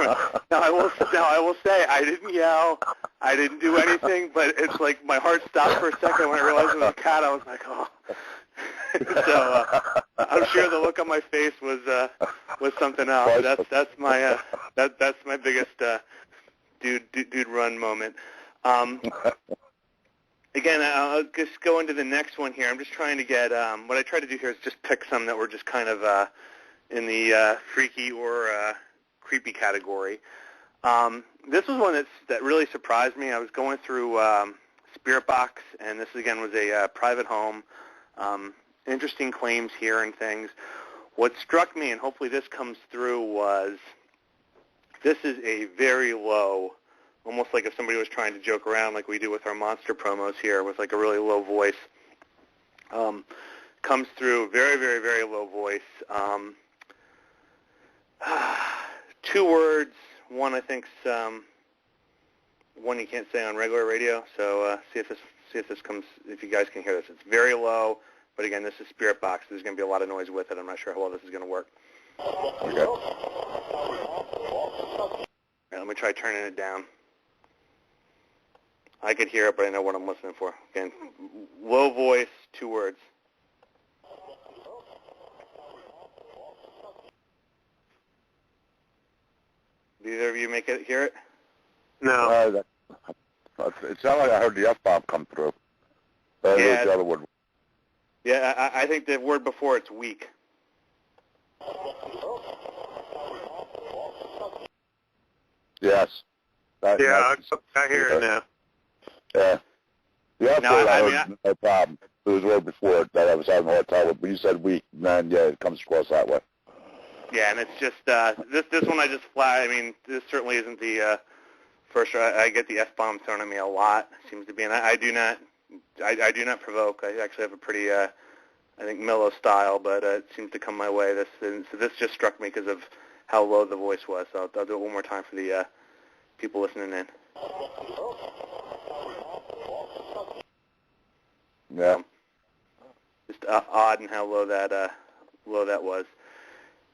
Now I will say I didn't yell, I didn't do anything, but it's like my heart stopped for a second when I realized it was a cat. I was like, oh. So I'm sure the look on my face was something else. That's my biggest dude run moment. Again, I'll just go into the next one here. I'm just trying to get what I try to do here is just pick some that were just kind of in the freaky or creepy category. This was one that really surprised me. I was going through Spirit Box, and this again was a private home. Interesting claims here and things. What struck me, and hopefully this comes through, was this is a very low, almost like if somebody was trying to joke around like we do with our monster promos here with like a really low voice. Comes through very, very, very low voice. 2 words. One I think's one you can't say on regular radio. So see if this comes, if you guys can hear this. It's very low, but again, this is Spirit Box. There's going to be a lot of noise with it. I'm not sure how well this is going to work. Okay. All right, let me try turning it down. I could hear it, but I know what I'm listening for. Again, low voice, 2 words. Did either of you hear it? No. It sounded like I heard the F-bomb come through. What's the other word? Yeah, I think the word before it's weak. Yes. I hear it now. Yeah. The other No, word I I mean, heard, no problem. There was a word before it that I was having a hard time with, but you said weak, and then, yeah, it comes across that way. Yeah, and it's just this one I just flat. I mean, this certainly isn't the first. I get the F-bomb thrown at me a lot. Seems to be, and I do not provoke. I actually have a pretty, I think, mellow style, but it seems to come my way. So this just struck me because of how low the voice was. So I'll do it one more time for the people listening in. Yeah. Just odd in how low that was.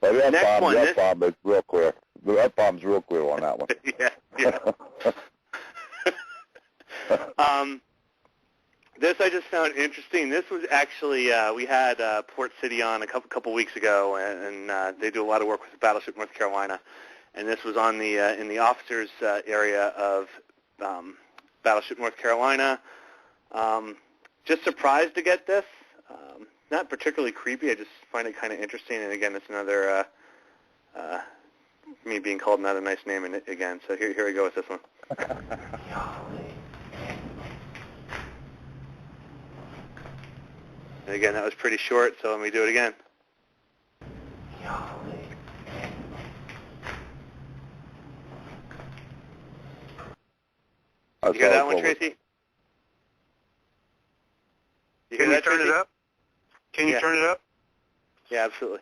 But the Next one, F-bomb is real clear. The F-bomb's real clear on that one. yeah. This I just found interesting. This was actually we had Port City on a couple weeks ago, and they do a lot of work with Battleship North Carolina. And this was on the in the officers' area of Battleship North Carolina. Just surprised to get this. Not particularly creepy. I just find it kind of interesting. And again, it's another me being called not a nice name again. So here we go with this one. And again, that was pretty short, so let me do it again. You hear that one, Tracy? Can you turn it up? Can you turn it up? Yeah, absolutely.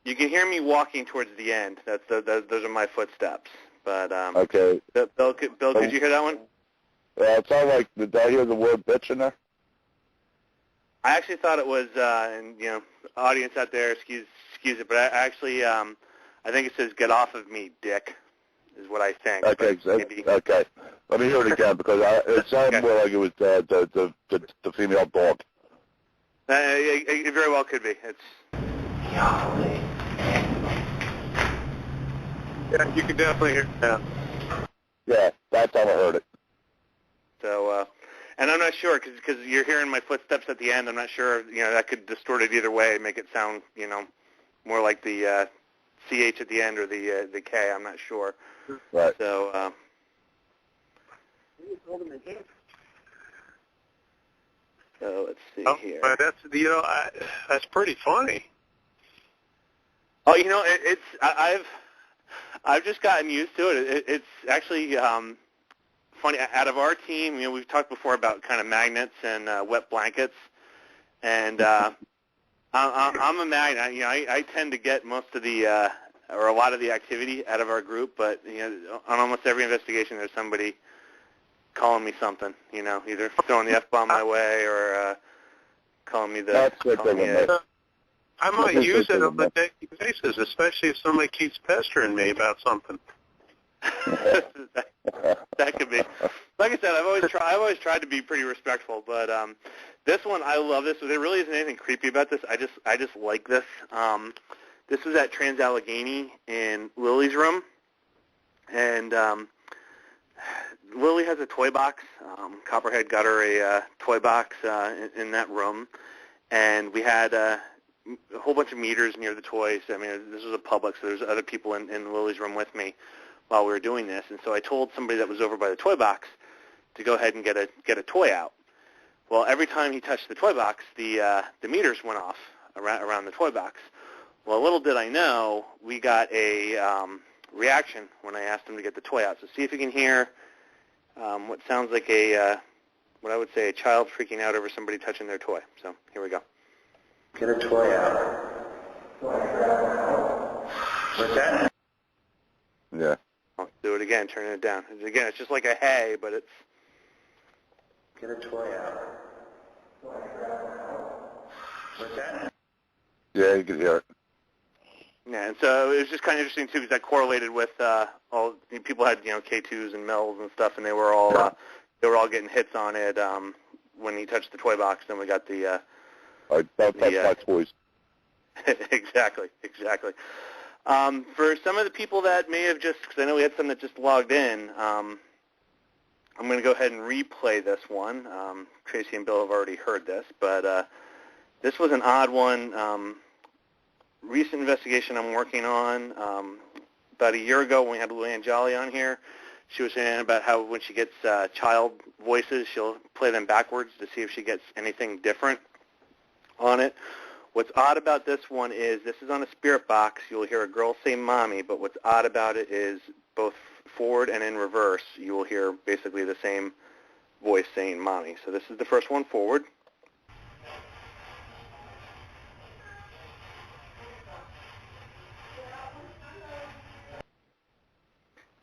You can hear me walking towards the end. Those are my footsteps. But okay. Bill, could you hear that one? It sounded like, did I hear the word bitch in there? I actually thought it was, and audience out there, excuse it, but I actually, I think it says "get off of me, dick," is what I think. Okay, okay. Let me hear it again because it sounded more like it was the female dog. It very well could be. It's. Yeah, you can definitely hear it now. Yeah, that's how I heard it. So, and I'm not sure because you're hearing my footsteps at the end. I'm not sure. That could distort it either way, make it sound, more like the CH at the end or the K. I'm not sure. Right. So. So let's see here. But that's pretty funny. Oh, it's I've just gotten used to it. It's actually funny. Out of our team, we've talked before about kind of magnets and wet blankets, and I'm a magnet. I tend to get most of the or a lot of the activity out of our group, but on almost every investigation, there's somebody calling me something. Either throwing the F-bomb my way or calling me the. I might use it on a daily basis, especially if somebody keeps pestering me about something. that could be. Like I said, I've always tried to be pretty respectful, but this one I love this. There really isn't anything creepy about this. I just like this. This was at Trans-Allegheny in Lily's room, and Lily has a toy box. Copperhead got her a toy box in that room, and we had a whole bunch of meters near the toys. I mean, this was a public, so there's other people in Lily's room with me while we were doing this. And so I told somebody that was over by the toy box to go ahead and get a toy out. Well, every time he touched the toy box, the meters went off around the toy box. Well, little did I know, we got a reaction when I asked him to get the toy out. So see if you can hear what sounds like what I would say a child freaking out over somebody touching their toy. So here we go. Get a toy out. What's that? Yeah. I'll do it again, turning it down. Again, it's just like a hey, but it's... Get a toy out. What's that? Yeah, you can hear it. Yeah, and so it was just kind of interesting, too, because that correlated with all... People had, K2s and Mel's and stuff, and they were all getting hits on it when he touched the toy box. Then we got the... Don't touch my toys. Exactly. For some of the people that may have just, because I know we had some that just logged in, I'm going to go ahead and replay this one. Tracy and Bill have already heard this, but this was an odd one. Recent investigation I'm working on. About a year ago when we had Luann Jolly on here, she was saying about how when she gets child voices, she'll play them backwards to see if she gets anything different on it. What's odd about this one is this is on a spirit box. You'll hear a girl say mommy, but what's odd about it is both forward and in reverse, you will hear basically the same voice saying mommy. So this is the first one forward.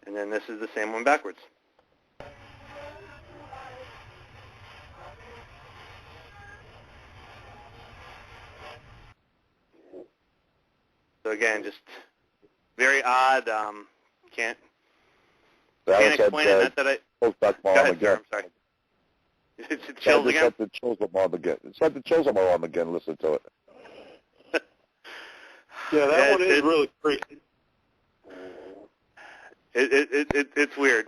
And then this is the same one backwards. So again, just very odd. Can't explain it. Not that I. Go ahead, sir, I'm sorry. It's chills again. It's like the chills on my arm again. Listen to it. Yeah, that one is really creepy. It's weird.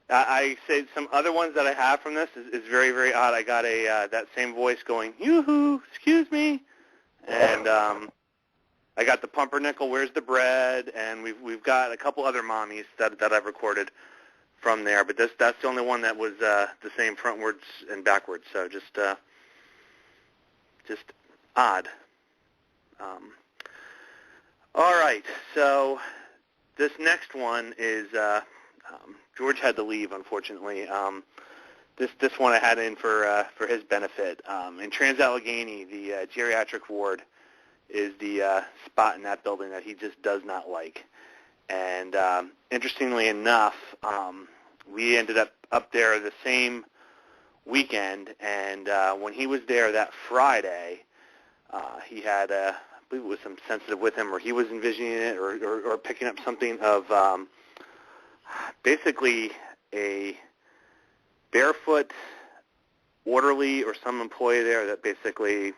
I say some other ones that I have from this is very, very odd. I got that same voice going, yoo-hoo, excuse me, and I got the pumpernickel, where's the bread, and we've got a couple other mommies that I've recorded from there, but that's the only one that was the same frontwards and backwards. So just odd. All right, so this next one is George had to leave, unfortunately. This one I had in for his benefit. In Trans-Allegheny, the geriatric ward is the spot in that building that he just does not like. And interestingly enough, we ended up there the same weekend, and when he was there that Friday, he had I believe it was some sensitive with him, or he was envisioning it, or picking up something of basically a barefoot orderly or some employee there that basically,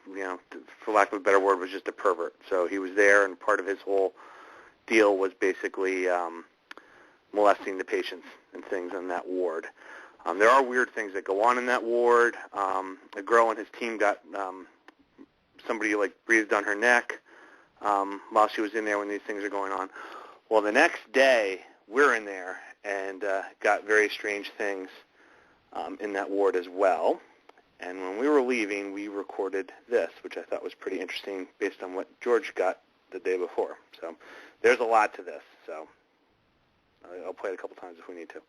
for lack of a better word, was just a pervert. So he was there, and part of his whole deal was basically molesting the patients and things in that ward. There are weird things that go on in that ward. A girl on his team got somebody breathed on her neck while she was in there when these things are going on. Well, the next day we're in there and got very strange things in that ward as well. And when we were leaving, we recorded this, which I thought was pretty interesting based on what George got the day before. So there's a lot to this. So I'll play it a couple times if we need to.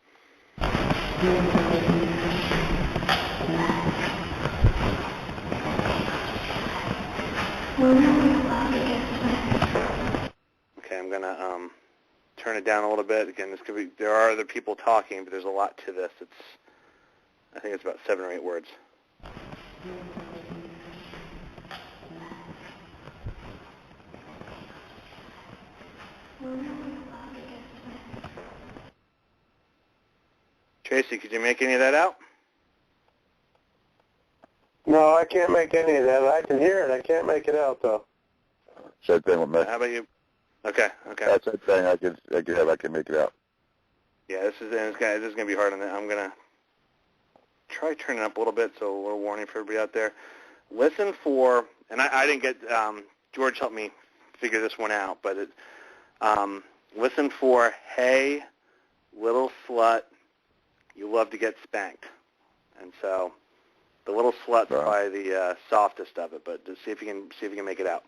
Okay, I'm going to turn it down a little bit. Again, there are other people talking, but there's a lot to this. I think it's about 7 or 8 words. Tracy, could you make any of that out? No, I can't make any of that. I can hear it. I can't make it out, though. Same thing with me. How about you? Okay. That's the thing. I can make it out. Yeah, this is going to be hard on that. I'm going to try turning it up a little bit, so a little warning for everybody out there. Listen for, and I didn't get, George helped me figure this one out, but listen for, hey, little slut, you love to get spanked. And so the little slut's probably the softest of it, but just see if you can make it out.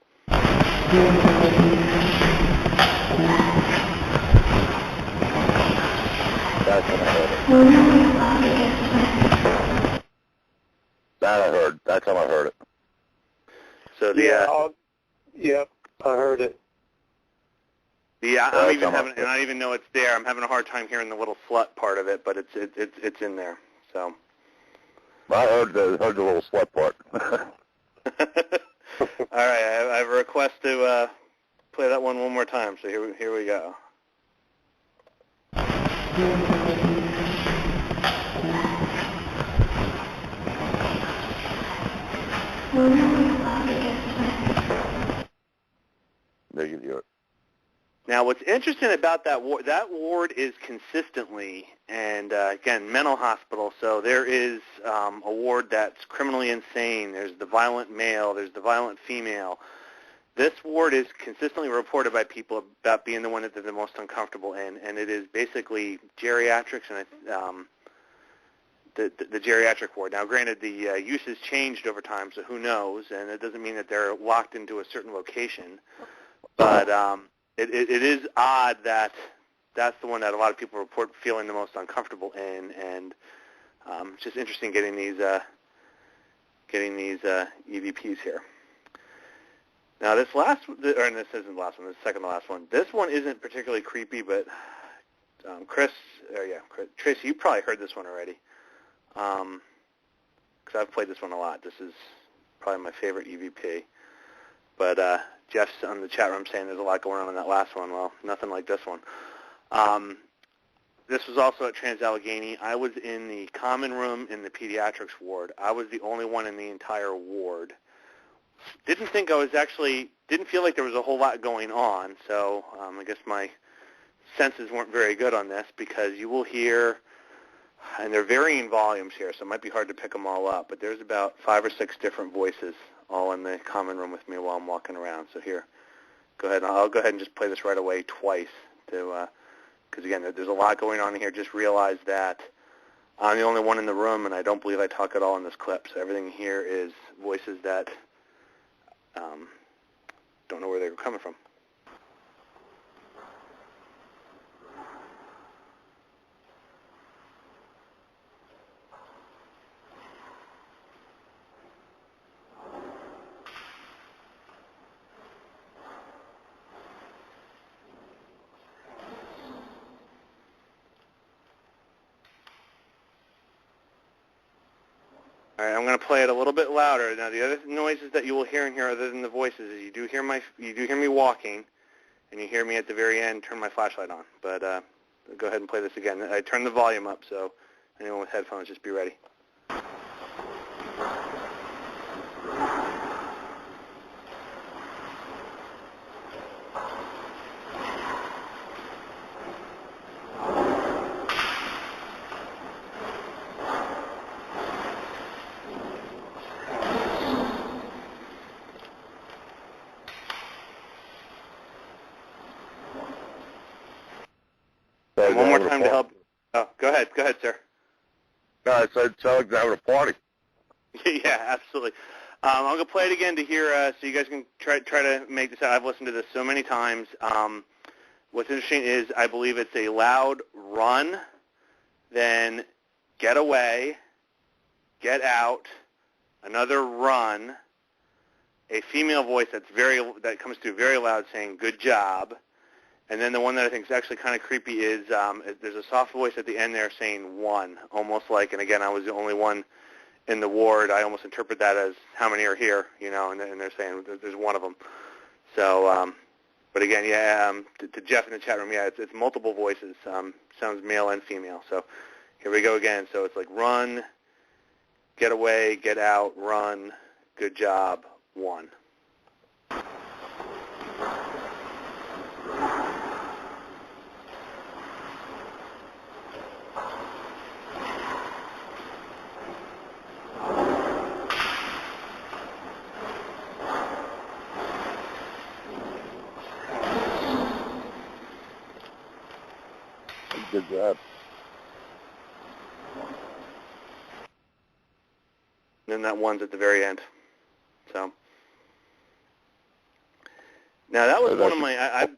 That's what I heard. That I heard. That's how I heard it. So yep, I heard it. Yeah, I don't even know it's there. I'm having a hard time hearing the little slut part of it, but it's in there. So I heard the little slut part. All right, I have a request to play that one more time. So here we go. Now, what's interesting about that ward is consistently, and again, mental hospital, so there is a ward that's criminally insane. There's the violent male. There's the violent female. This ward is consistently reported by people about being the one that they're the most uncomfortable in, and it is basically geriatrics and the geriatric ward. Now, granted, the use has changed over time, so who knows, and it doesn't mean that they're locked into a certain location, but it is odd that that's the one that a lot of people report feeling the most uncomfortable in, and it's just interesting getting these EVPs here. Now, this isn't the last one. This is the second to last one. This one isn't particularly creepy, but Tracy, you probably heard this one already, because I've played this one a lot. This is probably my favorite EVP, but Jeff's on the chat room saying there's a lot going on in that last one. Well, nothing like this one. This was also at Trans-Allegheny. I was in the common room in the pediatrics ward. I was the only one in the entire ward. Didn't feel like there was a whole lot going on, so I guess my senses weren't very good on this, because you will hear, and they're varying volumes here, so it might be hard to pick them all up, but there's about 5 or 6 different voices all in the common room with me while I'm walking around. So here, I'll go ahead and just play this right away twice, because again, there's a lot going on here. Just realize that I'm the only one in the room, and I don't believe I talk at all in this clip, so everything here is voices that don't know where they were coming from. All right, I'm going to play it a little bit louder. Now, the other noises that you will hear in here, other than the voices, is you do hear me walking, and you hear me at the very end turn my flashlight on. But go ahead and play this again. I turned the volume up, so anyone with headphones, just be ready. One more time to help. Oh, go ahead, sir. No, it sounds like they're having a party. Yeah, absolutely. I'm going to play it again to hear, so you guys can try to make this out. I've listened to this so many times. What's interesting is I believe it's a loud run, then get away, get out, another run, a female voice that comes through very loud saying good job, and then the one that I think is actually kind of creepy is there's a soft voice at the end there saying one, almost like, and again, I was the only one in the ward. I almost interpret that as how many are here, and they're saying there's one of them. So, but again, to Jeff in the chat room, it's multiple voices. Sounds male and female. So here we go again. So it's like run, get away, get out, run, good job, one. Good job. And then that one's at the very end. So now that was one of my.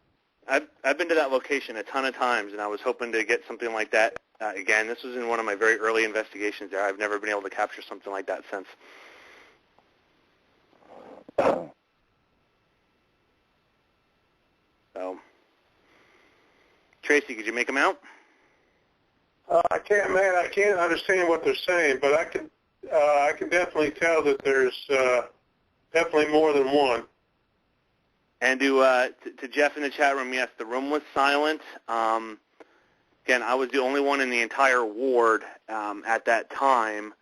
I've been to that location a ton of times, and I was hoping to get something like that again. This was in one of my very early investigations there. I've never been able to capture something like that since. So, Tracy, could you make them out? I can't understand what they're saying, but I can definitely tell that there's definitely more than one. And to Jeff in the chat room, yes, the room was silent. Again, I was the only one in the entire ward at that time.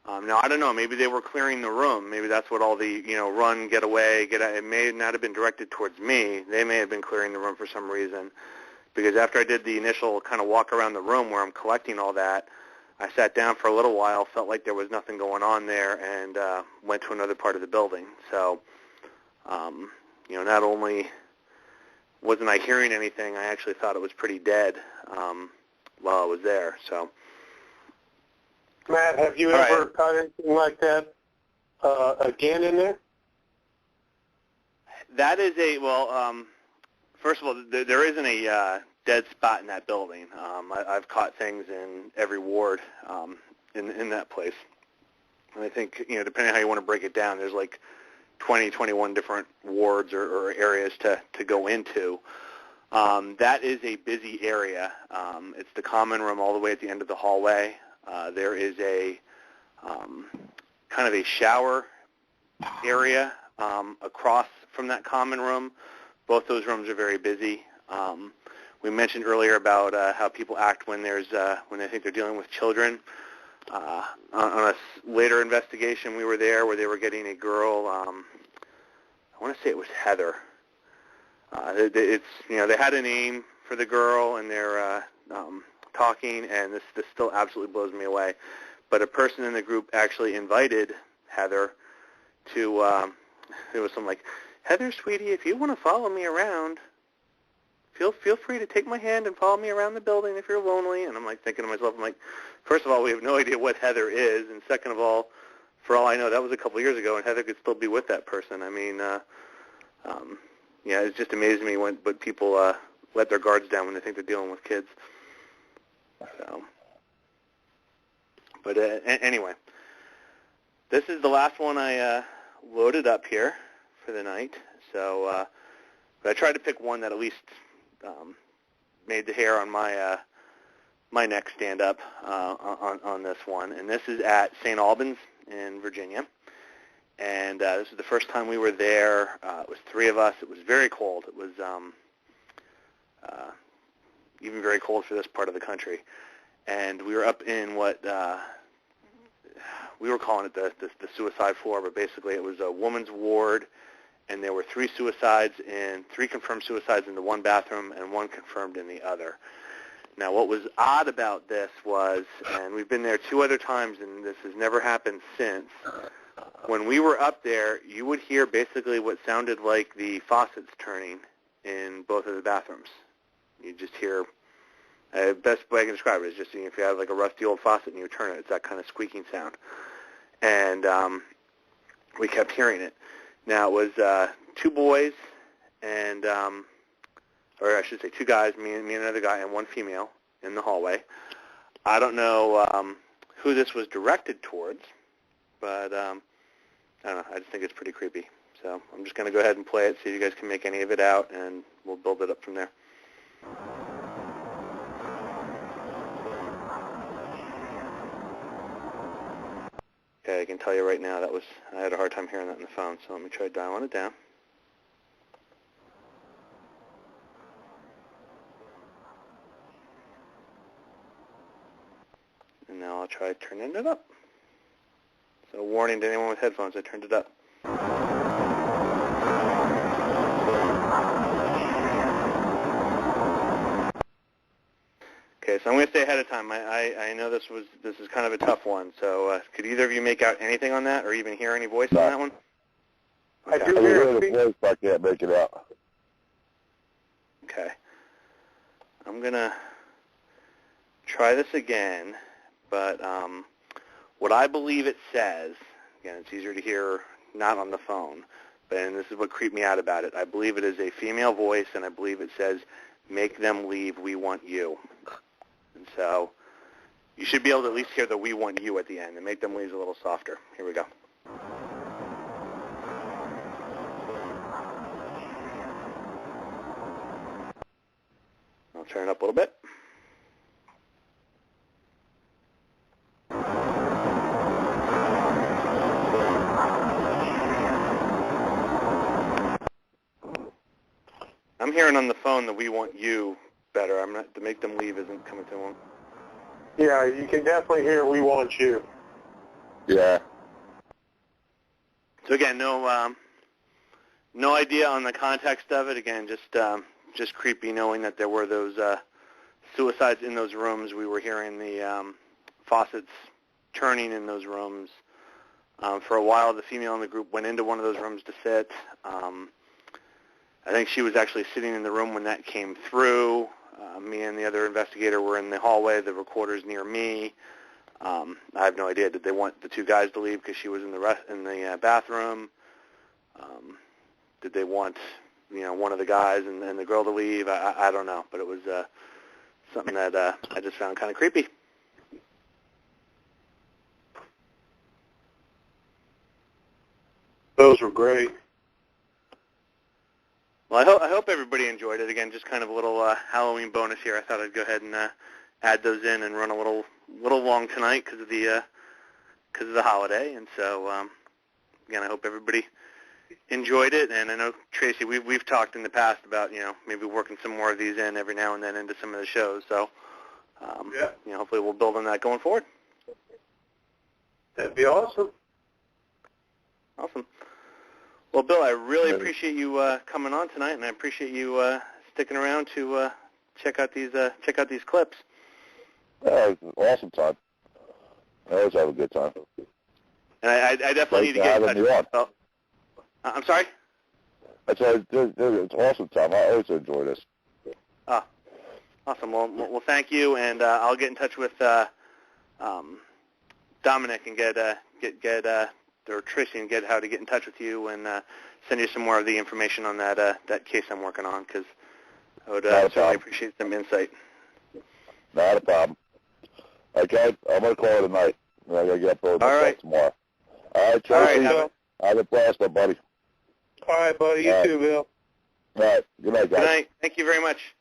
Now, I don't know. Maybe they were clearing the room. Maybe that's what all the, run, get away, get out. It may not have been directed towards me. They may have been clearing the room for some reason. Because after I did the initial kind of walk around the room where I'm collecting all that, I sat down for a little while, felt like there was nothing going on there, and went to another part of the building. So, not only wasn't I hearing anything, I actually thought it was pretty dead while I was there. So. Matt, have you ever caught anything like that again in there? That is first of all, there isn't a dead spot in that building. I've caught things in every ward in that place. And I think, depending on how you want to break it down, there's like 20, 21 different wards or areas to go into. That is a busy area. It's the common room all the way at the end of the hallway. There is a kind of a shower area across from that common room. Both those rooms are very busy. We mentioned earlier about how people act when they think they're dealing with children. On a later investigation, we were there where they were getting a girl. I want to say it was Heather. They had a name for the girl, and they're talking, and this still absolutely blows me away. But a person in the group actually invited Heather to. It was something like, "Heather, sweetie, if you want to follow me around, feel free to take my hand and follow me around the building if you're lonely." And I'm like thinking to myself, I'm like, first of all, we have no idea what Heather is, and second of all, for all I know, that was a couple of years ago, and Heather could still be with that person. I mean, it's just amazing to me when people let their guards down when they think they're dealing with kids. So, but anyway, this is the last one I loaded up here for the night. So, but I tried to pick one that at least made the hair on my my neck stand up on this one. And this is at St. Albans in Virginia. And this is the first time we were there. It was 3 of us. It was very cold. It was even very cold for this part of the country. And we were up in what we were calling it the suicide floor, but basically it was a woman's ward, and there were 3 confirmed suicides in the one bathroom and 1 confirmed in the other. Now, what was odd about this was, and we've been there 2 other times, and this has never happened since, when we were up there, you would hear basically what sounded like the faucets turning in both of the bathrooms. You just hear, best way I can describe it is just if you have like a rusty old faucet and you turn it, it's that kind of squeaking sound. And we kept hearing it. Now, it was 2 boys and, or I should say 2 guys, me and another guy, and 1 female in the hallway. I don't know who this was directed towards, but I don't know. I just think it's pretty creepy. So I'm just going to go ahead and play it, see if you guys can make any of it out, and we'll build it up from there. Okay, I can tell you right now I had a hard time hearing that on the phone, so let me try dialing it down. And now I'll try turning it up. So warning to anyone with headphones, I turned it up. Okay, so I'm going to say ahead of time, I know this is kind of a tough one, so could either of you make out anything on that or even hear any voice on that one? Okay. I do hear the voice, but I can't make it out. Okay. I'm going to try this again, but what I believe it says, again, it's easier to hear not on the phone, and this is what creeped me out about it. I believe it is a female voice, and I believe it says, "Make them leave, we want you." And so you should be able to at least hear the "we want you" at the end, and "make them leave" a little softer. Here we go. I'll turn it up a little bit. I'm hearing on the phone the "we want you" better. I'm not, the "make them leave" isn't coming through one. Yeah, you can definitely hear "we want you." Yeah. So again, no idea on the context of it. Again, just creepy knowing that there were those suicides in those rooms. We were hearing the faucets turning in those rooms. For a while, the female in the group went into one of those rooms to sit. I think she was actually sitting in the room when that came through. Me and the other investigator were in the hallway. The recorder's near me. I have no idea. Did they want the two guys to leave because she was in the bathroom? Did they want one of the guys and the girl to leave? I don't know, but it was something that I just found kind of creepy. Those were great. Well, I hope everybody enjoyed it. Again, just kind of a little Halloween bonus here. I thought I'd go ahead and add those in and run a little long tonight because of the holiday. And so again, I hope everybody enjoyed it. And I know, Tracy, we've talked in the past about maybe working some more of these in every now and then into some of the shows. So hopefully we'll build on that going forward. That'd be awesome. Awesome. Well, Bill, I really appreciate you coming on tonight, and I appreciate you sticking around to check out these clips. Yeah, it was an awesome time. I always have a good time. And I definitely need to get in touch with you. I'm sorry? I said it's an awesome time. I always enjoy this. Oh, awesome. Well, thank you, and I'll get in touch with Dominic and get or Tracy and get how to get in touch with you and send you some more of the information on that case I'm working on, because I would certainly appreciate some insight. Not a problem. Okay, I'm going to call it a night. I got to get up early myself tomorrow. All right, Tracy. All right, have a blast, my buddy. All right, buddy. You too, Bill. All right. Good night, guys. Good night. Thank you very much.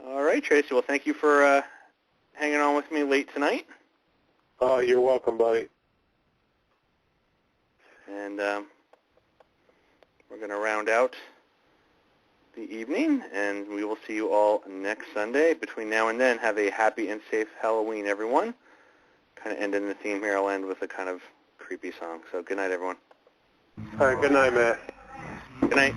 All right, Tracy. Well, thank you for hanging on with me late tonight. Oh, you're welcome, buddy. And we're going to round out the evening, and we will see you all next Sunday. Between now and then, have a happy and safe Halloween, everyone. Kind of ending the theme here. I'll end with a kind of creepy song. So good night, everyone. All right, good night, Matt. Good night.